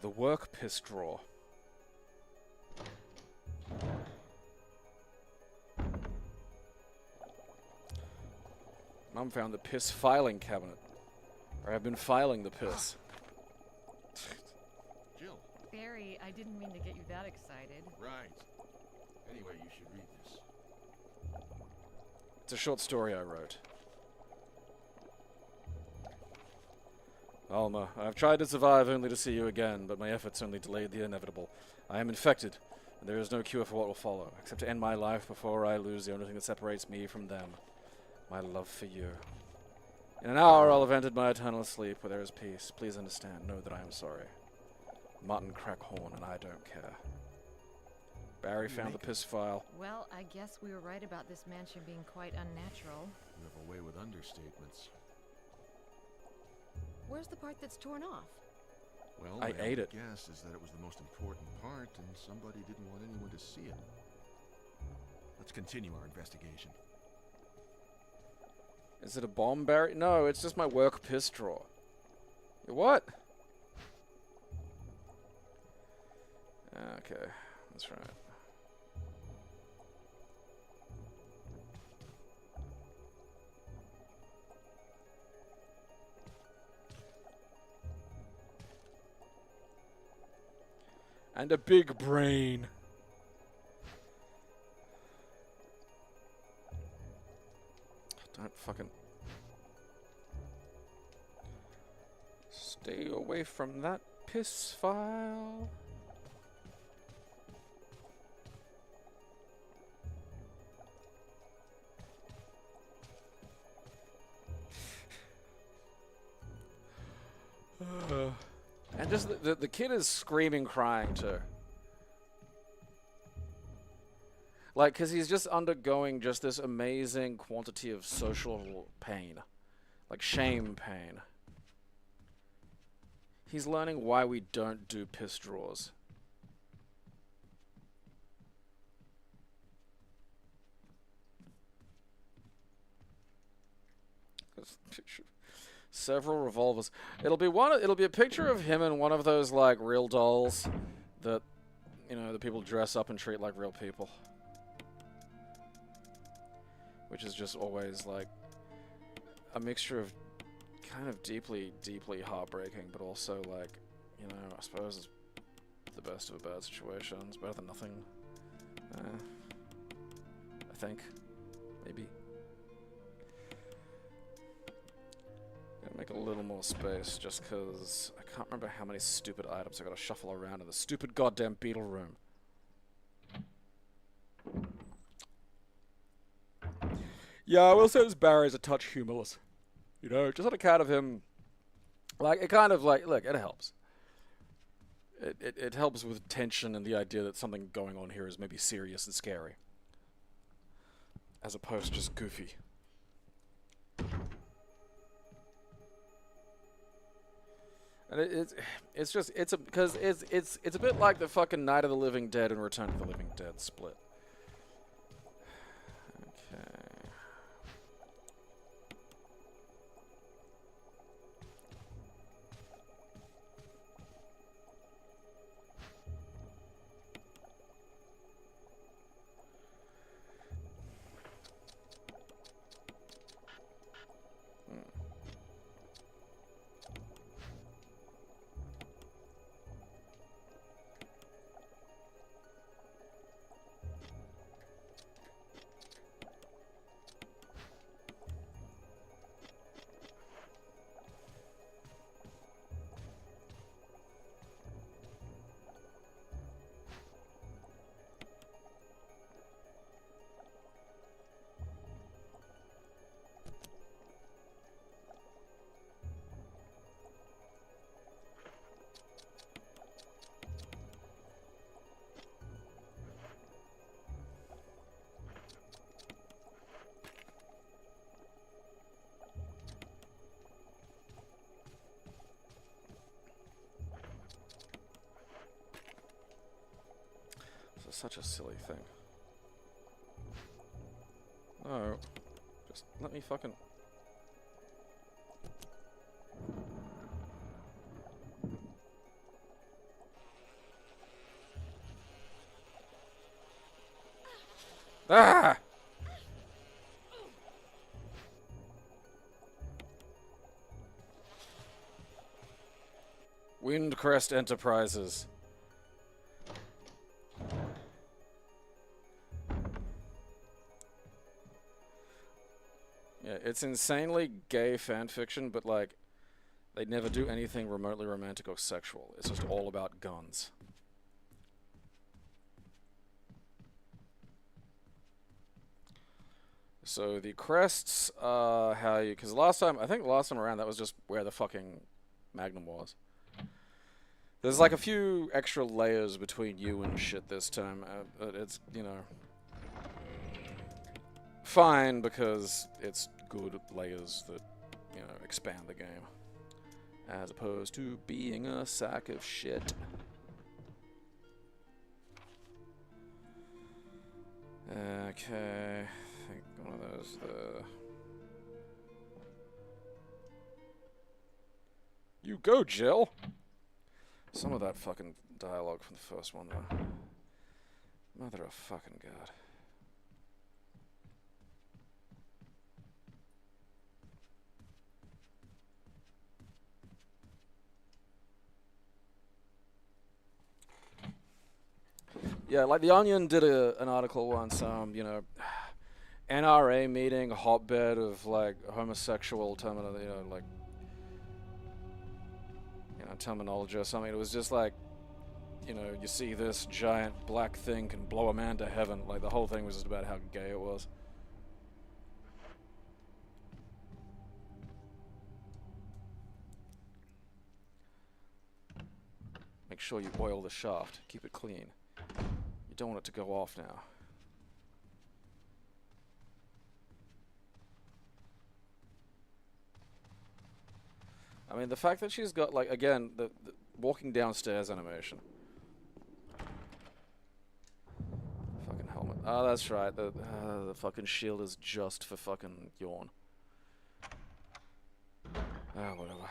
The work piss drawer. Mum found the piss filing cabinet. Or I've been filing the piss.
Jill.
Barry, I didn't mean to get you that excited.
Right. Anyway, you should read this.
It's a short story I wrote. Alma, I've tried to survive only to see you again, but my efforts only delayed the inevitable. I am infected, and there is no cure for what will follow, except to end my life before I lose the only thing that separates me from them. My love for you. In an hour I'll have ended my eternal sleep where there is peace. Please understand, know that I am sorry. Martin Crackhorn, and I don't care. Barry found the piss file.
Well, I guess we were right about this mansion being quite unnatural.
You have a way with understatements.
Where's the part that's torn off?
Well,
I ate it.
My guess is that it was the most important part, and somebody didn't want anyone to see it. Let's continue our investigation.
Is it a bomb, Barry? No, it's just my work piss drawer. What? Okay, that's right. And a big brain. Don't fucking... Stay away from that piss file. And just the kid is screaming, crying too. Like, because he's just undergoing just this amazing quantity of social pain. Like, shame pain. He's learning why we don't do piss drawers. Several revolvers. It'll be a picture of him in one of those, like, real dolls that, you know, the people dress up and treat like real people. Which is just always, like, a mixture of kind of deeply, deeply heartbreaking, but also, like, you know, I suppose it's the best of a bad situation. It's better than nothing. I think. Maybe. Gonna make a little more space, just because I can't remember how many stupid items I gotta shuffle around in the stupid goddamn beetle room. Yeah, I will say this Barry's a touch humorless. You know, just on account of him, like, it kind of, like, look, it helps. It helps with tension and the idea that something going on here is maybe serious and scary. as opposed to just goofy. And because it's a bit like the fucking Night of the Living Dead and Return of the Living Dead split. Okay. This is such a silly thing. No. Just let me fucking... Ah! Windcrest Enterprises. Yeah, it's insanely gay fanfiction, but like, they never do anything remotely romantic or sexual. It's just all about guns. So the crests, how you... Because I think last time around, that was just where the fucking Magnum was. There's like a few extra layers between you and shit this time. But it's, you know... fine, because it's good layers that, you know, expand the game. As opposed to being a sack of shit. Okay... I think one of those, You go, Jill! Some of that fucking dialogue from the first one, though. Mother of fucking God. Yeah, like The Onion did an article once, you know... NRA meeting, hotbed of like homosexual terminology, terminology or something. It was just like, you know, you see this giant black thing can blow a man to heaven. Like the whole thing was just about how gay it was. Make sure you oil the shaft. Keep it clean. You don't want it to go off now. I mean, the fact that she's got, like, again, the walking downstairs animation. Fucking helmet. Oh, that's right. The fucking shield is just for fucking yawn. Ah, whatever.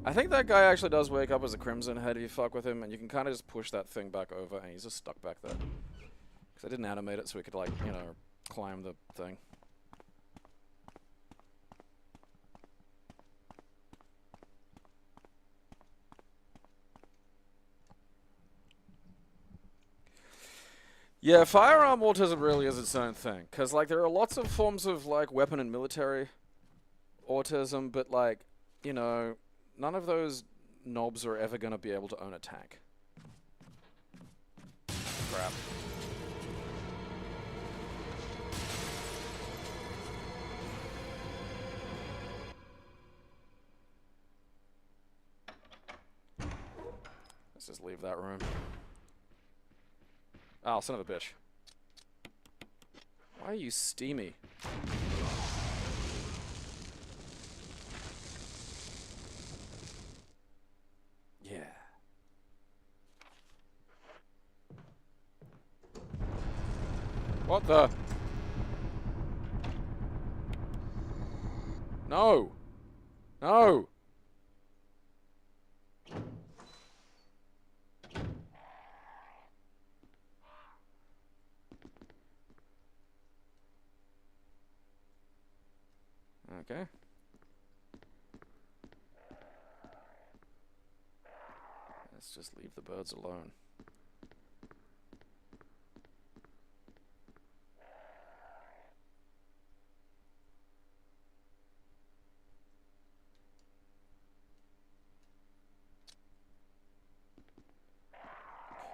I think that guy actually does wake up as a Crimson Head if you fuck with him, and you can kind of just push that thing back over, and he's just stuck back there. Because I didn't animate it so we could, like, you know, climb the thing. Yeah, firearm autism really is its own thing. Because, like, there are lots of forms of, like, weapon and military autism, but, like, you know, none of those knobs are ever going to be able to own a tank. Crap. Let's just leave that room. Oh, son of a bitch. Why are you steamy? Yeah. What the? No! No! Okay. Let's just leave the birds alone.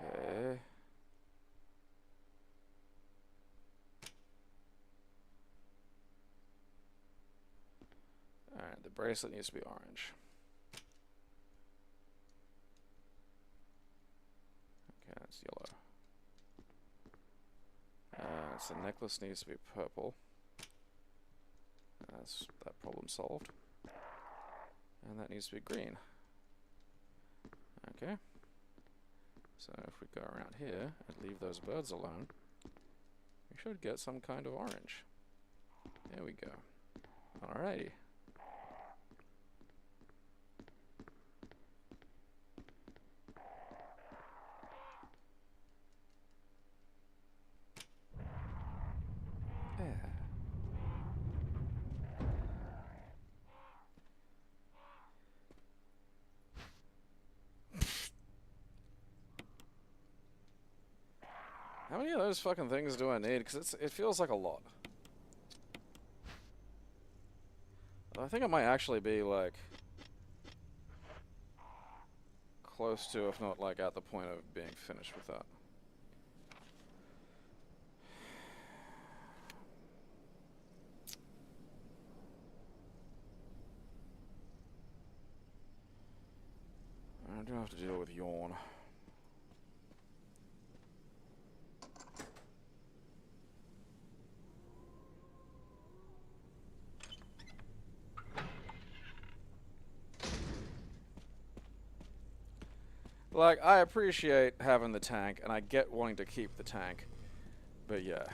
Okay. Alright, the bracelet needs to be orange. Okay, that's yellow. So the necklace needs to be purple. That's that problem solved. And that needs to be green. Okay. So if we go around here and leave those birds alone, we should get some kind of orange. There we go. Alrighty. Yeah. How many of those fucking things do I need? Because it feels like a lot. I think I might actually be, like, close to, if not, like, at the point of being finished with that. I do have to deal with yawn. Like, I appreciate having the tank, and I get wanting to keep the tank. But yeah.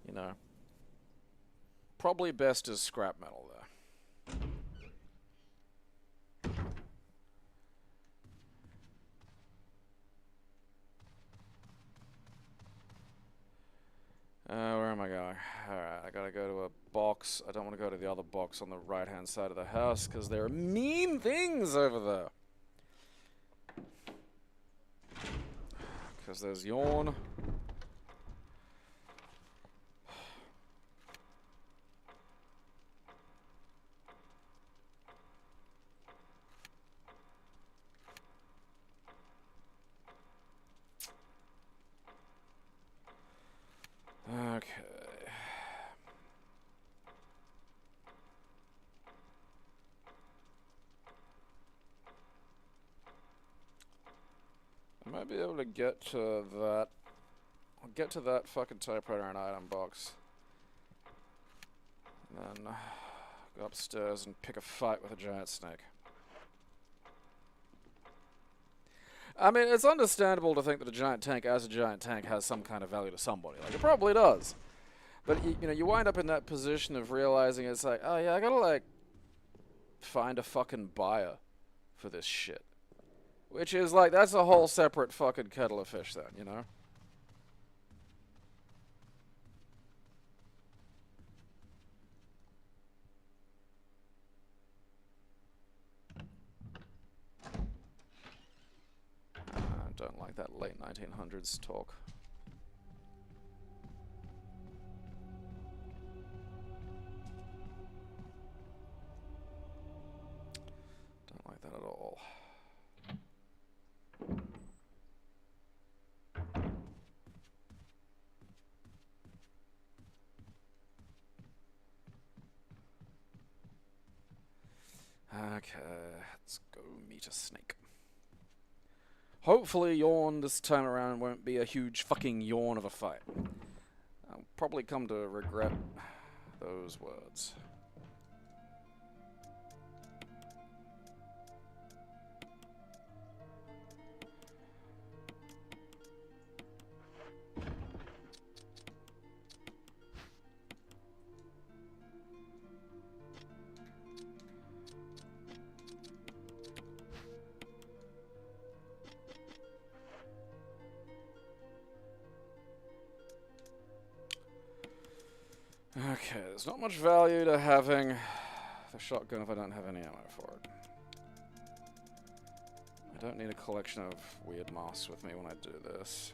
You know. Probably best is scrap metal there. Where am I going? Alright, I gotta go to a box. I don't want to go to the other box on the right-hand side of the house, because there are mean things over there. Because there's yawn. Okay. I might be able to get to that. I'll get to that fucking typewriter and item box. And then go upstairs and pick a fight with a giant snake. I mean, it's understandable to think that a giant tank, as a giant tank, has some kind of value to somebody. Like, it probably does. But, you know, you wind up in that position of realizing it's like, oh yeah, I gotta, like, find a fucking buyer for this shit. Which is, like, that's a whole separate fucking kettle of fish then, you know? I don't like that late 1900s talk. Don't like that at all. Okay, let's go meet a snake. Hopefully yawn this time around won't be a huge fucking yawn of a fight. I'll probably come to regret those words. Okay, there's not much value to having the shotgun if I don't have any ammo for it. I don't need a collection of weird masks with me when I do this.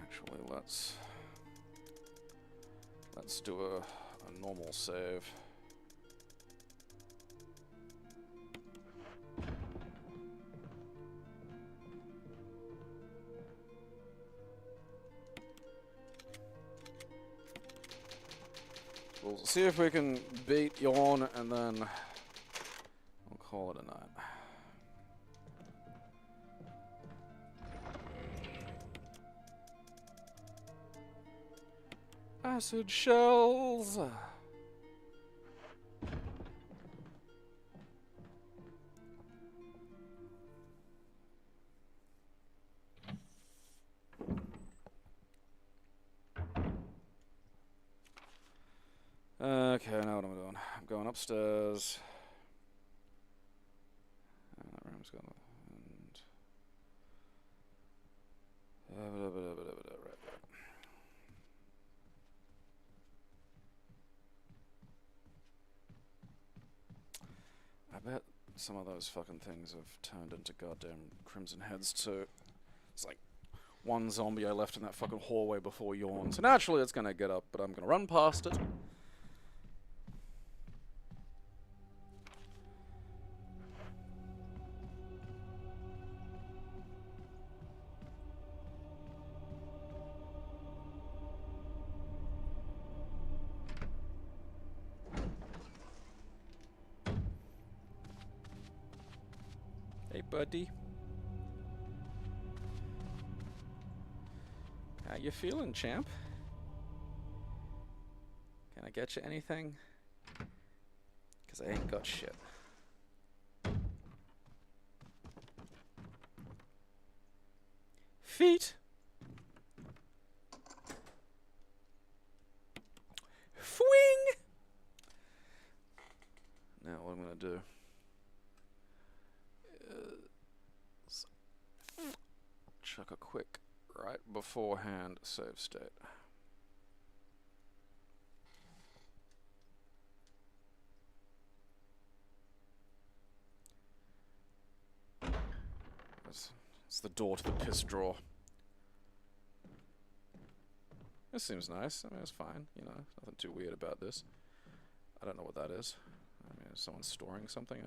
Actually, let's do a normal save. We'll see if we can beat Yawn, and then we'll call it a night. Acid shells! Okay, now what am I doing? I'm going upstairs. That room's gone. Right. I bet some of those fucking things have turned into goddamn Crimson Heads too. It's like one zombie I left in that fucking hallway before Yawn. So naturally it's gonna get up, but I'm gonna run past it. Hey, buddy. How you feeling, champ? Can I get you anything? 'Cause I ain't got shit. Feet. Fwing! Now what I'm gonna do is chuck a quick right beforehand save state. It's the door to the piss drawer. This seems nice. I mean, it's fine. You know, nothing too weird about this. I don't know what that is. I mean, is someone storing something?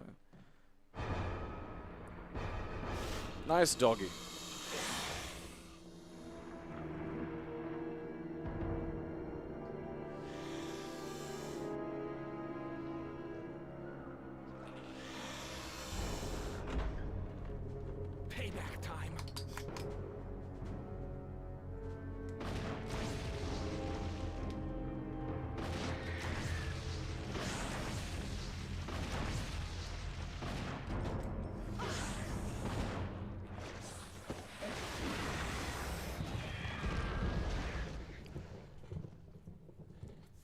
Nice doggy.
Payback time.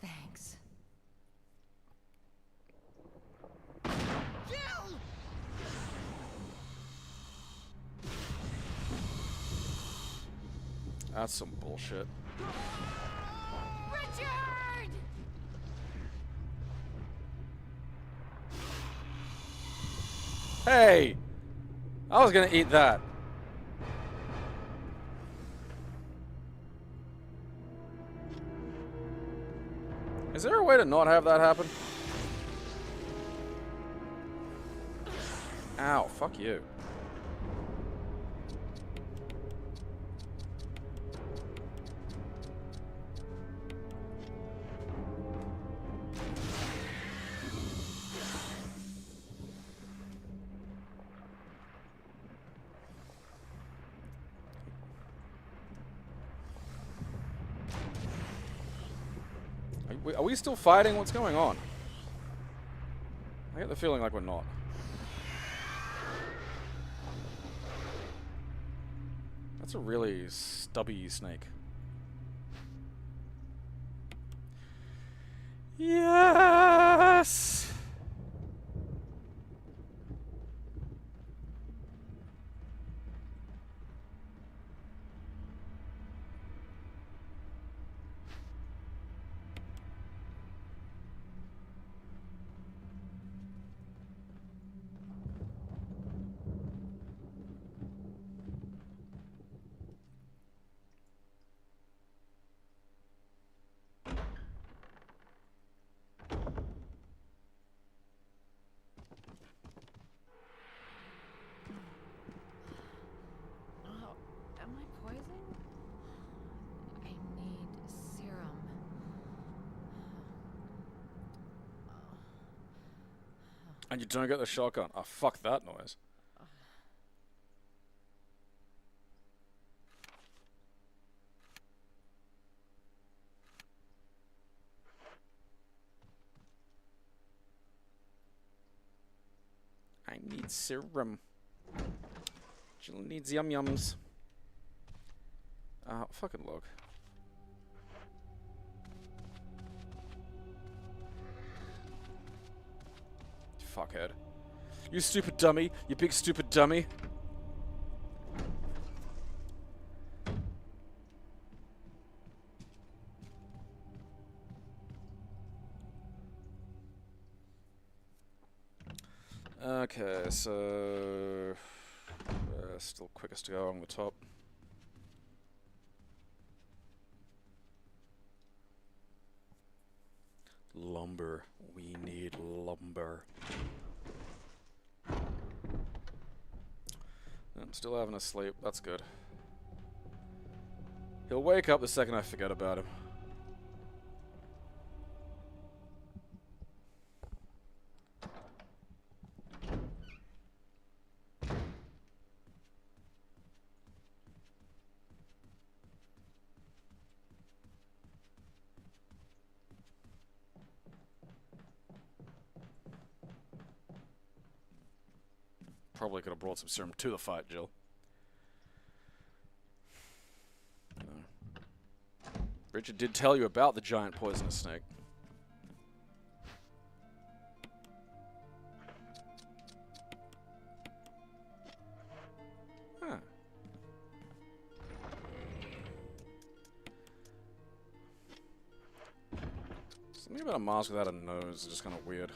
Thanks.
That's some bullshit.
Richard!
Hey! I was gonna eat that. Is there a way to not have that happen? Ow, fuck you. Are we still fighting? What's going on? I get the feeling like we're not. That's a really stubby snake. Yes!
Am I poisoned? I need serum.
And you don't get the shotgun. Oh, fuck that noise. I need serum. Jill needs yum yums. Fucking look. Fuckhead. You stupid dummy. You big stupid dummy. Okay, so... still quickest to go on the top. Lumber. We need lumber. I'm still having a sleep. That's good. He'll wake up the second I forget about him. Probably could have brought some serum to the fight, Jill. Richard did tell you about the giant poisonous snake. Huh. Something about a mask without a nose is just kind of weird.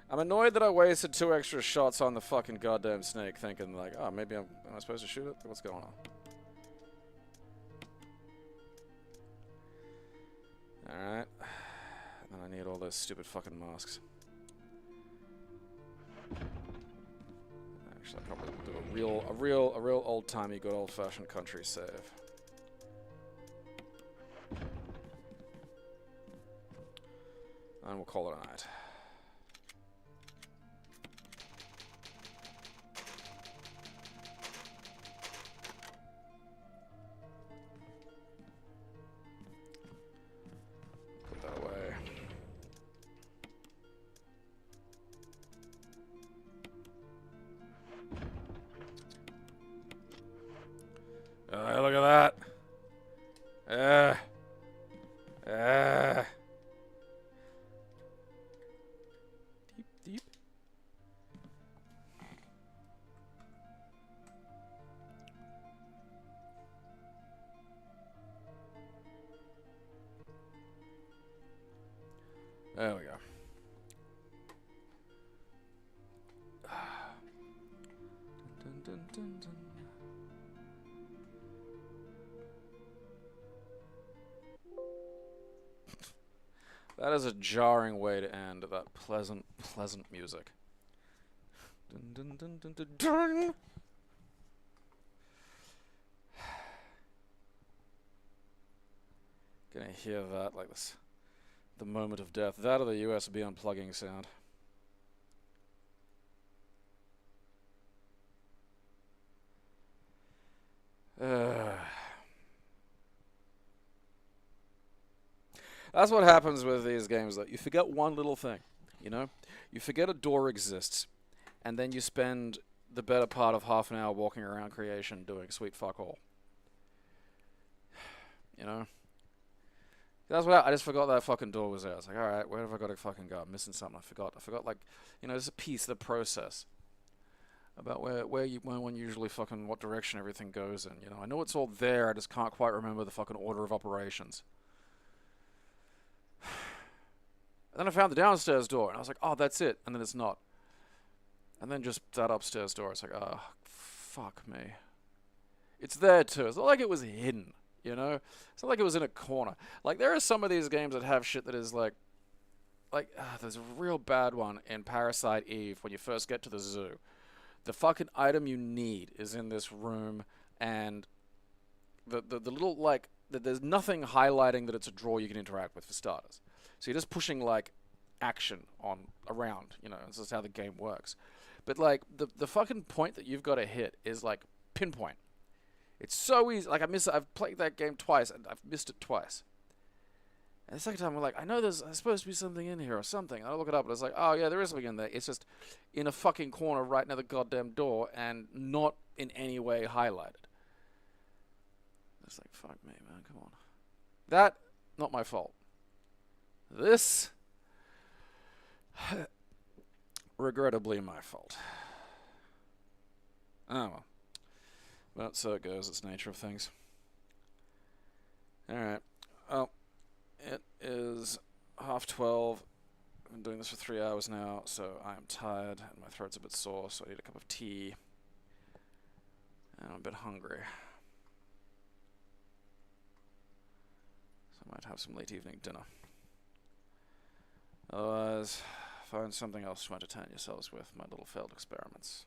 I'm annoyed that I wasted 2 extra shots on the fucking goddamn snake, thinking like, oh, maybe am I supposed to shoot it? What's going on? Alright. Then I need all those stupid fucking masks. Actually, I probably will do a real old-timey, good old-fashioned country save. And we'll call it a night. Look at that. There we go. Dun, dun, dun, dun. That is a jarring way to end that pleasant, pleasant music. Dun, dun, dun, dun, dun, dun. Gonna hear that like this. The moment of death. That or the USB unplugging sound. That's what happens with these games. That you forget one little thing, you know? You forget a door exists, and then you spend the better part of half an hour walking around creation doing sweet fuck all. You know? That's what I just forgot that fucking door was there. I was like, alright, where have I got to fucking go? I'm missing something. I forgot, like, you know, there's a piece of the process about where one usually fucking, what direction everything goes in, you know? I know it's all there, I just can't quite remember the fucking order of operations. And then I found the downstairs door, and I was like, oh, that's it. And then it's not. And then just that upstairs door, it's like, oh, fuck me. It's there too. It's not like it was hidden, you know? It's not like it was in a corner. Like, there are some of these games that have shit that is like there's a real bad one in Parasite Eve when you first get to the zoo. The fucking item you need is in this room, and the little, like, there's nothing highlighting that it's a drawer you can interact with, for starters. So you're just pushing, like, action on around, you know, this is how the game works. But, like, the fucking point that you've got to hit is, like, pinpoint. It's so easy. Like, I've played that game twice, and I've missed it twice. And the second time, I'm like, I know there's supposed to be something in here or something. And I look it up, and it's like, oh, yeah, there is something in there. It's just in a fucking corner right near the goddamn door and not in any way highlighted. It's like, fuck me, man, come on. That, not my fault. This, regrettably my fault. Oh, well. But so it goes, it's the nature of things. Alright. Well, it is 12:30. I've been doing this for 3 hours now, so I am tired, and my throat's a bit sore, so I need a cup of tea. And I'm a bit hungry. So I might have some late evening dinner. Otherwise, find something else to entertain yourselves with, my little failed experiments.